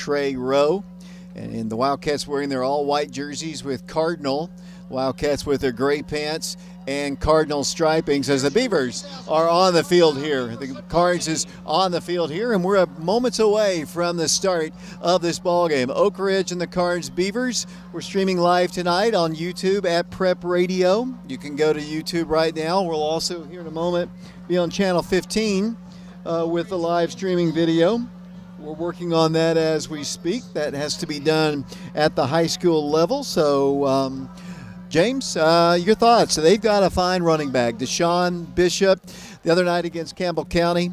Trey Rowe. And the Wildcats wearing their all-white jerseys with Cardinal. Wildcats with their gray pants and Cardinal stripings as the Beavers are on the field here. The Cards is on the field here, and we're moments away from the start of this ball game. Oak Ridge and the Cards Beavers. We're streaming live tonight on YouTube at Prep Radio. You can go to YouTube right now. We'll also, here in a moment, be on Channel 15 with the live streaming video. We're working on that as we speak. That has to be done at the high school level. So, James, your thoughts? So they've got a fine running back. Deshaun Bishop, the other night against Campbell County,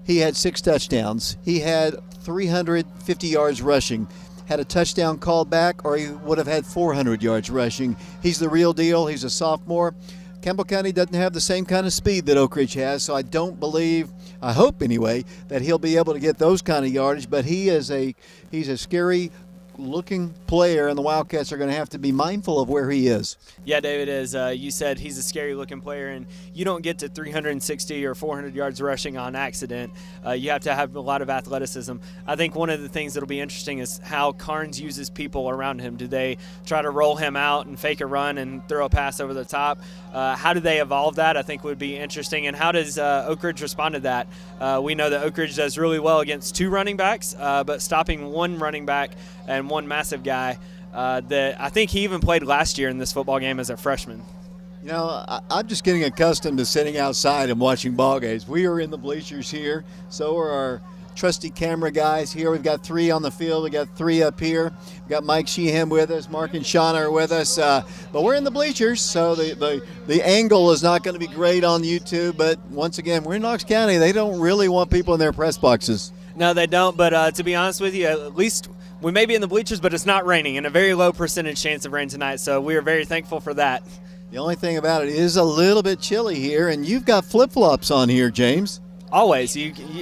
he had 6 touchdowns. He had 350 yards rushing. Had a touchdown called back, or he would have had 400 yards rushing. He's the real deal. He's a sophomore. Campbell County doesn't have the same kind of speed that Oak Ridge has, so I don't believe, I hope anyway, that he'll be able to get those kind of yardage. But he's a scary looking player, and the Wildcats are going to have to be mindful of where he is. Yeah, David, as you said, he's a scary looking player, and you don't get to 360 or 400 yards rushing on accident. You have to have a lot of athleticism. I think one of the things that'll be interesting is how Karns uses people around him. Do they try to roll him out and fake a run and throw a pass over the top? How do they evolve that, I think, would be interesting. And how does Oak Ridge respond to that? We know that Oak Ridge does really well against 2 running backs, but stopping 1 running back and 1 massive guy that I think he even played last year in this football game as a freshman. You know, I'm just getting accustomed to sitting outside and watching ball games. We are in the bleachers here. So are our trusty camera guys here. We've got 3 on the field. We've got 3 up here. We've got Mike Sheehan with us. Mark and Sean are with us. But we're in the bleachers, so the angle is not going to be great on YouTube. But once again, we're in Knox County. They don't really want people in their press boxes. No, they don't. But to be honest with you, at least we may be in the bleachers, but it's not raining, and a very low percentage chance of rain tonight. So we are very thankful for that. The only thing about it is a little bit chilly here, and you've got flip-flops on here, James. Always.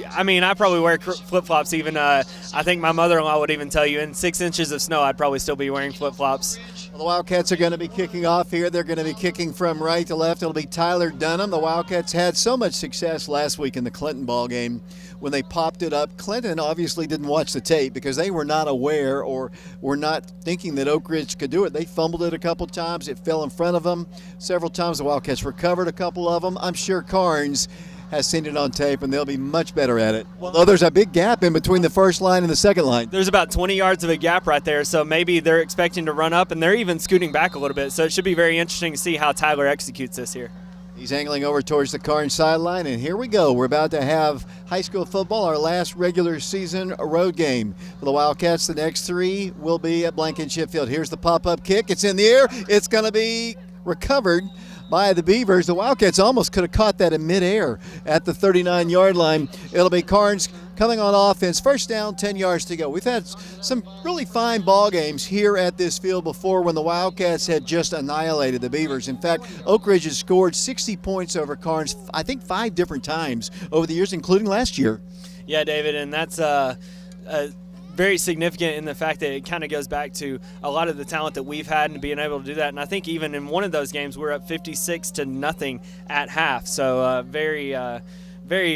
I mean, I probably wear flip-flops even. I think my mother-in-law would even tell you in 6 inches of snow, I'd probably still be wearing flip-flops. Well, the Wildcats are going to be kicking off here. They're going to be kicking from right to left. It'll be Tyler Dunham. The Wildcats had so much success last week in the Clinton ball game when they popped it up. Clinton obviously didn't watch the tape because they were not aware or were not thinking that Oak Ridge could do it. They fumbled it a couple times. It fell in front of them several times. The Wildcats recovered a couple of them. I'm sure Karns has seen it on tape, and they'll be much better at it. Although there's a big gap in between the first line and the second line. There's about 20 yards of a gap right there, so maybe they're expecting to run up, and they're even scooting back a little bit. So it should be very interesting to see how Tyler executes this here. He's angling over towards the Karns sideline, and here we go. We're about to have high school football, our last regular season road game. For the Wildcats, the next 3 will be at Blankenship Field. Here's the pop-up kick. It's in the air. It's going to be recovered by the Beavers. The Wildcats almost could have caught that in midair at the 39-yard line. It'll be Karns coming on offense. First down, 10 yards to go. We've had some really fine ball games here at this field before when the Wildcats had just annihilated the Beavers. In fact, Oak Ridge has scored 60 points over Karns, I think 5 different times over the years, including last year. Yeah, David, and that's very significant in the fact that it kind of goes back to a lot of the talent that we've had and being able to do that. And I think even in one of those games, we're up 56-0 at half. So a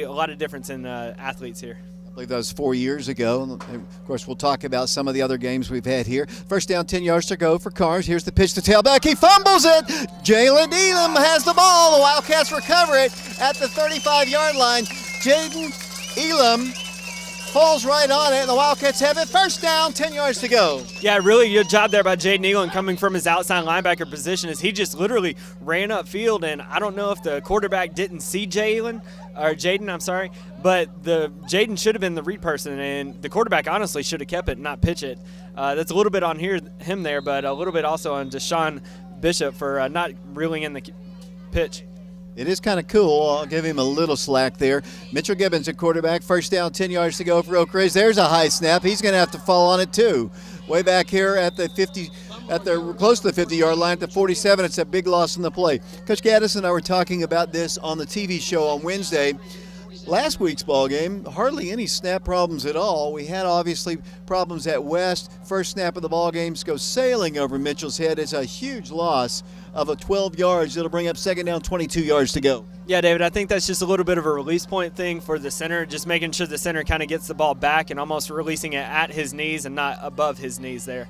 lot of difference in athletes here. I believe that was 4 years ago. Of course, we'll talk about some of the other games we've had here. First down, 10 yards to go for Karns. Here's the pitch to tailback. He fumbles it. Jalen Elam has the ball. The Wildcats recover it at the 35-yard line. Jaden Elam falls right on it, and the Wildcats have it. First down, 10 yards to go. Yeah, really good job there by Jaden Elam coming from his outside linebacker position as he just literally ran upfield, and I don't know if the quarterback didn't see Jaden, but Jaden should have been the read person, and the quarterback honestly should have kept it and not pitch it. That's a little bit on him there, but a little bit also on Deshaun Bishop for not reeling in the pitch. It is kind of cool. I'll give him a little slack there. Mitchell Gibbons at quarterback. First down, 10 yards to go for Oak Ridge. There's a high snap. He's going to have to fall on it too. Way back here at the 50, close to the 50-yard line at the 47. It's a big loss in the play. Coach Gaddis and I were talking about this on the TV show on Wednesday. last week's ball game, hardly any snap problems at all. We had obviously problems at West. First snap of the ball game goes sailing over Mitchell's head. It's a huge loss of 12 yards. It'll bring up second down, 22 yards to go. Yeah, David, I think that's just a little bit of a release point thing for the center, just making sure the center kind of gets the ball back and almost releasing it at his knees and not above his knees there.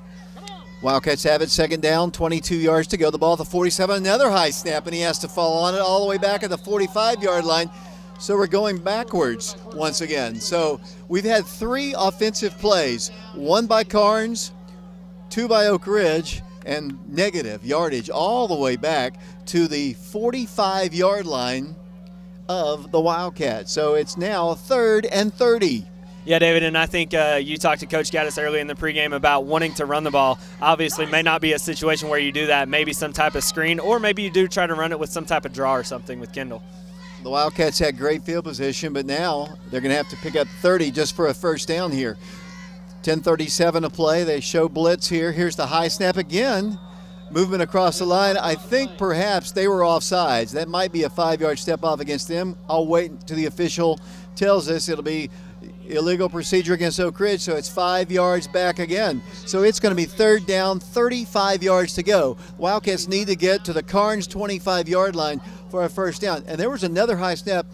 Wildcats have it, second down, 22 yards to go. The ball at the 47, another high snap, and he has to fall on it all the way back at the 45-yard line. So we're going backwards once again. So we've had 3 offensive plays, 1 by Karns, 2 by Oak Ridge, and negative yardage all the way back to the 45-yard line of the Wildcats. So it's now 3rd and 30. Yeah, David, and I think you talked to Coach Gaddis early in the pregame about wanting to run the ball. Obviously, may not be a situation where you do that, maybe some type of screen, or maybe you do try to run it with some type of draw or something with Kendall. The Wildcats had great field position, but now they're going to have to pick up 30 just for a first down here. 10:37 to play. They show blitz here. Here's the high snap again. Movement across the line. I think perhaps they were offsides. That might be a 5-yard step off against them. I'll wait until the official tells us. It'll be illegal procedure against Oak Ridge, so it's 5 yards back again. So it's going to be 3rd down, 35 yards to go. Wildcats need to get to the Karns 25-yard line for a first down. And there was another high snap.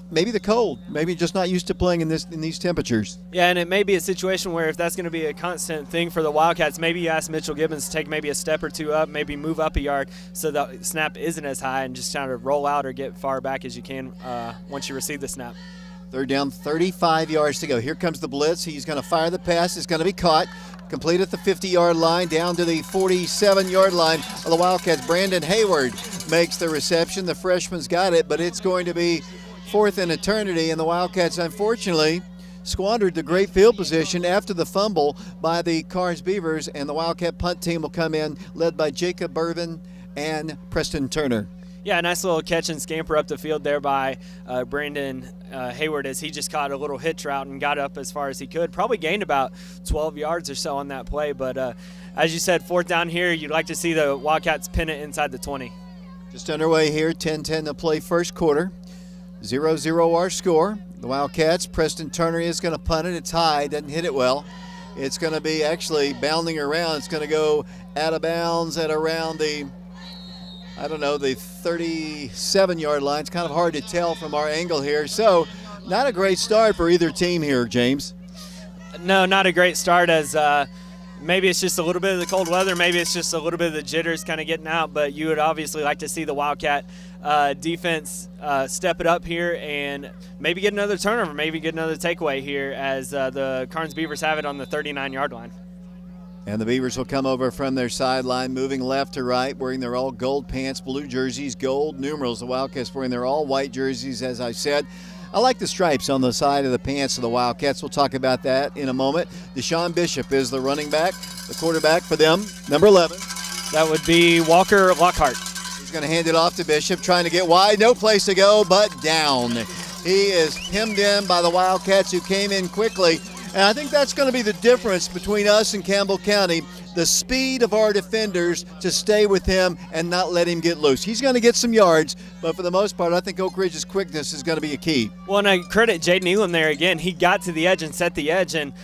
Maybe the cold, maybe just not used to playing in these temperatures. Yeah, and it may be a situation where if that's going to be a constant thing for the Wildcats, maybe you ask Mitchell Gibbons to take maybe a step or two up, maybe move up a yard so the snap isn't as high and just kind of roll out or get far back as you can once you receive the snap. 3rd down, 35 yards to go. Here comes the blitz. He's going to fire the pass. It's going to be caught. Complete at the 50-yard line, down to the 47-yard line of the Wildcats. Brandon Hayward makes the reception. The freshman's got it, but it's going to be 4th and eternity, and the Wildcats, unfortunately, squandered the great field position after the fumble by the Karns Beavers, and the Wildcat punt team will come in, led by Jacob Burvin and Preston Turner. Yeah, a nice little catch and scamper up the field there by Brandon Hayward as he just caught a little hitch route and got up as far as he could. Probably gained about 12 yards or so on that play. But as you said, 4th down here, you'd like to see the Wildcats pin it inside the 20. Just underway here, 10-10 to play first quarter. 0-0 our score. The Wildcats, Preston Turner is going to punt it. It's high, doesn't hit it well. It's going to be actually bounding around. It's going to go out of bounds at around the 37-yard line. It's kind of hard to tell from our angle here. So not a great start for either team here, James. No, not a great start as maybe it's just a little bit of the cold weather. Maybe it's just a little bit of the jitters kind of getting out. But you would obviously like to see the Wildcat defense step it up here and maybe get another turnover, maybe get another takeaway here as the Karns Beavers have it on the 39-yard line. And the Beavers will come over from their sideline, moving left to right, wearing their all gold pants, blue jerseys, gold numerals. The Wildcats wearing their all white jerseys, as I said. I like the stripes on the side of the pants of the Wildcats. We'll talk about that in a moment. Deshaun Bishop is the running back, the quarterback for them, number 11. That would be Walker Lockhart. He's going to hand it off to Bishop, trying to get wide. No place to go but down. He is hemmed in by the Wildcats, who came in quickly. And I think that's going to be the difference between us and Campbell County, the speed of our defenders to stay with him and not let him get loose. He's going to get some yards, but for the most part, I think Oak Ridge's quickness is going to be a key. Well, and I credit Jaden Elam there again. He got to the edge and set the edge, and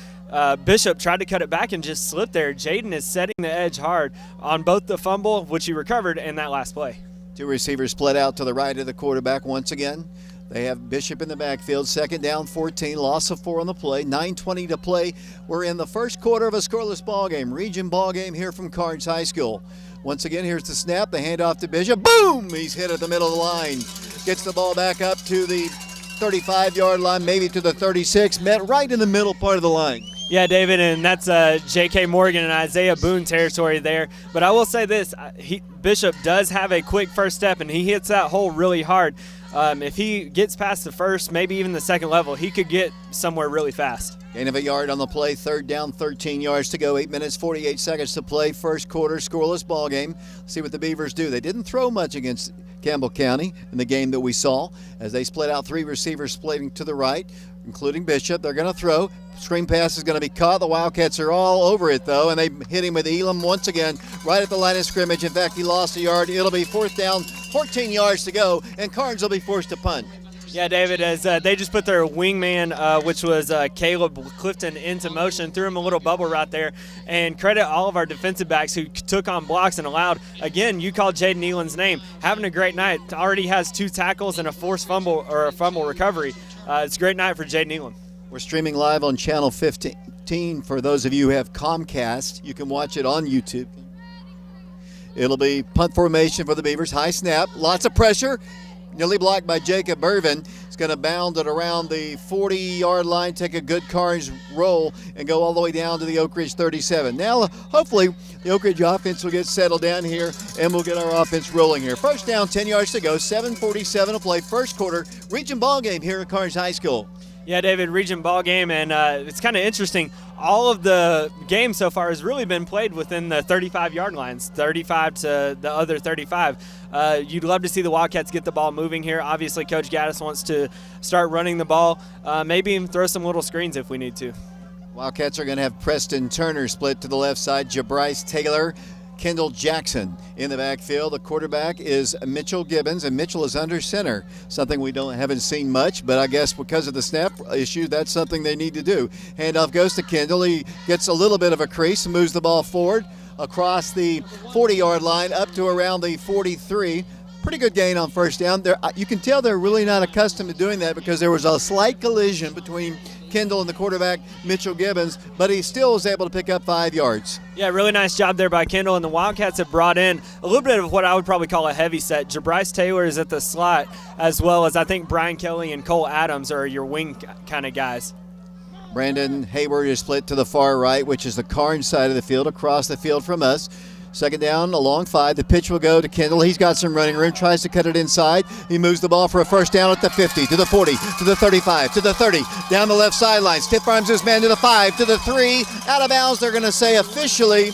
Bishop tried to cut it back and just slipped there. Jaden is setting the edge hard on both the fumble, which he recovered, and that last play. 2 receivers split out to the right of the quarterback once again. They have Bishop in the backfield, 2nd down, 14, loss of 4 on the play, 9:20 to play. We're in the first quarter of a scoreless ball game, region ball game here from Karns High School. Once again, here's the snap, the handoff to Bishop. Boom! He's hit at the middle of the line. Gets the ball back up to the 35-yard line, maybe to the 36, met right in the middle part of the line. Yeah, David, and that's J.K. Morgan and Isaiah Boone territory there. But I will say this, Bishop does have a quick first step, and he hits that hole really hard. If he gets past the first, maybe even the second level, he could get somewhere really fast. Gain of a yard on the play, 3rd down, 13 yards to go, 8 minutes, 48 seconds to play, first quarter, scoreless ball game. Let's see what the Beavers do. They didn't throw much against Campbell County in the game that we saw as they split out 3 receivers splitting to the right, including Bishop. They're going to throw. Screen pass is going to be caught. The Wildcats are all over it, though, and they hit him with Elam once again right at the line of scrimmage. In fact, he lost a yard. It'll be 4th down, 14 yards to go, and Karns will be forced to punt. Yeah, David, as they just put their wingman, which was Caleb Clifton, into motion, threw him a little bubble right there, and credit all of our defensive backs who took on blocks and allowed, again, you called Jaden Elan's name, having a great night. Already has 2 tackles and a forced fumble or a fumble recovery. It's a great night for Jaden Elan. We're streaming live on Channel 15 for those of you who have Comcast. You can watch it on YouTube. It'll be punt formation for the Beavers. High snap, lots of pressure. Nearly blocked by Jacob Irvin. He's going to bound it around the 40-yard line, take a good Karns roll, and go all the way down to the Oak Ridge 37. Now, hopefully, the Oak Ridge offense will get settled down here, and we'll get our offense rolling here. First down, 10 yards to go, 7:47 to play, first quarter. Region ball game here at Karns High School. Yeah, David, region ball game, and it's kind of interesting. All of the game so far has really been played within the 35-yard lines, 35 to the other 35. You'd love to see the Wildcats get the ball moving here. Obviously, Coach Gaddis wants to start running the ball, maybe even throw some little screens if we need to. Wildcats are going to have Preston Turner split to the left side, Jabryce Taylor, Kendall Jackson in the backfield. The quarterback is Mitchell Gibbons, and Mitchell is under center, something we haven't seen much, but I guess because of the snap issue, that's something they need to do. Handoff goes to Kendall. He gets a little bit of a crease and moves the ball forward across the 40-yard line up to around the 43. Pretty good gain on first down. You can tell they're really not accustomed to doing that because there was a slight collision between Kendall and the quarterback, Mitchell Gibbons, but he still was able to pick up 5 yards. Yeah, really nice job there by Kendall, and the Wildcats have brought in a little bit of what I would probably call a heavy set. Jabryce Taylor is at the slot, as well as I think Brian Kelly and Cole Adams are your wing kind of guys. Brandon Hayward is split to the far right, which is the Karns side of the field, across the field from us. Second down, along 5. The pitch will go to Kendall. He's got some running room, tries to cut it inside. He moves the ball for a first down at the 50, to the 40, to the 35, to the 30, down the left sideline. Stiff arms his man to the 5, to the 3, out of bounds, they're going to say officially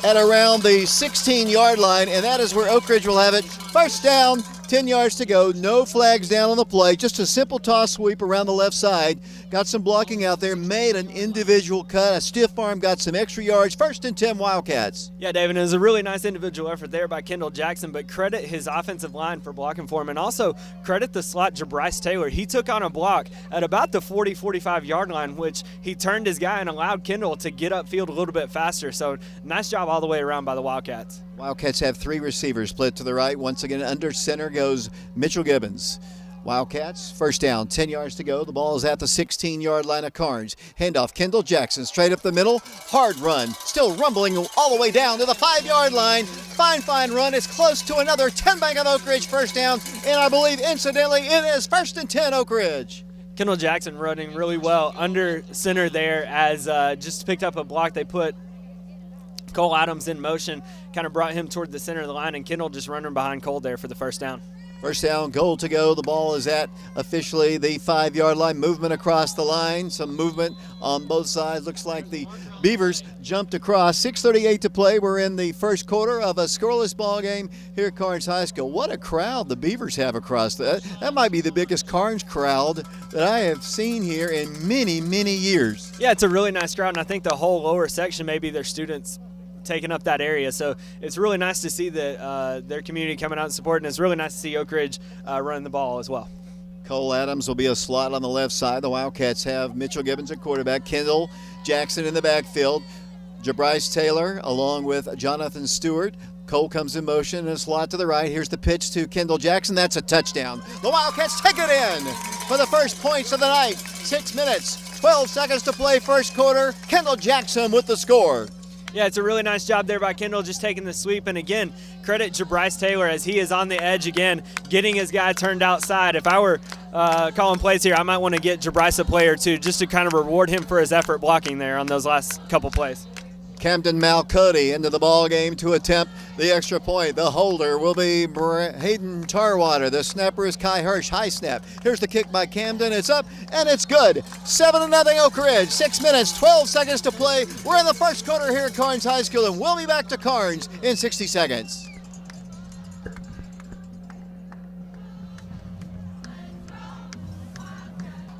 at around the 16-yard line, and that is where Oak Ridge will have it. First down, 10 yards to go, no flags down on the play, just a simple toss sweep around the left side. Got some blocking out there, made an individual cut, a stiff arm, got some extra yards. First and 10 Wildcats. Yeah, David, it was a really nice individual effort there by Kendall Jackson, but credit his offensive line for blocking for him, and also credit the slot Jabryce Taylor. He took on a block at about the 40, 45-yard line, which he turned his guy and allowed Kendall to get upfield a little bit faster. So nice job all the way around by the Wildcats. Wildcats have 3 receivers split to the right. Once again, under center goes Mitchell Gibbons. Wildcats, first down, 10 yards to go. The ball is at the 16-yard line of Karns. Handoff, Kendall Jackson, straight up the middle. Hard run, still rumbling all the way down to the 5-yard line. Fine run. It's close to another 10 Bank of Oak Ridge first down. And I believe, incidentally, it is first and 10 Oak Ridge. Kendall Jackson running really well under center there as just picked up a block. They put Cole Adams in motion, kind of brought him toward the center of the line, and Kendall just running behind Cole there for the first down. First down, goal to go. The ball is at officially the 5-yard line. Movement across the line. Some movement on both sides. Looks like the Beavers jumped across. 6:38 to play. We're in the first quarter of a scoreless ball game here at Karns High School. What a crowd the Beavers have across that. That might be the biggest Karns crowd that I have seen here in many, many years. Yeah, it's a really nice crowd, and I think the whole lower section, maybe their students taking up that area. So it's really nice to see that their community coming out and supporting. It's really nice to see Oak Ridge running the ball as well. Cole Adams will be a slot on the left side. The Wildcats have Mitchell Gibbons at quarterback, Kendall Jackson in the backfield, Jabryce Taylor along with Jonathan Stewart. Cole comes in motion and a slot to the right. Here's the pitch to Kendall Jackson. That's a touchdown. The Wildcats take it in for the first points of the night. 6 minutes, 12 seconds to play first quarter. Kendall Jackson with the score. Yeah, it's a really nice job there by Kendall, just taking the sweep. And again, credit Jabryce Taylor as he is on the edge again, getting his guy turned outside. If I were calling plays here, I might want to get Jabryce a play or two just to kind of reward him for his effort blocking there on those last couple plays. Camden Malcody into the ball game to attempt the extra point. The holder will be Hayden Tarwater. The snapper is Kai Hirsch. High snap. Here's the kick by Camden. It's up and it's good. 7-0 Oak Ridge. 6 minutes, 12 seconds to play. We're in the first quarter here at Karns High School, and we'll be back to Karns in 60 seconds.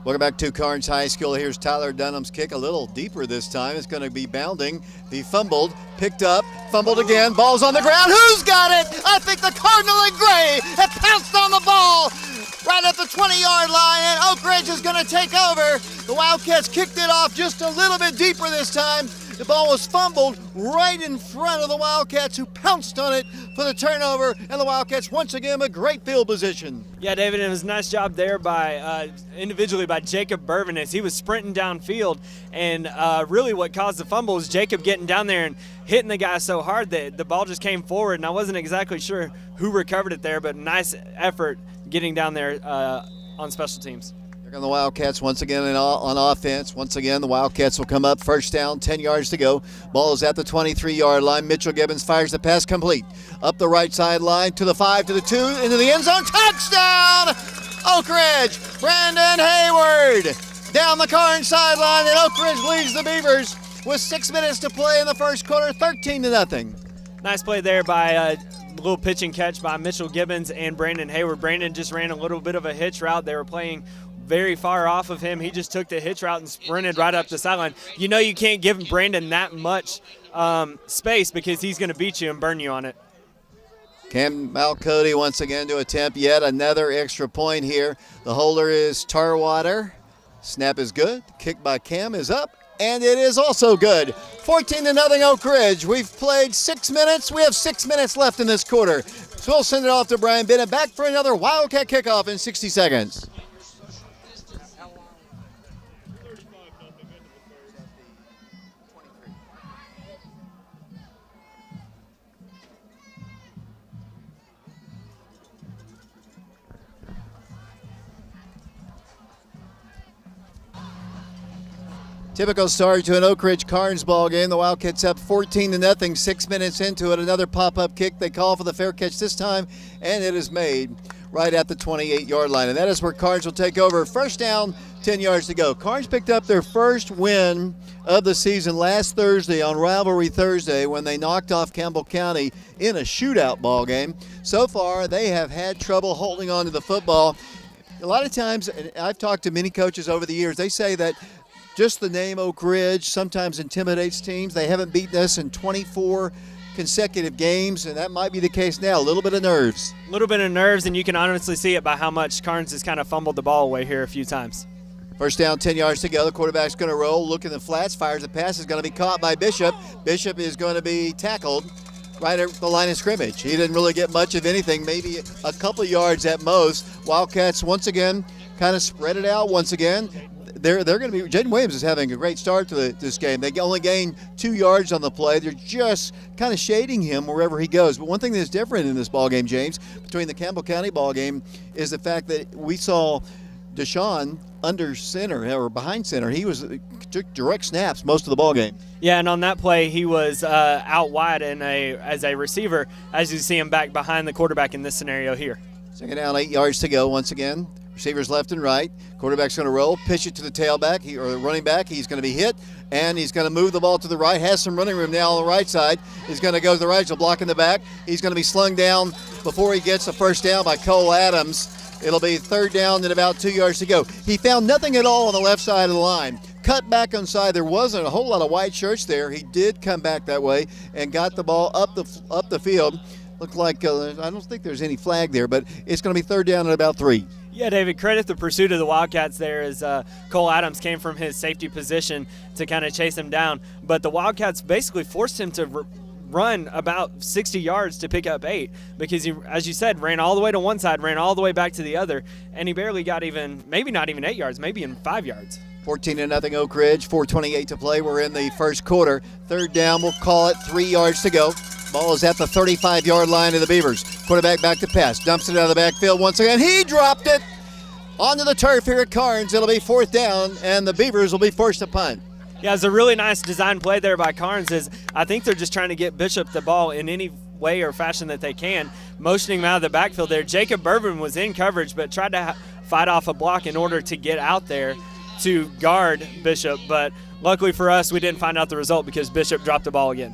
Welcome back to Karns High School. Here's Tyler Dunham's kick, a little deeper this time. It's going to be bounding. He fumbled, picked up, fumbled again. Ball's on the ground. Who's got it? I think the Cardinal in gray have pounced on the ball. right at the 20-yard line, and Oak Ridge is going to take over. The Wildcats kicked it off just a little bit deeper this time. The ball was fumbled right in front of the Wildcats, who pounced on it for the turnover, and the Wildcats once again a great field position. Yeah, David, it was a nice job there by individually by Jacob Bourbon as he was sprinting downfield, and really what caused the fumble was Jacob getting down there and hitting the guy so hard that the ball just came forward, and I wasn't exactly sure who recovered it there, but nice effort getting down there on special teams. On the Wildcats once again on offense. Once again, the Wildcats will come up. First down, 10 yards to go. Ball is at the 23-yard line. Mitchell Gibbons fires the pass complete. Up the right sideline to the 5, to the 2, into the end zone. Touchdown! Oak Ridge. Brandon Hayward down the Karns sideline, and Oak Ridge leads the Beavers with 6 minutes to play in the first quarter, 13-0. Nice play there by a little pitch and catch by Mitchell Gibbons and Brandon Hayward. Brandon just ran a little bit of a hitch route. They were playing very far off of him. He just took the hitch route and sprinted right up the sideline. You know you can't give Brandon that much space because he's going to beat you and burn you on it. Cam Malcody once again to attempt yet another extra point here. The holder is Tarwater. Snap is good. Kick by Cam is up, and it is also good. 14-0 Oak Ridge. We've played 6 minutes. We have 6 minutes left in this quarter. So we'll send it off to Brian Bennett. Back for another Wildcat kickoff in 60 seconds. Typical start to an Oak Ridge Karns ball game. The Wildcats up 14-0, 6 minutes into it. Another pop-up kick. They call for the fair catch this time, and it is made right at the 28-yard line. And that is where Karns will take over. First down, 10 yards to go. Karns picked up their first win of the season last Thursday on Rivalry Thursday when they knocked off Campbell County in a shootout ball game. So far, they have had trouble holding on to the football. A lot of times, and I've talked to many coaches over the years, they say that just the name Oak Ridge sometimes intimidates teams. They haven't beaten us in 24 consecutive games, and that might be the case now. A little bit of nerves. A little bit of nerves, and you can honestly see it by how much Karns has kind of fumbled the ball away here a few times. First down, 10 yards to go. The quarterback's going to roll, look in the flats, fires the pass. Is going to be caught by Bishop. Bishop is going to be tackled right at the line of scrimmage. He didn't really get much of anything, maybe a couple yards at most. Wildcats once again kind of spread it out once again. They're going to be. Jaden Williams is having a great start to this game. They only gained 2 yards on the play. They're just kind of shading him wherever he goes. But one thing that's different in this ball game, James, between the Campbell County ball game, is the fact that we saw Deshaun under center or behind center. He took direct snaps most of the ball game. Yeah, and on that play, he was out wide as a receiver, as you see him back behind the quarterback in this scenario here. Second down, 8 yards to go once again. Receivers left and right. Quarterback's going to roll, pitch it to the tailback or the running back. He's going to be hit, and he's going to move the ball to the right. Has some running room now on the right side. He's going to go to the right, so block in the back. He's going to be slung down before he gets the first down by Cole Adams. It'll be third down and about 2 yards to go. He found nothing at all on the left side of the line. Cut back on side. There wasn't a whole lot of white shirts there. He did come back that way and got the ball up the field. Looked like I don't think there's any flag there, but it's going to be third down at about 3. Yeah, David, credit the pursuit of the Wildcats there as Cole Adams came from his safety position to kind of chase him down. But the Wildcats basically forced him to run about 60 yards to pick up 8 because he, as you said, ran all the way to one side, ran all the way back to the other, and he barely got maybe not even 8 yards, maybe in 5 yards. 14-0 Oak Ridge, 4:28 to play. We're in the first quarter. Third down, we'll call it, 3 yards to go. Ball is at the 35-yard line of the Beavers. Quarterback back to pass. Dumps it out of the backfield once again. He dropped it onto the turf here at Karns. It'll be fourth down, and the Beavers will be forced to punt. Yeah, it's a really nice design play there by Karns. I think they're just trying to get Bishop the ball in any way or fashion that they can, motioning him out of the backfield there. Jacob Bourbon was in coverage but tried to fight off a block in order to get out there to guard Bishop. But luckily for us, we didn't find out the result because Bishop dropped the ball again.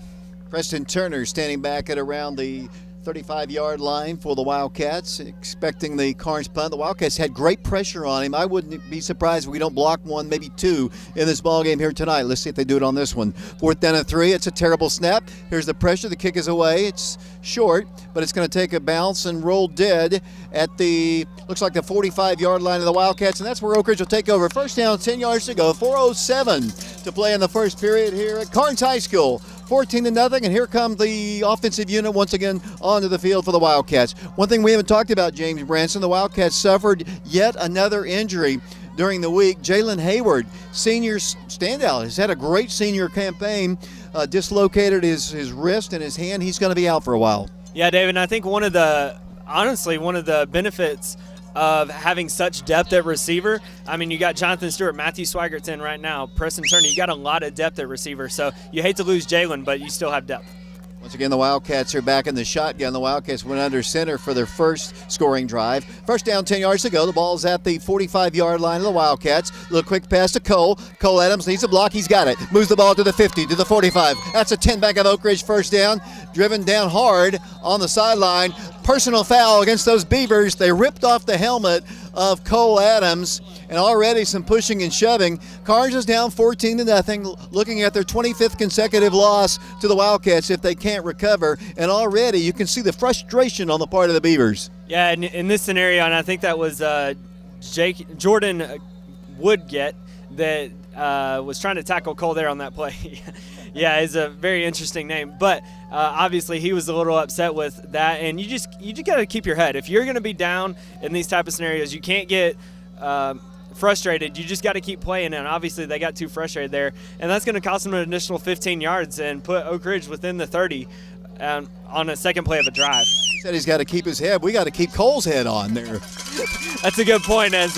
Preston Turner standing back at around the 35-yard line for the Wildcats, expecting the Karns punt. The Wildcats had great pressure on him. I wouldn't be surprised if we don't block one, maybe two in this ball game here tonight. Let's see if they do it on this one. 4th down and 3. It's a terrible snap. Here's the pressure. The kick is away. It's short, but it's going to take a bounce and roll dead at the, looks like the 45-yard line of the Wildcats, and that's where Oak Ridge will take over. First down, 10 yards to go. 4:07 to play in the first period here at Karns High School. 14-0, and here comes the offensive unit once again onto the field for the Wildcats. One thing we haven't talked about, James Branson, the Wildcats suffered yet another injury during the week. Jalen Hayward, senior standout, has had a great senior campaign, dislocated his wrist and his hand. He's going to be out for a while. Yeah, David, and I think one of the benefits of having such depth at receiver. I mean, you got Jonathan Stewart, Matthew Swigert's in right now, Preston Turner. You got a lot of depth at receiver, so you hate to lose Jalen, but you still have depth. Once again, the Wildcats are back in the shotgun. The Wildcats went under center for their first scoring drive. First down, 10 yards to go. The ball's at the 45-yard line of the Wildcats. Little quick pass to Cole. Cole Adams needs a block. He's got it. Moves the ball to the 50, to the 45. That's a 10 back of Oak Ridge first down. Driven down hard on the sideline. Personal foul against those Beavers. They ripped off the helmet of Cole Adams, and already some pushing and shoving. Karns is down 14-0, looking at their 25th consecutive loss to the Wildcats if they can't recover, and already you can see the frustration on the part of the Beavers. Yeah, in this scenario, and I think that was Jordan Woodget that was trying to tackle Cole there on that play. Yeah, it's a very interesting name, but obviously he was a little upset with that, and you just got to keep your head. If you're going to be down in these type of scenarios, you can't get frustrated. You just got to keep playing, and obviously they got too frustrated there, and that's going to cost them an additional 15 yards and put Oak Ridge within the 30 on a second play of a drive. He said he's got to keep his head. We got to keep Cole's head on there. That's a good point. As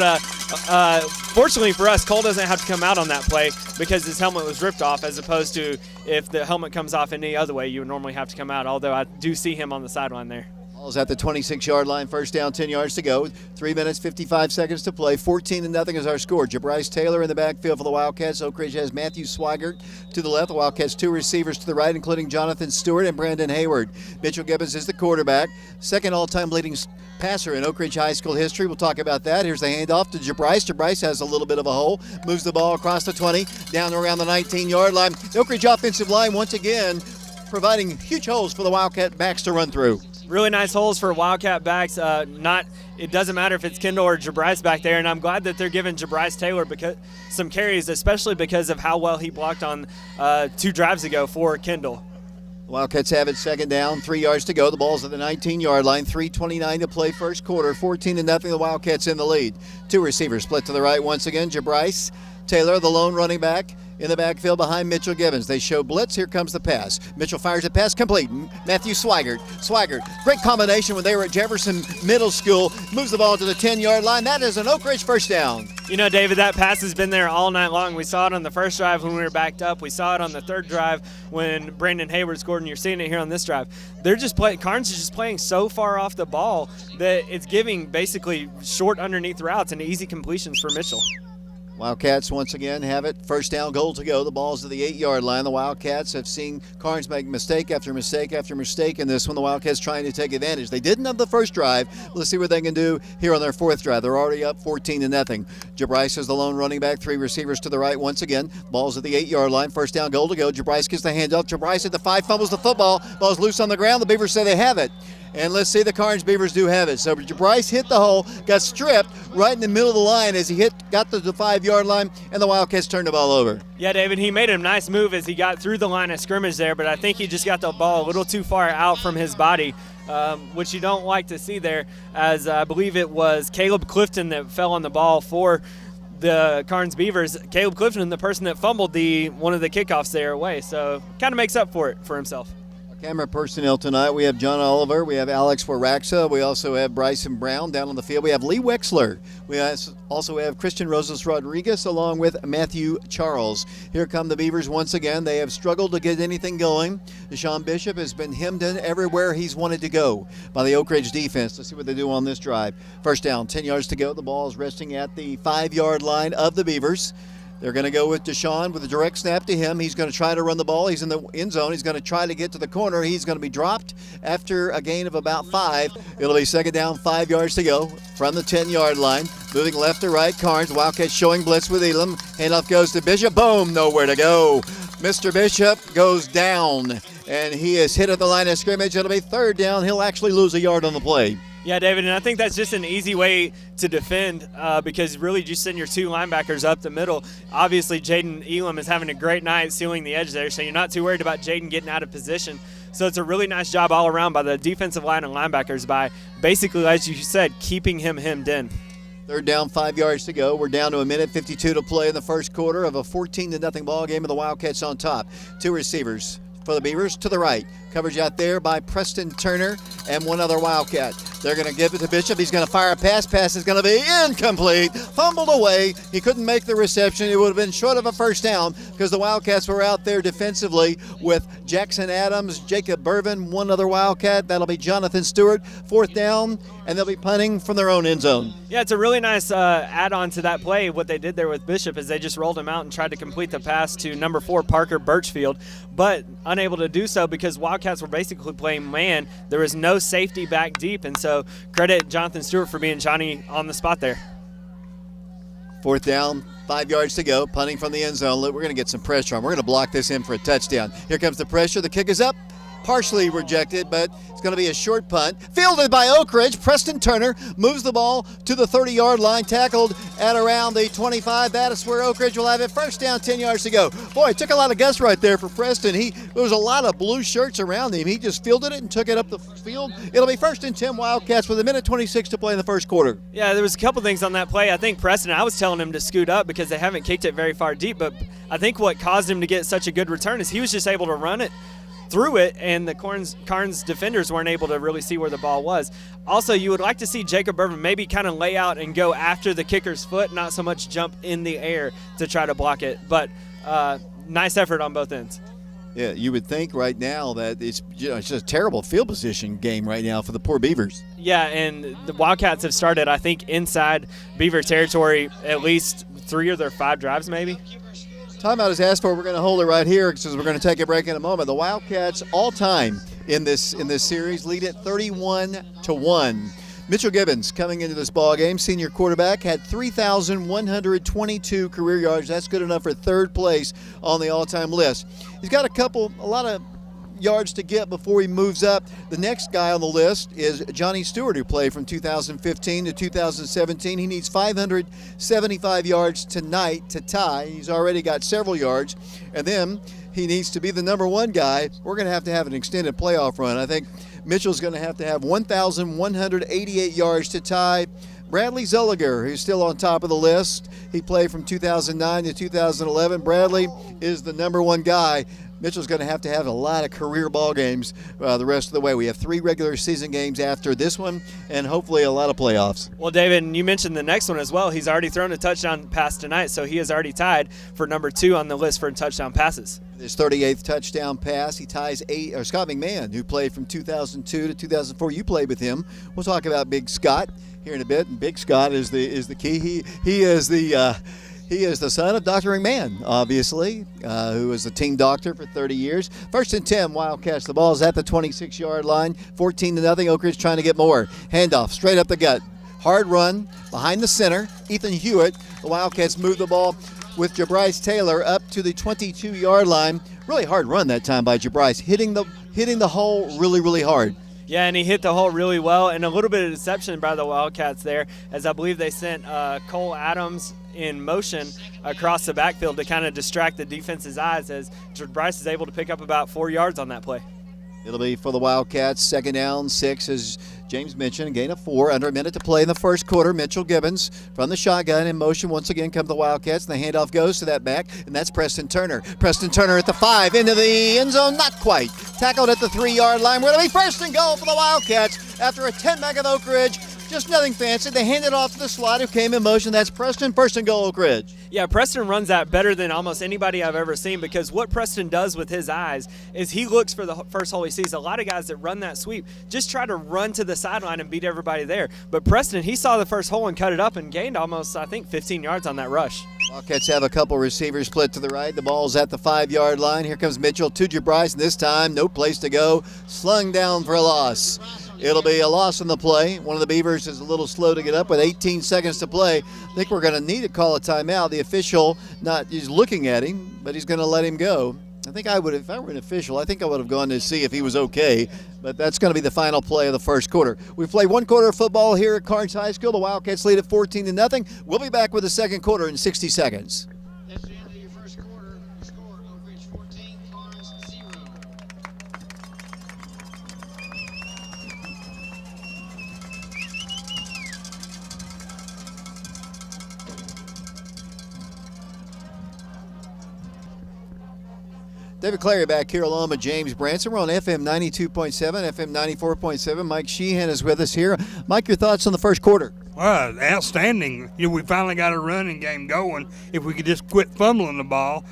fortunately for us, Cole doesn't have to come out on that play because his helmet was ripped off, as opposed to if the helmet comes off any other way, you would normally have to come out, although I do see him on the sideline there. Ball's at the 26-yard line. First down, 10 yards to go. 3 minutes, 55 seconds to play. 14-0 is our score. Jabryce Taylor in the backfield for the Wildcats. Oak Ridge has Matthew Swigert to the left. The Wildcats 2 receivers to the right, including Jonathan Stewart and Brandon Hayward. Mitchell Gibbons is the quarterback. Second all-time leading passer in Oak Ridge High School history. We'll talk about that. Here's the handoff to Jabryce. Jabryce has a little bit of a hole. Moves the ball across the 20, down around the 19-yard line. The Oak Ridge offensive line once again providing huge holes for the Wildcat backs to run through. Really nice holes for Wildcat backs. It doesn't matter if it's Kendall or Jabryce back there, and I'm glad that they're giving Jabryce Taylor some carries, especially because of how well he blocked on 2 drives ago for Kendall. The Wildcats have it, second down, 3 yards to go. The ball's at the 19-yard line, 3:29 to play first quarter, 14-0. The Wildcats in the lead. 2 receivers split to the right once again. Jabryce Taylor, the lone running back, in the backfield behind Mitchell Gibbons. They show blitz. Here comes the pass. Mitchell fires a pass complete. Matthew Swigert. Great combination when they were at Jefferson Middle School. Moves the ball to the 10-yard line. That is an Oak Ridge first down. You know, David, that pass has been there all night long. We saw it on the first drive when we were backed up. We saw it on the third drive when Brandon Hayward scored, and you're seeing it here on this drive. They're just playing. Karns is just playing so far off the ball that it's giving basically short underneath routes and easy completions for Mitchell. Wildcats once again have it. First down, goal to go. The ball's to the 8-yard line. The Wildcats have seen Karns make mistake after mistake after mistake in this one. The Wildcats trying to take advantage. They didn't have the first drive. Let's see what they can do here on their fourth drive. They're already up 14-0. Jabryce is the lone running back. 3 receivers to the right once again. Ball's at the 8-yard line. First down, goal to go. Jabryce gets the handoff. Jabryce at the 5, fumbles the football. Ball's loose on the ground. The Beavers say they have it. And let's see, the Karns Beavers do have it. So Jabryce hit the hole, got stripped right in the middle of the line as he got to the 5-yard line, and the Wildcats turned the ball over. Yeah, David, he made a nice move as he got through the line of scrimmage there, but I think he just got the ball a little too far out from his body, which you don't like to see there, as I believe it was Caleb Clifton that fell on the ball for the Karns Beavers. Caleb Clifton, the person that fumbled one of the kickoffs there away, so kind of makes up for it for himself. Camera personnel tonight, we have John Oliver, we have Alex Waraxa, we also have Bryson Brown down on the field. We have Lee Wexler. We also have Christian Rosas Rodriguez along with Matthew Charles. Here come the Beavers once again. They have struggled to get anything going. Deshaun Bishop has been hemmed in everywhere he's wanted to go by the Oak Ridge defense. Let's see what they do on this drive. First down, 10 yards to go. The ball is resting at the 5-yard line of the Beavers. They're going to go with Deshaun with a direct snap to him. He's going to try to run the ball. He's in the end zone. He's going to try to get to the corner. He's going to be dropped after a gain of about 5. It'll be second down, 5 yards to go from the 10-yard line. Moving left to right, Karns. Wildcats showing blitz with Elam. Handoff goes to Bishop. Boom, nowhere to go. Mr. Bishop goes down, and he is hit at the line of scrimmage. It'll be third down. He'll actually lose a yard on the play. Yeah, David, and I think that's just an easy way to defend because really just send your 2 linebackers up the middle. Obviously, Jaden Elam is having a great night sealing the edge there, so you're not too worried about Jaden getting out of position. So it's a really nice job all around by the defensive line and linebackers by basically, as you said, keeping him hemmed in. Third down, 5 yards to go. We're down to a minute 52 to play in the first quarter of a 14-0 ball game, with the Wildcats on top. 2 receivers for the Beavers to the right. Coverage out there by Preston Turner and one other Wildcat. They're going to give it to Bishop. He's going to fire a pass. Pass is going to be incomplete. Fumbled away. He couldn't make the reception. It would have been short of a first down because the Wildcats were out there defensively with Jackson Adams, Jacob Burvin, one other Wildcat. That'll be Jonathan Stewart. Fourth down, and they'll be punting from their own end zone. Yeah, it's a really nice add-on to that play. What they did there with Bishop is they just rolled him out and tried to complete the pass to number 4, Parker Birchfield, but unable to do so because Wildcats were basically playing man. There was no safety back deep, and so credit Jonathan Stewart for being Johnny on the spot there. Fourth down, 5 yards to go, punting from the end zone. We're going to get some pressure on. We're going to block this in for a touchdown. Here comes the pressure. The kick is up. Partially rejected, but it's going to be a short punt. Fielded by Oak Ridge. Preston Turner moves the ball to the 30-yard line, tackled at around the 25. That is where Oak Ridge will have it. First down, 10 yards to go. Boy, it took a lot of guts right there for Preston. There was a lot of blue shirts around him. He just fielded it and took it up the field. It'll be first and 10 Wildcats with a minute 26 to play in the first quarter. Yeah, there was a couple things on that play. I think Preston, I was telling him to scoot up because they haven't kicked it very far deep, but I think what caused him to get such a good return is he was just able to run it through it, and the Karns defenders weren't able to really see where the ball was. Also, you would like to see Jacob Burvin maybe kind of lay out and go after the kicker's foot, not so much jump in the air to try to block it. But nice effort on both ends. Yeah, you would think right now that it's just a terrible field position game right now for the poor Beavers. Yeah, and the Wildcats have started, I think, inside Beaver territory at least 3 of their 5 drives maybe. Timeout is asked for. We're going to hold it right here because we're going to take a break in a moment. The Wildcats all-time in this series lead it 31-1. Mitchell Gibbons coming into this ball game, senior quarterback, had 3,122 career yards. That's good enough for third place on the all-time list. He's got a lot of yards to get before he moves up. The next guy on the list is Johnny Stewart, who played from 2015 to 2017. He needs 575 yards tonight to tie. He's already got several yards. And then he needs to be the number 1 guy. We're going to have an extended playoff run. I think Mitchell's going to have 1,188 yards to tie Bradley Zolliger, who's still on top of the list. He played from 2009 to 2011. Bradley is the number 1 guy. Mitchell's going to have a lot of career ball games the rest of the way. We have 3 regular season games after this one, and hopefully a lot of playoffs. Well, David, and you mentioned the next one as well. He's already thrown a touchdown pass tonight, so he is already tied for number 2 on the list for touchdown passes. His 38th touchdown pass. He ties Scott McMahon, who played from 2002 to 2004. You played with him. We'll talk about Big Scott here in a bit. And Big Scott is the key. He is the son of Dr. McMahon, obviously, who was the team doctor for 30 years. First and 10, Wildcats. The ball is at the 26-yard line. 14-0. Oak Ridge trying to get more. Handoff straight up the gut. Hard run behind the center. Ethan Hewitt. The Wildcats move the ball with Jabryce Taylor up to the 22-yard line. Really hard run that time by Jabryce, hitting the hole really, really hard. Yeah, and he hit the hole really well, and a little bit of deception by the Wildcats there, as I believe they sent Cole Adams in motion across the backfield to kind of distract the defense's eyes, as Bryce is able to pick up about 4 yards on that play. It'll be for the Wildcats. Second down, 6, as James mentioned, a gain of 4. Under a minute to play in the first quarter. Mitchell Gibbons from the shotgun in motion. Once again come the Wildcats, and the handoff goes to that back, and that's Preston Turner. Preston Turner at the 5, into the end zone, not quite. Tackled at the 3-yard line. We're going to be first and goal for the Wildcats after a 10-back of Oak Ridge. Just nothing fancy. They hand it off to the slot who came in motion. That's Preston. First and goal, Oak Ridge. Yeah, Preston runs that better than almost anybody I've ever seen, because what Preston does with his eyes is he looks for the first hole he sees. A lot of guys that run that sweep just try to run to the sideline and beat everybody there. But Preston, he saw the first hole and cut it up and gained almost, I think, 15 yards on that rush. Wildcats have a couple receivers split to the right. The ball's at the 5-yard line. Here comes Mitchell to Jabris, and this time no place to go. Slung down for a loss. It'll be a loss on the play. One of the Beavers is a little slow to get up with 18 seconds to play. I think we're going to need to call a timeout. The official he's looking at him, but he's going to let him go. I think I would, if I were an official, I think I would have gone to see if he was okay, but that's going to be the final play of the first quarter. We've played one quarter of football here at Karns High School. The Wildcats lead at 14-0. We'll be back with the second quarter in 60 seconds. That's the end of your first quarter. Score, Oak Ridge 14, Karns 0. David Clary back here along with James Branson. We're on FM 92.7, FM 94.7. Mike Sheehan is with us here. Mike, your thoughts on the first quarter? Well, outstanding. We finally got a running game going. If we could just quit fumbling the ball.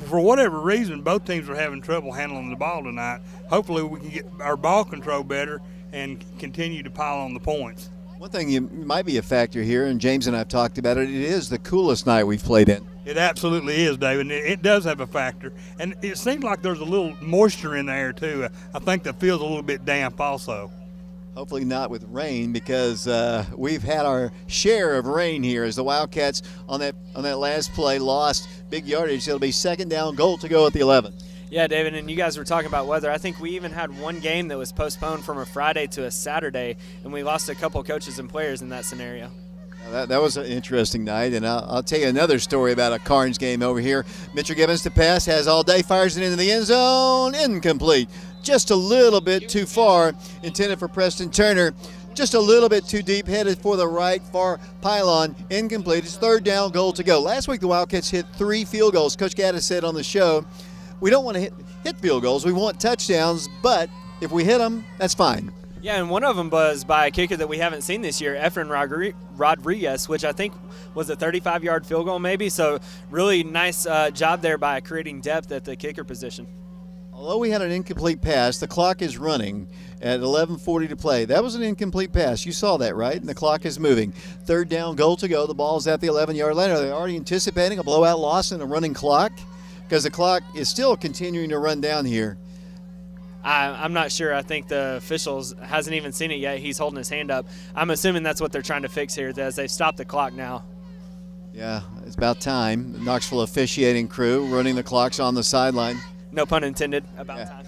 For whatever reason, both teams were having trouble handling the ball tonight. Hopefully we can get our ball control better and continue to pile on the points. One thing might be a factor here, and James and I have talked about it, it is the coolest night we've played in. It absolutely is, David. It does have a factor. And it seems like there's a little moisture in the air, too. I think the field's a little bit damp also. Hopefully not with rain, because we've had our share of rain here as the Wildcats on that last play lost big yardage. It'll be second down, goal to go at the 11. Yeah, David, and you guys were talking about weather. I think we even had one game that was postponed from a Friday to a Saturday, and we lost a couple coaches and players in that scenario. That was an interesting night, and I'll tell you another story about a Karns game over here. Mitchell Gibbons to pass, has all day, fires it into the end zone, incomplete. Just a little bit too far, intended for Preston Turner. Just a little bit too deep, headed for the right far pylon, incomplete. It's third down, goal to go. Last week the Wildcats hit 3 field goals. Coach Gaddis said on the show, we don't want to hit field goals, we want touchdowns, but if we hit them, that's fine. Yeah, and one of them was by a kicker that we haven't seen this year, Efren Rodriguez, which I think was a 35-yard field goal maybe. So really nice job there by creating depth at the kicker position. Although we had an incomplete pass, the clock is running at 11:40 to play. That was an incomplete pass. You saw that, right? And the clock is moving. Third down, goal to go. The ball's at the 11-yard line. Are they already anticipating a blowout loss in a running clock? Because the clock is still continuing to run down here. I'm not sure. I think the officials hasn't even seen it yet. He's holding his hand up. I'm assuming that's what they're trying to fix here, as they've stopped the clock now. Yeah, it's about time. The Knoxville officiating crew running the clocks on the sideline. No pun intended. About time.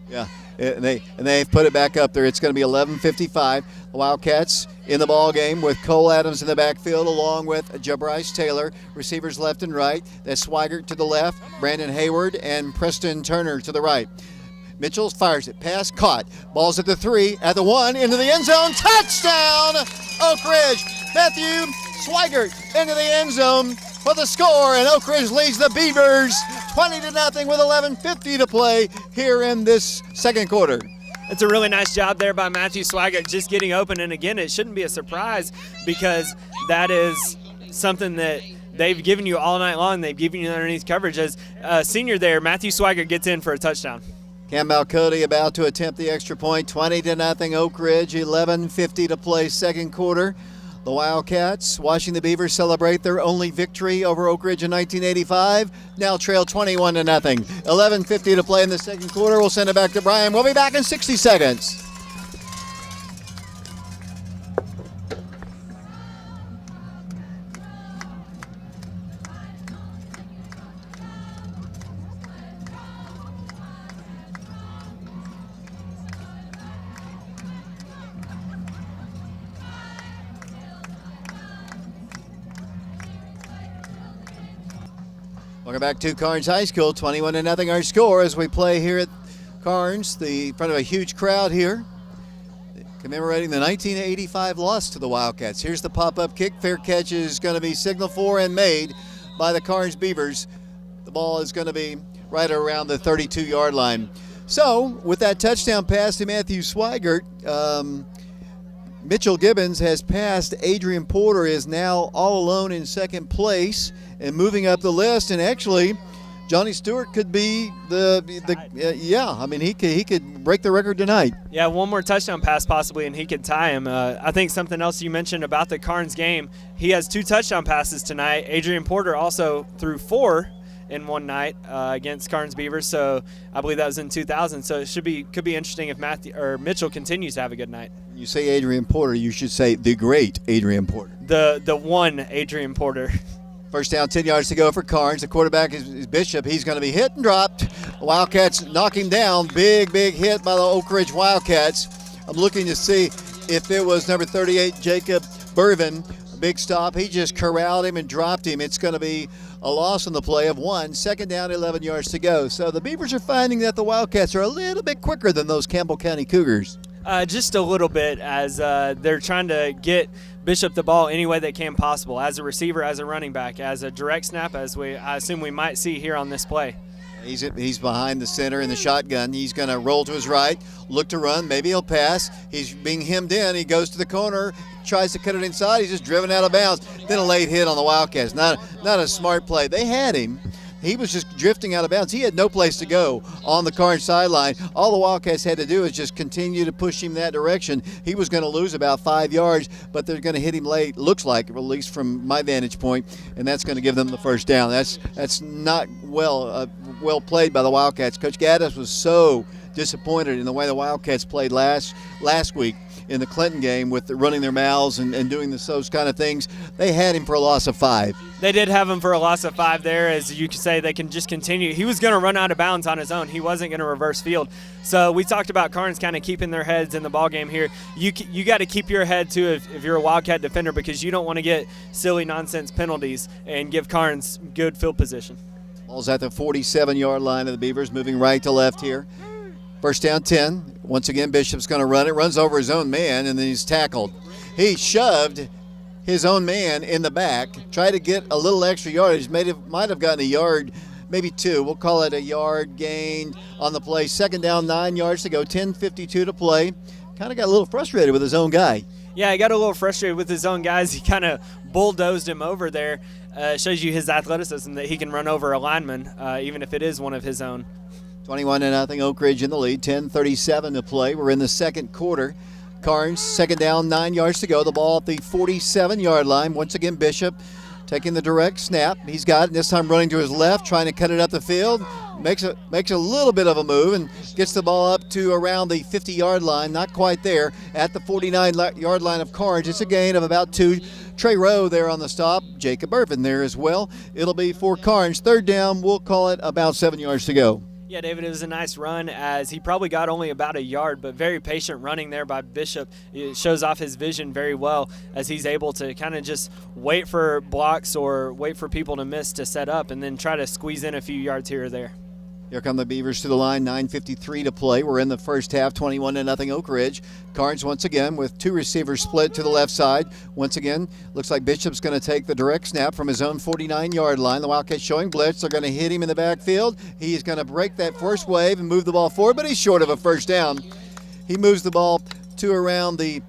Yeah, and they've put it back up there. It's going to be 11:55. The Wildcats in the ball game with Cole Adams in the backfield along with Jabris Taylor. Receivers left and right. That's Swigert to the left, Brandon Hayward, and Preston Turner to the right. Mitchell fires it. Pass caught. Ball's at the 3, at the 1, into the end zone. Touchdown, Oak Ridge. Matthew Swigert into the end zone for the score, and Oak Ridge leads the Beavers 20-0 with 11:50 to play here in this second quarter. It's a really nice job there by Matthew Swigert just getting open. And again, it shouldn't be a surprise because that is something that they've given you all night long. They've given you underneath coverage. As a senior there, Matthew Swigert gets in for a touchdown. Cam Malcody about to attempt the extra point. 20-0 Oak Ridge, 11:50 to play second quarter. The Wildcats, watching the Beavers celebrate their only victory over Oak Ridge in 1985, now trail 21-0. 11:50 to play in the second quarter. We'll send it back to Brian. We'll be back in 60 seconds. Welcome back to Karns High School, 21-0 our score as we play here at Karns, in front of a huge crowd here, commemorating the 1985 loss to the Wildcats. Here's the pop-up kick. Fair catch is going to be signaled for and made by the Karns Beavers. The ball is going to be right around the 32-yard line. So, with that touchdown pass to Matthew Swigert, Mitchell Gibbons has passed. Adrian Porter is now all alone in second place and moving up the list. And actually, Johnny Stewart could be yeah. I mean, he could break the record tonight. Yeah, one more touchdown pass possibly, and he could tie him. I think something else you mentioned about the Karns game, he has 2 touchdown passes tonight. Adrian Porter also threw 4 in one night against Karns Beavers, so I believe that was in 2000. So it could be interesting if Mitchell continues to have a good night. When you say Adrian Porter, you should say the great Adrian Porter. The one Adrian Porter. First down, 10 yards to go for Karns. The quarterback is Bishop. He's going to be hit and dropped. The Wildcats knock him down. Big hit by the Oak Ridge Wildcats. I'm looking to see if it was number 38, Jacob Burvin. A big stop. He just corralled him and dropped him. It's going to be a loss on the play of 1. Second down, 11 yards to go. So the Beavers are finding that the Wildcats are a little bit quicker than those Campbell County Cougars. Just a little bit, as they're trying to get Bishop the ball any way they can possible, as a receiver, as a running back, as a direct snap, as I assume we might see here on this play. He's behind the center in the shotgun. He's going to roll to his right, look to run. Maybe he'll pass. He's being hemmed in. He goes to the corner, tries to cut it inside. He's just driven out of bounds. Then a late hit on the Wildcats. Not a smart play. They had him. He was just drifting out of bounds. He had no place to go on the Karns sideline. All the Wildcats had to do is just continue to push him that direction. He was going to lose about 5 yards, but they're going to hit him late, looks like, at least from my vantage point, and that's going to give them the first down. That's not well played by the Wildcats. Coach Gaddis was so disappointed in the way the Wildcats played last week in the Clinton game with running their mouths and doing those kind of things. They had him for a loss of 5. They did have him for a loss of 5 there. As you could say, they can just continue. He was going to run out of bounds on his own. He wasn't going to reverse field. So we talked about Karns kind of keeping their heads in the ball game here. You got to keep your head too if you're a Wildcat defender, because you don't want to get silly nonsense penalties and give Karns good field position. Ball's at the 47-yard line of the Beavers, moving right to left here. First down, 10. Once again, Bishop's going to run it. Runs over his own man, and then he's tackled. He shoved his own man in the back. Tried to get a little extra yardage. Might have gotten a yard, maybe 2. We'll call it a yard gained on the play. Second down, 9 yards to go. 10:52 to play. Kind of got a little frustrated with his own guy. Yeah, he got a little frustrated with his own guys. He kind of bulldozed him over there. Shows you his athleticism, that he can run over a lineman, even if it is one of his own. 21-0 Oak Ridge in the lead. 10:37 to play. We're in the second quarter. Karns, second down, 9 yards to go. The ball at the 47-yard line. Once again, Bishop taking the direct snap. He's got it. This time running to his left, trying to cut it up the field. Makes a little bit of a move and gets the ball up to around the 50-yard line. Not quite there. At the 49-yard line of Karns, it's a gain of about 2. Trey Rowe there on the stop. Jacob Irvin there as well. It'll be for Karns. Third down, we'll call it about 7 yards to go. Yeah, David, it was a nice run, as he probably got only about a yard, but very patient running there by Bishop. It shows off his vision very well, as he's able to kind of just wait for blocks or wait for people to miss to set up and then try to squeeze in a few yards here or there. Here come the Beavers to the line, 9:53 to play. We're in the first half, 21-0 Oak Ridge. Karns once again with 2 receivers split to the left side. Once again, looks like Bishop's going to take the direct snap from his own 49-yard line. The Wildcats showing blitz. They're going to hit him in the backfield. He's going to break that first wave and move the ball forward, but he's short of a first down. He moves the ball to around the,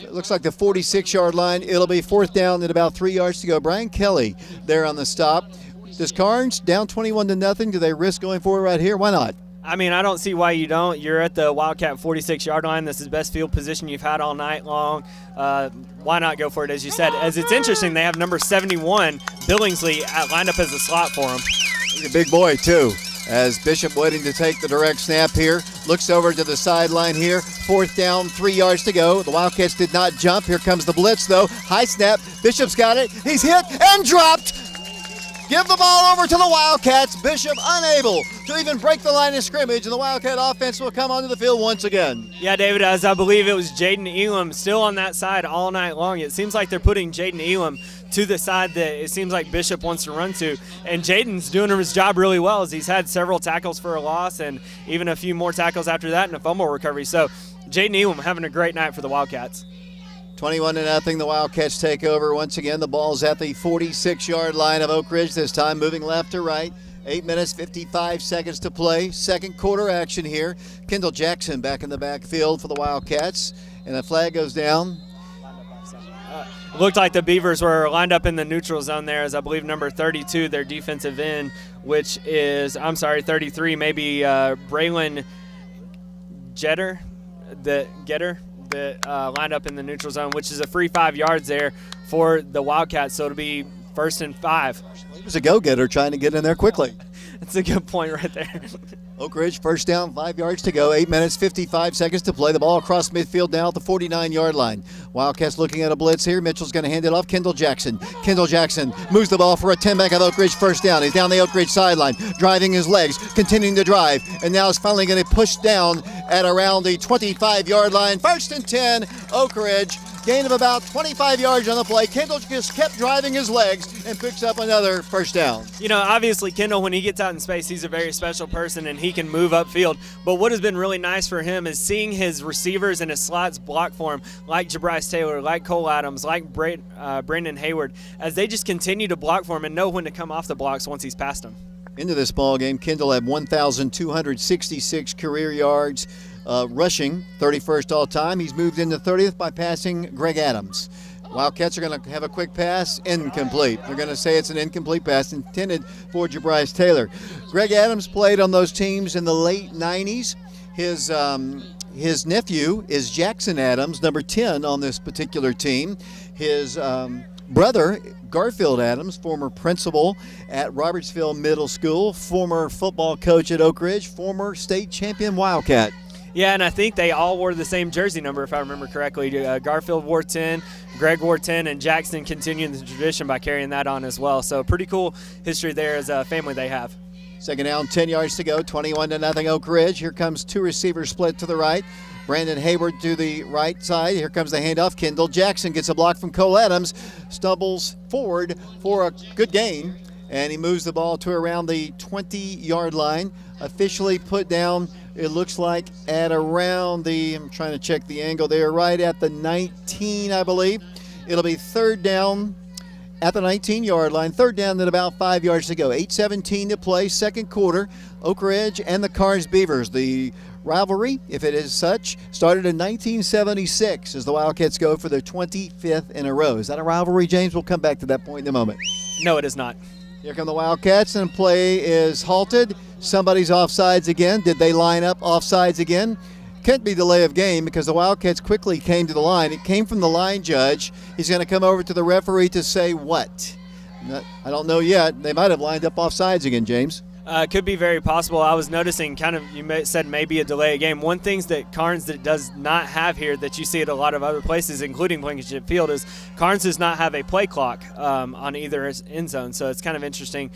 looks like the 46-yard line. It'll be fourth down at about 3 yards to go. Brian Kelly there on the stop. Does Karns down 21-0? Do they risk going forward right here? Why not? I mean, I don't see why you don't. You're at the Wildcat 46-yard line. This is best field position you've had all night long. Why not go for it, as you said? As it's interesting, they have number 71, Billingsley, lined up as a slot for him. He's a big boy, too. As Bishop waiting to take the direct snap here. Looks over to the sideline here. Fourth down, 3 yards to go. The Wildcats did not jump. Here comes the blitz, though. High snap. Bishop's got it. He's hit and dropped. Give the ball over to the Wildcats. Bishop unable to even break the line of scrimmage, and the Wildcat offense will come onto the field once again. Yeah, David, as I believe it was Jaden Elam still on that side all night long. It seems like they're putting Jaden Elam to the side that it seems like Bishop wants to run to. And Jaden's doing his job really well, as he's had several tackles for a loss and even a few more tackles after that and a fumble recovery. So Jaden Elam having a great night for the Wildcats. 21-0, the Wildcats take over. Once again, the ball's at the 46-yard line of Oak Ridge, this time moving left to right. 8 minutes, 55 seconds to play. Second quarter action here. Kendall Jackson back in the backfield for the Wildcats. And the flag goes down. looked like the Beavers were lined up in the neutral zone there, as I believe number 32, their defensive end, which is, 33, maybe Braylon Getter, that lined up in the neutral zone, which is a free 5 yards there for the Wildcats. So it'll be 1st and 5. He was a go-getter trying to get in there quickly. That's a good point right there. Oak Ridge, first down, 5 yards to go, 8 minutes, 55 seconds to play. The ball across midfield now at the 49-yard line. Wildcats looking at a blitz here. Mitchell's going to hand it off. Kendall Jackson. Kendall Jackson moves the ball for a 10 back of Oak Ridge first down. He's down the Oak Ridge sideline, driving his legs, continuing to drive, and now is finally going to push down at around the 25-yard line. 1st and 10, Oak Ridge. Gain of about 25 yards on the play. Kendall just kept driving his legs and picks up another first down. You know, obviously, Kendall, when he gets out in space, he's a very special person and he can move upfield. But what has been really nice for him is seeing his receivers and his slots block for him, like Jabrise Taylor, like Cole Adams, like Brandon Hayward, as they just continue to block for him and know when to come off the blocks once he's past them. Into this ball game, Kendall had 1,266 career yards. Rushing, 31st all time. He's moved into 30th by passing Greg Adams. Wildcats are going to have a quick pass, incomplete. They're going to say it's an incomplete pass intended for Jabrise Taylor. Greg Adams played on those teams in the late 90s. His nephew is Jackson Adams, number 10 on this particular team. His brother, Garfield Adams, former principal at Robertsville Middle School, former football coach at Oak Ridge, former state champion Wildcat. Yeah, and I think they all wore the same jersey number, if I remember correctly. Garfield wore 10, Greg wore 10, and Jackson continued the tradition by carrying that on as well. So pretty cool history there as a family they have. Second down, 10 yards to go, 21-0 Oak Ridge. Here comes two receivers split to the right. Brandon Hayward to the right side. Here comes the handoff. Kendall Jackson gets a block from Cole Adams, stumbles forward for a good gain, and he moves the ball to around the 20-yard line. Officially put down, it looks like, at around the, I'm trying to check the angle there, right at the 19, I believe. It'll be third down at the 19-yard line. Third down at about 5 yards to go. 8:17 to play, second quarter. Oak Ridge and the Karns Beavers. The rivalry, if it is such, started in 1976 as the Wildcats go for their 25th in a row. Is that a rivalry, James? We'll come back to that point in a moment. No, it is not. Here come the Wildcats, and play is halted. Somebody's offsides again. Did they line up offsides again? Can't be delay of game because the Wildcats quickly came to the line. It came from the line judge. He's going to come over to the referee to say what? I don't know yet. They might have lined up offsides again, James. Could be very possible. I was noticing said maybe a delay of game. One thing that Karns that does not have here that you see at a lot of other places, including Blankenship Field, is Karns does not have a play clock on either end zone. So it's kind of interesting.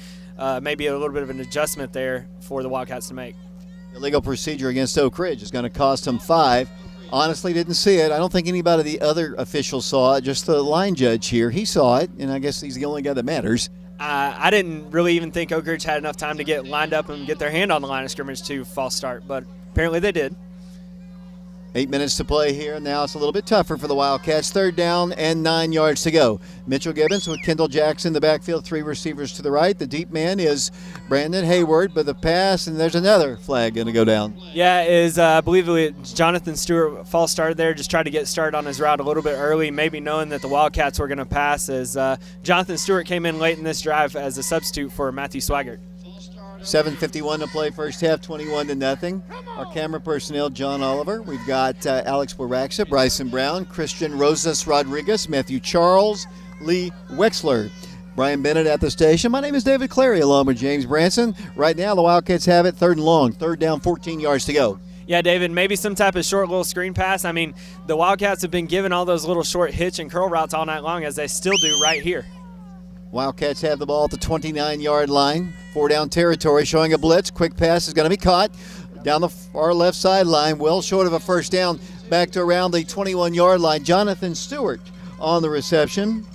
Maybe a little bit of an adjustment there for the Wildcats to make. Illegal procedure against Oak Ridge is going to cost him 5. Honestly, didn't see it. I don't think anybody of the other officials saw it. Just the line judge here. He saw it, and I guess he's the only guy that matters. I didn't really even think Oak Ridge had enough time to get lined up and get their hand on the line of scrimmage to false start, but apparently they did. 8 minutes to play here. Now it's a little bit tougher for the Wildcats. Third down and 9 yards to go. Mitchell Gibbons with Kendall Jackson in the backfield. 3 receivers to the right. The deep man is Brandon Hayward, but the pass, and there's another flag going to go down. Yeah, I believe it was Jonathan Stewart false started there. Just tried to get started on his route a little bit early, maybe knowing that the Wildcats were going to pass, as Jonathan Stewart came in late in this drive as a substitute for Matthew Swaggart. 7:51 to play, first half, 21-0. Our camera personnel, John Oliver. We've got Alex Waraxa, Bryson Brown, Christian Rosas Rodriguez, Matthew Charles, Lee Wexler. Brian Bennett at the station. My name is David Clary, along with James Branson. Right now, the Wildcats have it, third and long. Third down, 14 yards to go. Yeah, David, maybe some type of short little screen pass. I mean, the Wildcats have been given all those little short hitch and curl routes all night long, as they still do right here. Wildcats have the ball at the 29-yard line. 4 down territory, showing a blitz. Quick pass is going to be caught down the far left sideline, well short of a first down, back to around the 21-yard line. Jonathan Stewart on the reception.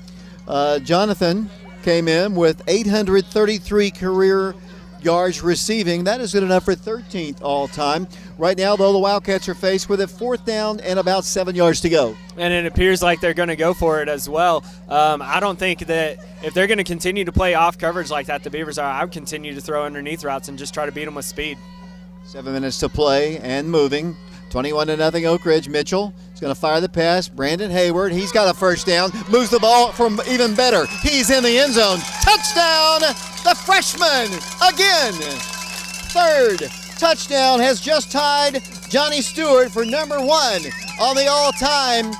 Jonathan came in with 833 career yards receiving. That is good enough for 13th all-time. Right now, though, the Wildcats are faced with a 4th down and about 7 yards to go. And it appears like they're going to go for it as well. I don't think that if they're going to continue to play off coverage like that, the Beavers are, I would continue to throw underneath routes and just try to beat them with speed. 7 minutes to play and moving. 21-0 Oak Ridge. Mitchell is going to fire the pass. Brandon Hayward, he's got a first down. Moves the ball from even better. He's in the end zone. Touchdown, the freshman again. Third touchdown has just tied Johnny Stewart for number 1 on the all-time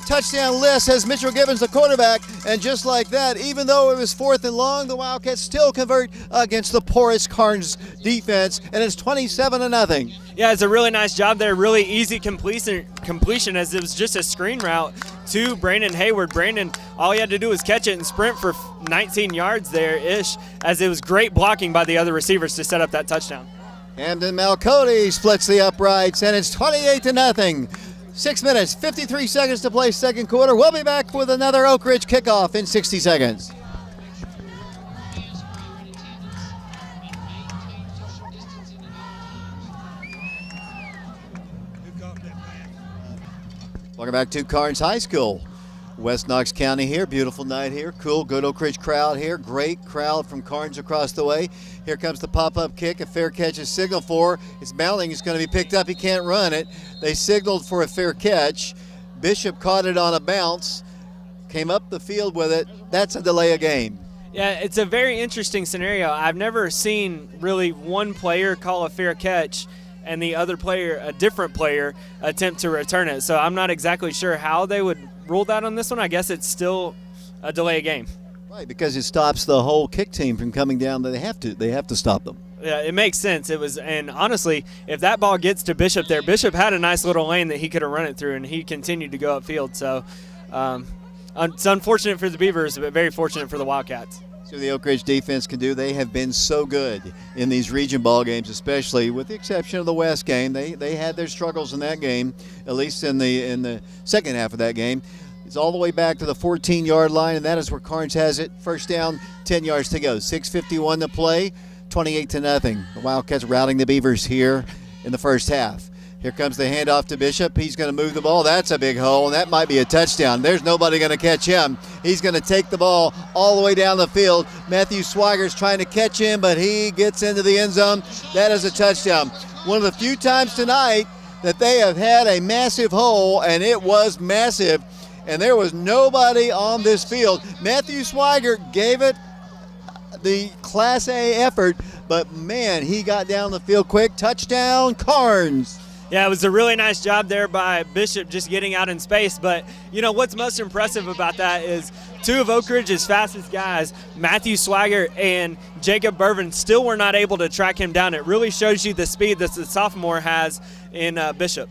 touchdown list as Mitchell Gibbons, the quarterback. And just like that, even though it was 4th and long, the Wildcats still convert against the porous Karns defense, and it's 27-0. Yeah, it's a really nice job there. Really easy completion as it was just a screen route to Brandon Hayward. Brandon, all he had to do was catch it and sprint for 19 yards there-ish, as it was great blocking by the other receivers to set up that touchdown. Camden Malcote splits the uprights, and it's 28-0. 6 minutes, 53 seconds to play second quarter. We'll be back with another Oak Ridge kickoff in 60 seconds. Welcome back to Karns High School. West Knox County here, beautiful night here, cool, good Oak Ridge crowd here, great crowd from Karns across the way. Here comes the pop-up kick, a fair catch is signaled for. It's Bowling, it's going to be picked up, he can't run it. They signaled for a fair catch. Bishop caught it on a bounce, came up the field with it. That's a delay of game. Yeah, it's a very interesting scenario. I've never seen really one player call a fair catch and the other player, a different player, attempt to return it. So I'm not exactly sure how they would rule that on this one. I guess it's still a delay of game. Right, because it stops the whole kick team from coming down. They have to stop them. Yeah, it makes sense. And honestly, if that ball gets to Bishop there, Bishop had a nice little lane that he could have run it through, and he continued to go upfield. So it's unfortunate for the Beavers, but very fortunate for the Wildcats. So the Oak Ridge defense can do. They have been so good in these region ball games, especially with the exception of the West game. They had their struggles in that game, at least in the second half of that game. It's all the way back to the 14-yard line, and that is where Karns has it. First down, 10 yards to go. 6:51 to play, 28-0. The Wildcats routing the Beavers here in the first half. Here comes the handoff to Bishop. He's going to move the ball. That's a big hole, and that might be a touchdown. There's nobody going to catch him. He's going to take the ball all the way down the field. Matthew Swiger's trying to catch him, but he gets into the end zone. That is a touchdown. One of the few times tonight that they have had a massive hole, and it was massive, and there was nobody on this field. Matthew Swiger gave it the Class A effort, but, man, he got down the field quick. Touchdown, Karns. Yeah, it was a really nice job there by Bishop just getting out in space. But, you know, what's most impressive about that is two of Oak Ridge's fastest guys, Matthew Swiger and Jacob Burvin, still were not able to track him down. It really shows you the speed that the sophomore has in Bishop.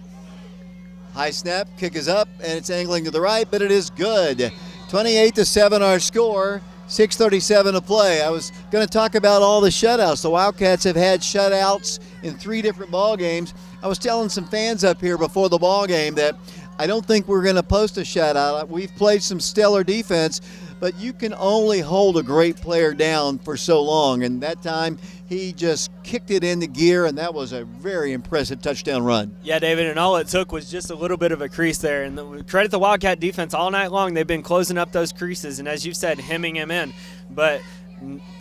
High snap, kick is up, and it's angling to the right, but it is good. 28-7 our score. 6:37 to play. I was going to talk about all the shutouts. The Wildcats have had shutouts in 3 different ball games. I was telling some fans up here before the ball game that I don't think we're going to post a shutout. We've played some stellar defense, but you can only hold a great player down for so long. And that time, he just kicked it into gear, and that was a very impressive touchdown run. Yeah, David, and all it took was just a little bit of a crease there. And credit the Wildcat defense all night long. They've been closing up those creases, and as you said, hemming him in. But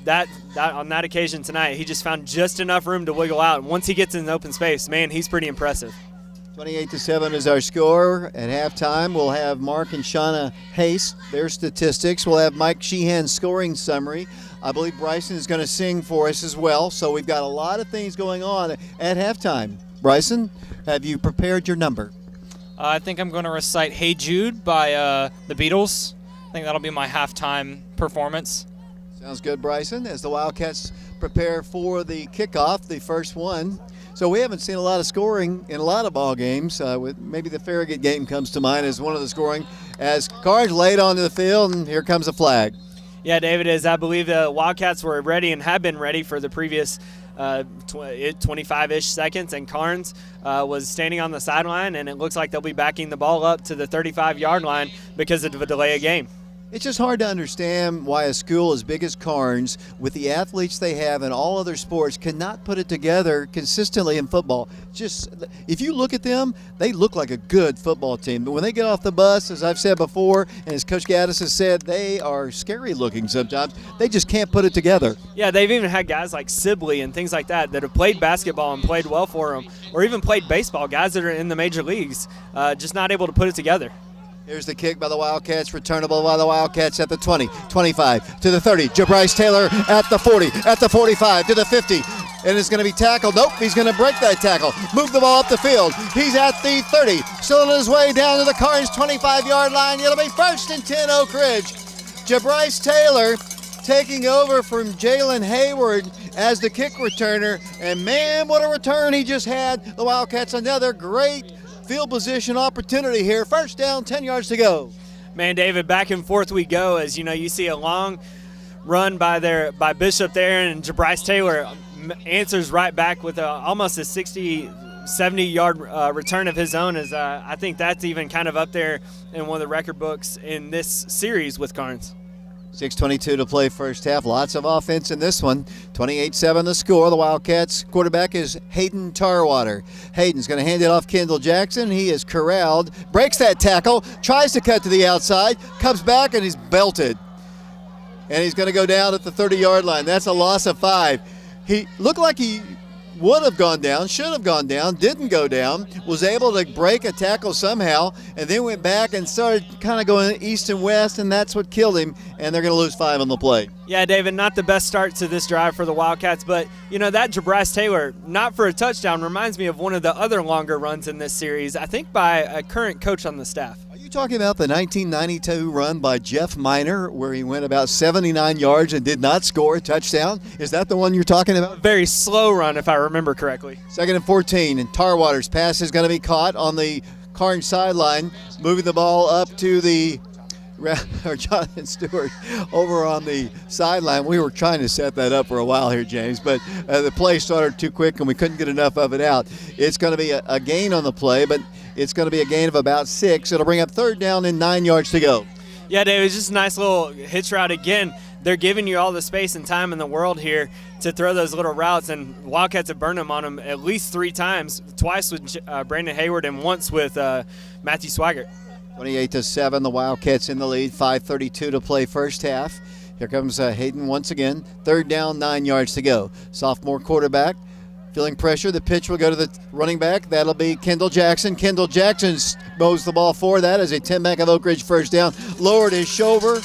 that on that occasion tonight, he just found just enough room to wiggle out. And once he gets in open space, man, he's pretty impressive. 28-7 is our score. At halftime, we'll have Mark and Shauna Hayes, their statistics. We'll have Mike Sheehan's scoring summary. I believe Bryson is going to sing for us as well. So we've got a lot of things going on at halftime. Bryson, have you prepared your number? I think I'm going to recite Hey Jude by the Beatles. I think that'll be my halftime performance. Sounds good, Bryson, as the Wildcats prepare for the kickoff, the first one. So we haven't seen a lot of scoring in a lot of ball games. With maybe the Farragut game comes to mind as one of the scoring. As Karns laid onto the field, and here comes a flag. Yeah, David, as I believe the Wildcats were ready and have been ready for the previous 25-ish seconds, and Karns was standing on the sideline, and it looks like they'll be backing the ball up to the 35-yard line because of a delay of game. It's just hard to understand why a school as big as Karns, with the athletes they have in all other sports, cannot put it together consistently in football. Just if you look at them, they look like a good football team. But when they get off the bus, as I've said before, and as Coach Gaddis has said, they are scary looking sometimes. They just can't put it together. Yeah, they've even had guys like Sibley and things like that have played basketball and played well for them, or even played baseball, guys that are in the major leagues, just not able to put it together. Here's the kick by the Wildcats, returnable by the Wildcats at the 20, 25, to the 30. Jabryce Taylor at the 40, at the 45, to the 50. And it's going to be tackled. Nope, he's going to break that tackle. Move the ball up the field. He's at the 30, still on his way down to the Karns 25-yard line. It'll be 1st and 10 Oak Ridge. Jabryce Taylor taking over from Jalen Hayward as the kick returner. And man, what a return he just had. The Wildcats another great field position opportunity here. 1st down, 10 yards to go. Man, David, back and forth we go. As you know, you see a long run by Bishop there, and Jabryce Taylor answers right back with almost a 60, 70-yard return of his own. As I think that's even kind of up there in one of the record books in this series with Karns. 6:22 to play first half. Lots of offense in this one. 28-7 the score. The Wildcats quarterback is Hayden Tarwater. Hayden's going to hand it off Kendall Jackson. He is corralled, breaks that tackle, tries to cut to the outside, comes back, and he's belted. And he's going to go down at the 30-yard line. That's a loss of 5. He looked like he would have gone down, should have gone down, didn't go down, was able to break a tackle somehow, and then went back and started kind of going east and west, and that's what killed him, and they're going to lose 5 on the play. Yeah, David, not the best start to this drive for the Wildcats, but, you know, that Jabryce Taylor, not for a touchdown, reminds me of one of the other longer runs in this series, I think by a current coach on the staff. Are you talking about the 1992 run by Jeff Miner, where he went about 79 yards and did not score a touchdown? Is that the one you're talking about? Very slow run, if I remember correctly. 2nd and 14, and Tarwater's pass is going to be caught on the Karns sideline, moving the ball up to the or Jonathan Stewart over on the sideline. We were trying to set that up for a while here, James, but the play started too quick and we couldn't get enough of it out. It's going to be a gain on the play, but it's going to be a gain of about 6. It'll bring up 3rd down and 9 yards to go. Yeah, Dave, it's just a nice little hitch route. Again, they're giving you all the space and time in the world here to throw those little routes, and Wildcats have burned them on them at least 3 times, twice with Brandon Hayward and once with Matthew Swigert. 28-7, the Wildcats in the lead, 5:32 to play first half. Here comes Hayden once again. 3rd down, 9 yards to go. Sophomore quarterback feeling pressure. The pitch will go to the running back. That'll be Kendall Jackson. Kendall Jackson mows the ball for that as a 10 back of Oak Ridge first down. Lowered his shoulder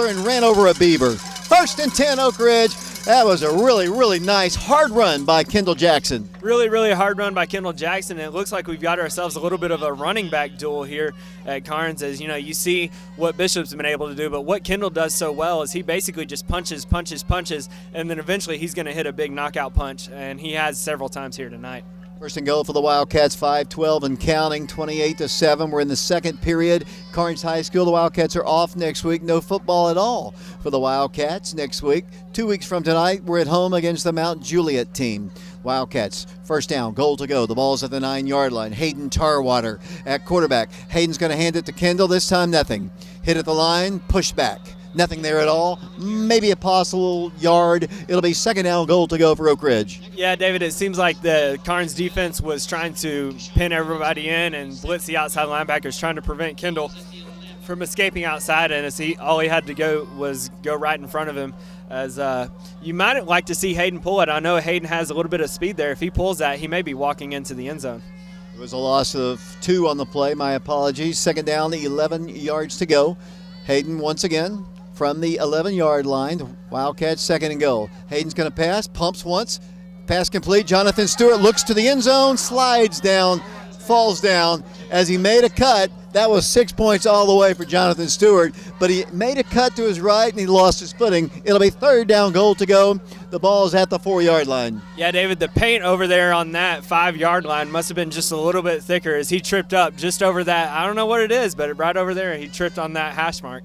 and ran over a beaver. 1st and 10 Oak Ridge. That was a really, really nice hard run by Kendall Jackson. Really, really hard run by Kendall Jackson. It looks like we've got ourselves a little bit of a running back duel here at Karns. As you know, you see what Bishop's been able to do, but what Kendall does so well is he basically just punches, and then eventually he's going to hit a big knockout punch, and he has several times here tonight. 1st and goal for the Wildcats, 5:12 and counting, 28-7. We're in the 2nd period. Karns High School, the Wildcats are off next week. No football at all for the Wildcats next week. 2 weeks from tonight, we're at home against the Mount Juliet team. Wildcats, 1st down, goal to go. The ball's at the 9-yard line. Hayden Tarwater at quarterback. Hayden's going to hand it to Kendall. This time, nothing. Hit at the line, push back. Nothing there at all. Maybe a possible yard. It'll be 2nd down, goal to go for Oak Ridge. Yeah, David, it seems like the Karns defense was trying to pin everybody in and blitz the outside linebackers, trying to prevent Kendall from escaping outside, and all he had to go was go right in front of him. As you might like to see Hayden pull it. I know Hayden has a little bit of speed there. If he pulls that, he may be walking into the end zone. It was a loss of 2 on the play. My apologies. 2nd down, 11 yards to go. Hayden once again from the 11-yard line. The Wildcats 2nd and goal. Hayden's going to pass, pumps once, pass complete. Jonathan Stewart looks to the end zone, slides down, falls down. As he made a cut, that was 6 points all the way for Jonathan Stewart, but he made a cut to his right and he lost his footing. It'll be 3rd down, goal to go. The ball is at the 4-yard line. Yeah, David, the paint over there on that 5-yard line must have been just a little bit thicker as he tripped up just over that. I don't know what it is, but right over there, he tripped on that hash mark.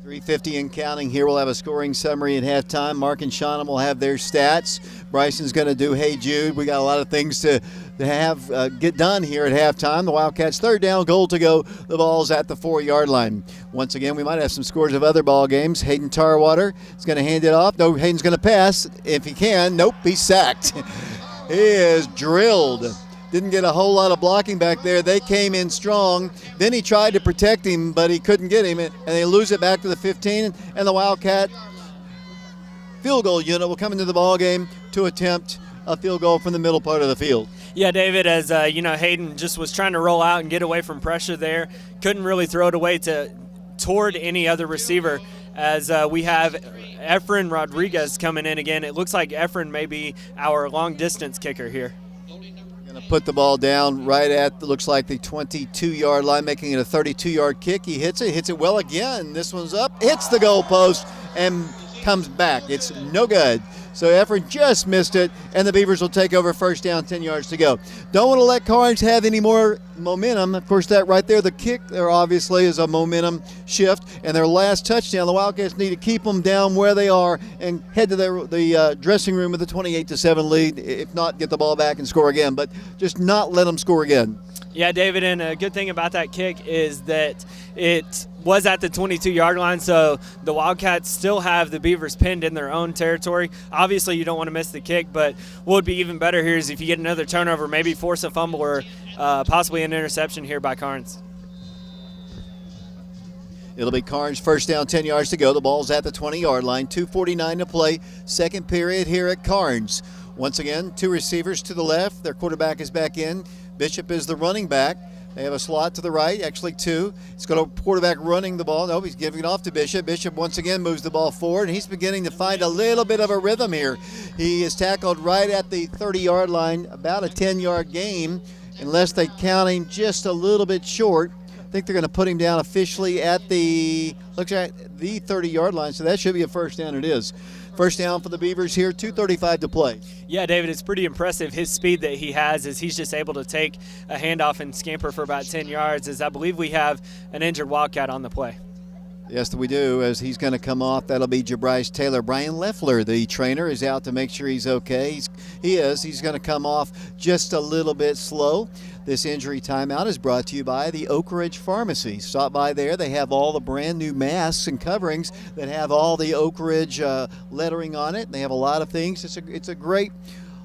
3:50 and counting here. We'll have a scoring summary at halftime. Mark and Shannon will have their stats. Bryson's going to do Hey Jude. We got a lot of things to have get done here at halftime. The Wildcats third down, goal to go. The ball's at the 4-yard line. Once again, we might have some scores of other ball games. Hayden Tarwater is going to hand it off. No, Hayden's going to pass if he can. Nope, he's sacked. He is drilled. Didn't get a whole lot of blocking back there. They came in strong. Then he tried to protect him, but he couldn't get him, and they lose it back to the 15, and the Wildcat field goal unit will come into the ball game to attempt a field goal from the middle part of the field. Yeah, David, as Hayden just was trying to roll out and get away from pressure there. Couldn't really throw it away toward any other receiver, as we have Efren Rodriguez coming in again. It looks like Efren may be our long-distance kicker here. Going to put the ball down right at, looks like the 22-yard line, making it a 32-yard kick. He hits it well again. This one's up, hits the goalpost, and comes back. It's no good. So Efren just missed it, and the Beavers will take over first down, 10 yards to go. Don't want to let Karns have any more momentum. Of course, that right there, the kick there obviously is a momentum shift, and their last touchdown, the Wildcats need to keep them down where they are and head to the dressing room with a 28-7 lead. If not, get the ball back and score again, but just not let them score again. Yeah, David, and a good thing about that kick is that it was at the 22-yard line, so the Wildcats still have the Beavers pinned in their own territory. Obviously, you don't want to miss the kick, but what would be even better here is if you get another turnover, maybe force a fumble or possibly an interception here by Karns. It'll be Karns first down, 10 yards to go. The ball's at the 20-yard line, 2:49 to play. Second period here at Karns. Once again, two receivers to the left. Their quarterback is back in. Bishop is the running back. They have a slot to the right, actually two. It's got a quarterback running the ball. No, he's giving it off to Bishop. Bishop once again moves the ball forward, and he's beginning to find a little bit of a rhythm here. He is tackled right at the 30-yard line, about a 10-yard gain, unless they count him just a little bit short. I think they're going to put him down officially at the 30-yard line, so that should be a first down. It is. First down for the Beavers here, 2:35 to play. Yeah, David, it's pretty impressive his speed that he has as he's just able to take a handoff and scamper for about 10 yards, as I believe we have an injured Wildcat on the play. Yes, we do, as he's going to come off. That'll be Jabrise Taylor. Brian Leffler, the trainer, is out to make sure he's okay. He's going to come off just a little bit slow. This injury timeout is brought to you by the Oak Ridge Pharmacy. Stop by there. They have all the brand new masks and coverings that have all the Oak Ridge lettering on it. They have a lot of things. It's a great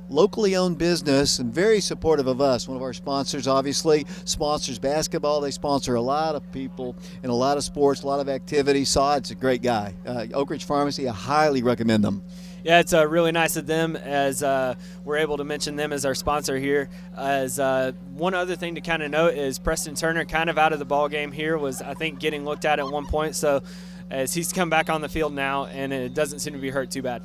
locally owned business and very supportive of us. One of our sponsors obviously sponsors basketball. They sponsor a lot of people in a lot of sports, a lot of activities. It's a great guy. Oak Ridge Pharmacy, I highly recommend them. Yeah, it's really nice of them as we're able to mention them as our sponsor here. As one other thing to kind of note is Preston Turner kind of out of the ball game here, was I think getting looked at one point. So as he's come back on the field now, and it doesn't seem to be hurt too bad.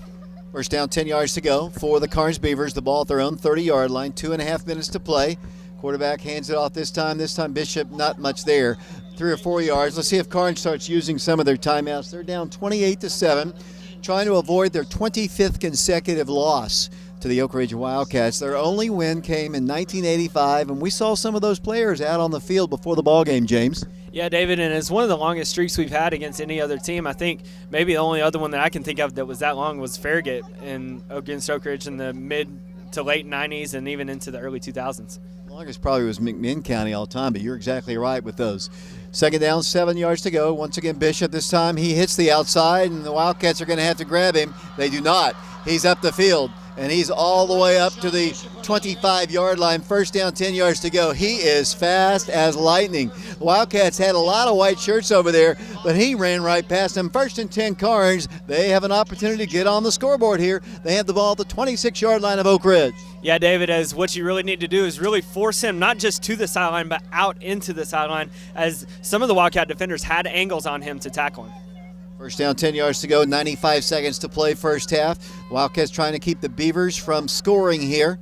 First down, 10 yards to go for the Karns Beavers. The ball at their own 30-yard line, 2.5 minutes to play. Quarterback hands it off this time. This time Bishop not much there, 3 or 4 yards. Let's see if Karns starts using some of their timeouts. They're down 28-7, trying to avoid their 25th consecutive loss to the Oak Ridge Wildcats. Their only win came in 1985, and we saw some of those players out on the field before the ball game, James. Yeah, David, and it's one of the longest streaks we've had against any other team. I think maybe the only other one that I can think of that was that long was Farragut against Oak Ridge in the mid to late 90s and even into the early 2000s. Longest probably was McMinn County all the time, but you're exactly right with those. Second down, 7 yards to go. Once again, Bishop this time. He hits the outside, and the Wildcats are going to have to grab him. They do not. He's up the field, and he's all the way up to the 25-yard line. First down, 10 yards to go. He is fast as lightning. The Wildcats had a lot of white shirts over there, but he ran right past them. First and 10 Karns. They have an opportunity to get on the scoreboard here. They have the ball at the 26-yard line of Oak Ridge. Yeah, David, as what you really need to do is really force him not just to the sideline, but out into the sideline, as some of the Wildcat defenders had angles on him to tackle him. First down, 10 yards to go, 95 seconds to play first half. Wildcats trying to keep the Beavers from scoring here.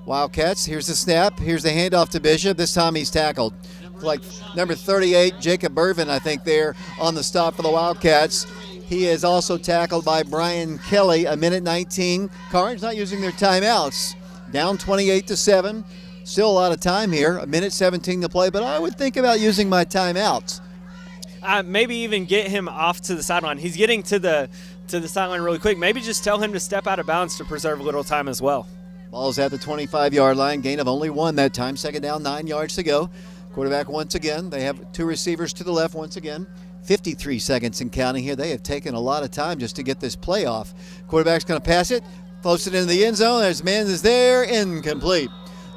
Wildcats, here's the snap. Here's the handoff to Bishop. This time he's tackled. Like number 38, Jacob Irvin, I think, there on the stop for the Wildcats. He is also tackled by Brian Kelly, a minute 19. Karns not using their timeouts. Down 28-7. Still a lot of time here, a minute 17 to play, but I would think about using my timeouts. maybe even get him off to the sideline. He's getting to the sideline really quick. Maybe just tell him to step out of bounds to preserve a little time as well. Ball's at the 25-yard line. Gain of only 1 that time. Second down, 9 yards to go. Quarterback once again. They have 2 receivers to the left once again. 53 seconds and counting here. They have taken a lot of time just to get this play off. Quarterback's going to pass it. Floats it into the end zone. There's man is there. Incomplete.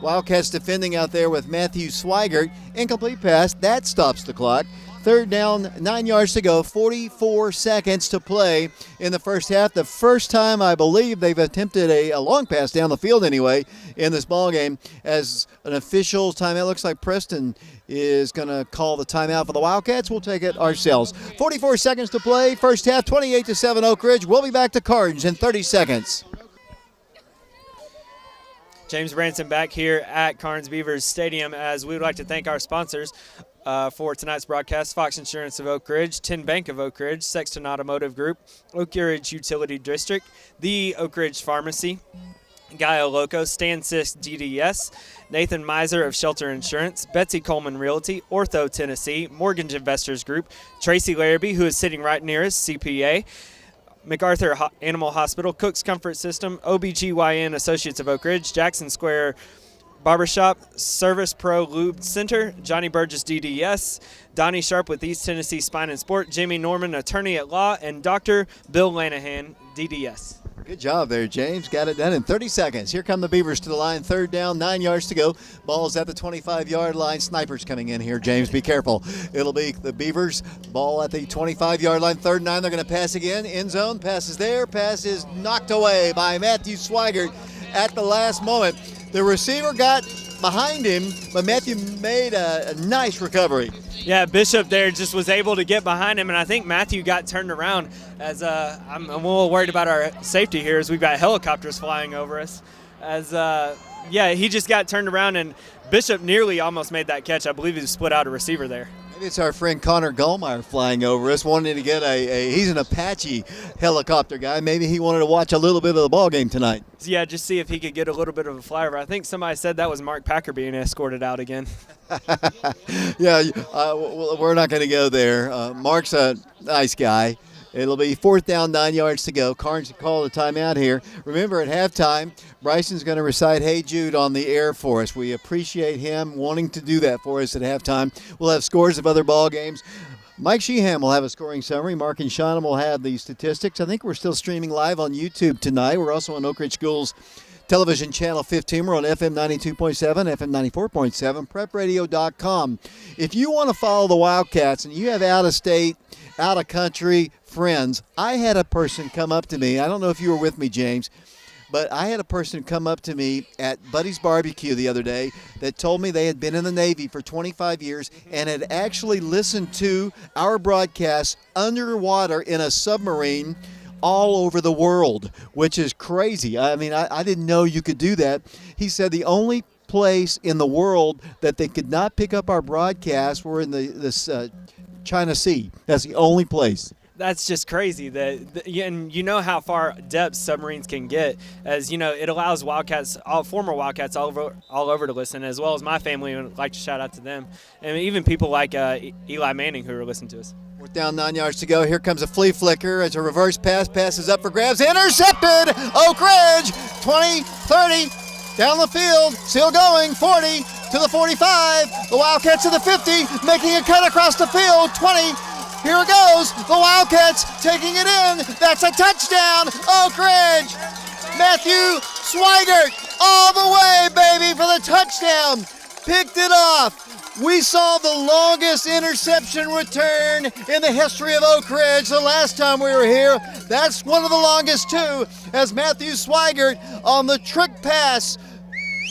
Wildcats defending out there with Matthew Swigert. Incomplete pass. That stops the clock. Third down, 9 yards to go, 44 seconds to play in the first half. The first time, I believe, they've attempted a long pass down the field anyway in this ball game. As an official timeout, looks like Preston is going to call the timeout for the Wildcats. We'll take it ourselves. 44 seconds to play. First half, 28-7 Oak Ridge. We'll be back to Karns in 30 seconds. James Branson back here at Karns Beavers Stadium, as we would like to thank our sponsors for tonight's broadcast: Fox Insurance of Oak Ridge, Tin Bank of Oak Ridge, Sexton Automotive Group, Oak Ridge Utility District, the Oak Ridge Pharmacy, Gaia Loco, Stan Sis DDS, Nathan Miser of Shelter Insurance, Betsy Coleman Realty, Ortho Tennessee, Mortgage Investors Group, Tracy Larrabee, who is sitting right near us, CPA, MacArthur Animal Hospital, Cook's Comfort System, OBGYN Associates of Oak Ridge, Jackson Square Barbershop, Service Pro Lube Center, Johnny Burgess DDS, Donnie Sharp with East Tennessee Spine and Sport, Jamie Norman, attorney at law, and Dr. Bill Lanahan, DDS. Good job there, James. Got it done in 30 seconds. Here come the Beavers to the line. Third down, 9 yards to go. Ball's at the 25-yard line. Snipers coming in here, James. Be careful. It'll be the Beavers. Ball at the 25-yard line. Third and 9. They're going to pass again. End zone. Pass is there. Pass is knocked away by Matthew Swigert at the last moment. The receiver got behind him, but Matthew made a nice recovery. Yeah, Bishop there just was able to get behind him, and I think Matthew got turned around. As I'm a little worried about our safety here, as we've got helicopters flying over us. He just got turned around, and Bishop nearly almost made that catch. I believe he split out a receiver there. Maybe it's our friend Connor Gallmeyer flying over us, wanting to get he's an Apache helicopter guy. Maybe he wanted to watch a little bit of the ball game tonight. Yeah, just see if he could get a little bit of a flyover. I think somebody said that was Mark Packer being escorted out again. Yeah, we're not going to go there. Mark's a nice guy. It'll be fourth down, 9 yards to go. Karns call the timeout here. Remember, at halftime, Bryson's going to recite Hey Jude on the air for us. We appreciate him wanting to do that for us at halftime. We'll have scores of other ball games. Mike Sheehan will have a scoring summary. Mark and Shannon will have the statistics. I think we're still streaming live on YouTube tonight. We're also on Oak Ridge Schools Television Channel 15. We're on FM 92.7, FM 94.7, prepradio.com. If you want to follow the Wildcats and you have out-of-state, out-of-country friends, I had a person come up to me. I don't know if you were with me, James, but I had a person come up to me at Buddy's Barbecue the other day that told me they had been in the Navy for 25 years and had actually listened to our broadcasts underwater in a submarine all over the world, which is crazy. I mean, I didn't know you could do that. He said the only place in the world that they could not pick up our broadcasts were in this China Sea. That's the only place. That's just crazy. And you know how far depth submarines can get. As you know, it allows Wildcats, former Wildcats all over to listen, as well as my family. And I'd like to shout out to them, and even people like Eli Manning who are listening to us. We're down 9 yards to go. Here comes a flea flicker. It's a reverse pass. Passes up for grabs. Intercepted. Oak Ridge. 20, 30. Down the field. Still going. 40 to the 45. The Wildcats to the 50. Making a cut across the field. 20. Here it goes. The Wildcats taking it in. That's a touchdown. Oak Ridge. Matthew Swigert all the way, baby, for the touchdown. Picked it off. We saw the longest interception return in the history of Oak Ridge the last time we were here. That's one of the longest, too, as Matthew Swigert on the trick pass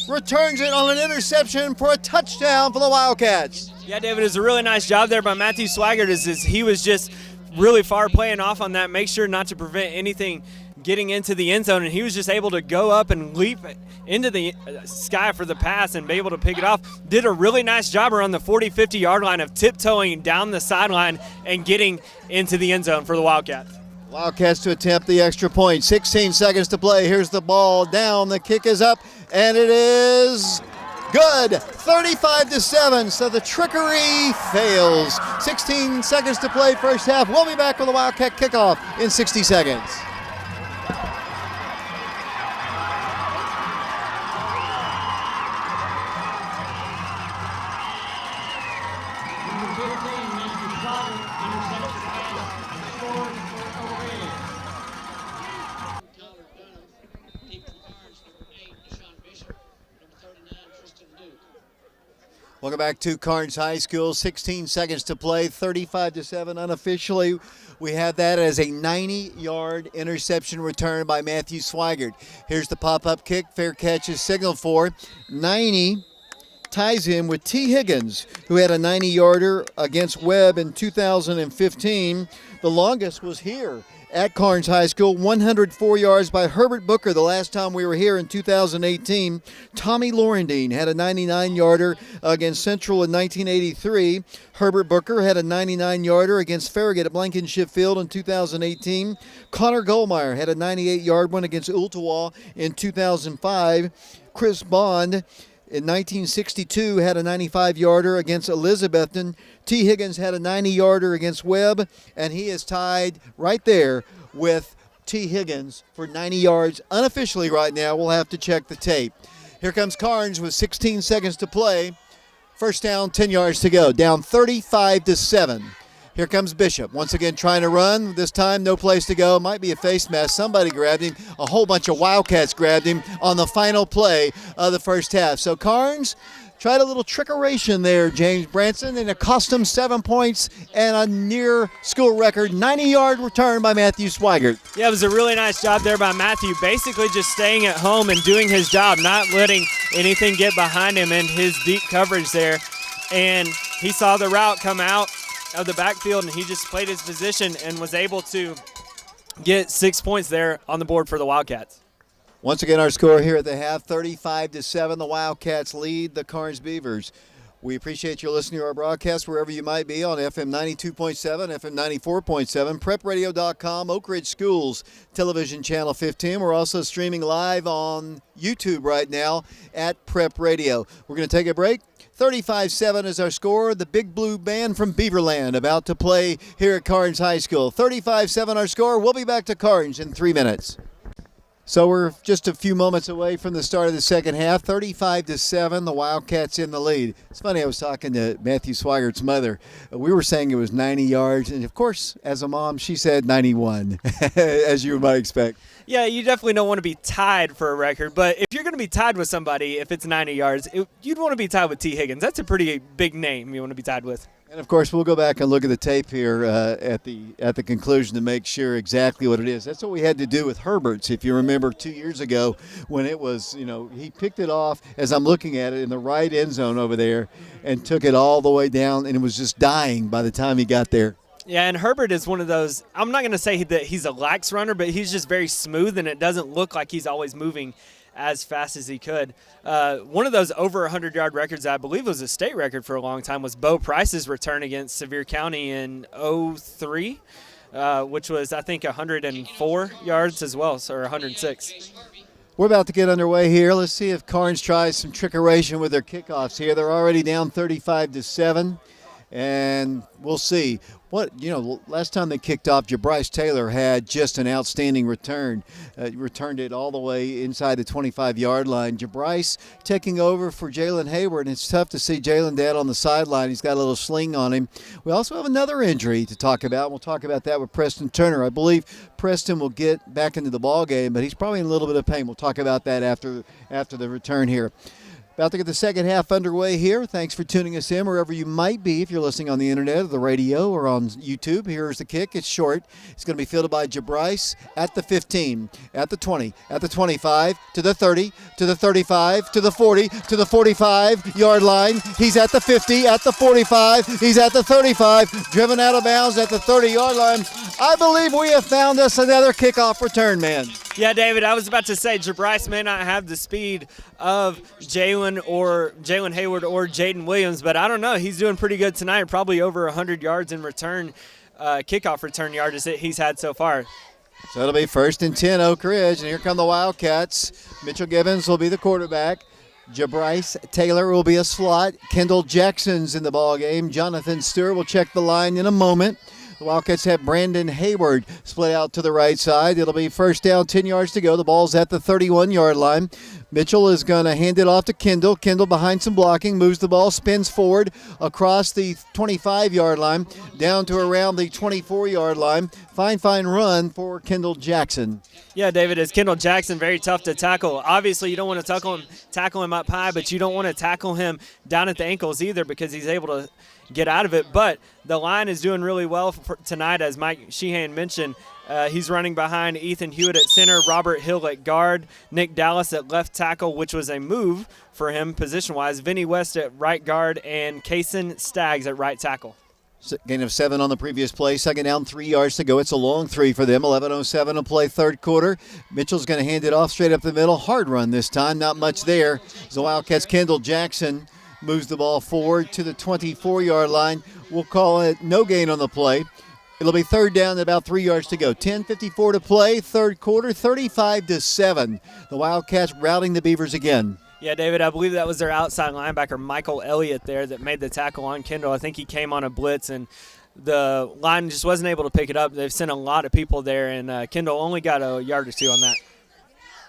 returns it on an interception for a touchdown for the Wildcats. Yeah, David, it was a really nice job there by Matthew Swigert. He was just really far playing off on that, make sure not to prevent anything getting into the end zone, and he was just able to go up and leap into the sky for the pass and be able to pick it off. Did a really nice job around the 40, 50-yard line of tiptoeing down the sideline and getting into the end zone for the Wildcats. Wildcats to attempt the extra point. 16 seconds to play. Here's the ball down. The kick is up, and it is Good. 35-7. So the trickery fails. 16 seconds to play first half. We'll be back with a Wildcat kickoff in 60 seconds. Welcome back to Karns High School. 16 seconds to play, 35-7 unofficially. We have that as a 90-yard interception return by Matthew Swigert. Here's the pop-up kick. Fair catch is signaled for. 90 ties him with T. Higgins, who had a 90-yarder against Webb in 2015. The longest was here at Karns High School, 104 yards by Herbert Booker the last time we were here in 2018. Tommy Laurendine had a 99-yarder against Central in 1983. Herbert Booker had a 99-yarder against Farragut at Blankenship Field in 2018. Connor Goldmeyer had a 98-yard one against Ooltewah in 2005. Chris Bond in 1962 had a 95-yarder against Elizabethton. T. Higgins had a 90-yarder against Webb, and he is tied right there with T. Higgins for 90 yards unofficially right now. We'll have to check the tape. Here comes Karns with 16 seconds to play. First down, 10 yards to go. Down 35-7. Here comes Bishop. Once again trying to run. This time no place to go. Might be a face mask. Somebody grabbed him. A whole bunch of Wildcats grabbed him on the final play of the first half. So Karns tried a little trickeration there, James Branson, and it cost him 7 points and a near school record 90-yard return by Matthew Swigert. Yeah, it was a really nice job there by Matthew, basically just staying at home and doing his job, not letting anything get behind him in his deep coverage there. And he saw the route come out of the backfield, and he just played his position and was able to get 6 points there on the board for the Wildcats. Once again, our score here at the half, 35-7. The Wildcats lead the Karns Beavers. We appreciate you listening to our broadcast wherever you might be on FM 92.7, FM 94.7, prepradio.com, Oak Ridge Schools Television Channel 15. We're also streaming live on YouTube right now at Prep Radio. We're going to take a break. 35-7 is our score. The Big Blue Band from Beaverland about to play here at Karns High School. 35-7 our score. We'll be back to Karns in 3 minutes. So we're just a few moments away from the start of the second half. 35-7, the Wildcats in the lead. It's funny, I was talking to Matthew Swigert's mother. We were saying it was 90 yards, and of course, as a mom, she said 91, as you might expect. Yeah, you definitely don't want to be tied for a record, but if you're going to be tied with somebody, if it's 90 yards, you'd want to be tied with T. Higgins. That's a pretty big name you want to be tied with. And, of course, we'll go back and look at the tape here at the conclusion to make sure exactly what it is. That's what we had to do with Herbert's, if you remember 2 years ago when it was, he picked it off, as I'm looking at it, in the right end zone over there and took it all the way down, and it was just dying by the time he got there. Yeah, and Herbert is one of those, I'm not going to say that he's a lax runner, but he's just very smooth, and it doesn't look like he's always moving as fast as he could. One of those over 100-yard records that I believe was a state record for a long time was Bo Price's return against Sevier County in 03, which was, I think, 104 yards as well, or 106. We're about to get underway here. Let's see if Karns tries some trickeration with their kickoffs here. They're already down 35-7. And we'll see. Last time they kicked off, Jabryce Taylor had just an outstanding return. Returned it all the way inside the 25-yard line. Jabryce taking over for Jalen Hayward, and it's tough to see Jalen Dad on the sideline. He's got a little sling on him. We also have another injury to talk about. We'll talk about that with Preston Turner. I believe Preston will get back into the ball game, but he's probably in a little bit of pain. We'll talk about that after the return here. About to get the second half underway here. Thanks for tuning us in wherever you might be. If you're listening on the internet or the radio or on YouTube, here's the kick. It's short. It's going to be fielded by Jabryce at the 15, at the 20, at the 25, to the 30, to the 35, to the 40, to the 45-yard line. He's at the 50, at the 45. He's at the 35, driven out of bounds at the 30-yard line. I believe we have found us another kickoff return man. Yeah, David, I was about to say Jabryce may not have the speed of Jalen Hayward or Jaden Williams, but I don't know. He's doing pretty good tonight, probably over 100 yards in return, kickoff return yards that he's had so far. So it'll be 1st and 10 Oak Ridge, and here come the Wildcats. Mitchell Gibbons will be the quarterback. Jabryce Taylor will be a slot. Kendall Jackson's in the ball game. Jonathan Stewart will check the line in a moment. The Wildcats have Brandon Hayward split out to the right side. It'll be first down, 10 yards to go. The ball's at the 31-yard line. Mitchell is going to hand it off to Kendall. Kendall behind some blocking, moves the ball, spins forward across the 25-yard line, down to around the 24-yard line. Fine run for Kendall Jackson. Yeah, David, is Kendall Jackson very tough to tackle. Obviously, you don't want to tackle him up high, but you don't want to tackle him down at the ankles either because he's able to get out of it. But the line is doing really well for tonight, as Mike Sheehan mentioned. He's running behind Ethan Hewitt at center, Robert Hill at guard, Nick Dallas at left tackle, which was a move for him position-wise, Vinny West at right guard, and Kaysen Staggs at right tackle. Gain of 7 on the previous play. Second down, 3 yards to go. It's a long 3 for them. 11:07 to play, third quarter. Mitchell's going to hand it off straight up the middle. Hard run this time. Not much there. The Wildcats, Kendall Jackson moves the ball forward to the 24-yard line. We'll call it no gain on the play. It'll be third down and about 3 yards to go. 10:54 to play, third quarter, 35-7. The Wildcats routing the Beavers again. Yeah, David, I believe that was their outside linebacker, Michael Elliott, there that made the tackle on Kendall. I think he came on a blitz, and the line just wasn't able to pick it up. They've sent a lot of people there, and Kendall only got a yard or two on that.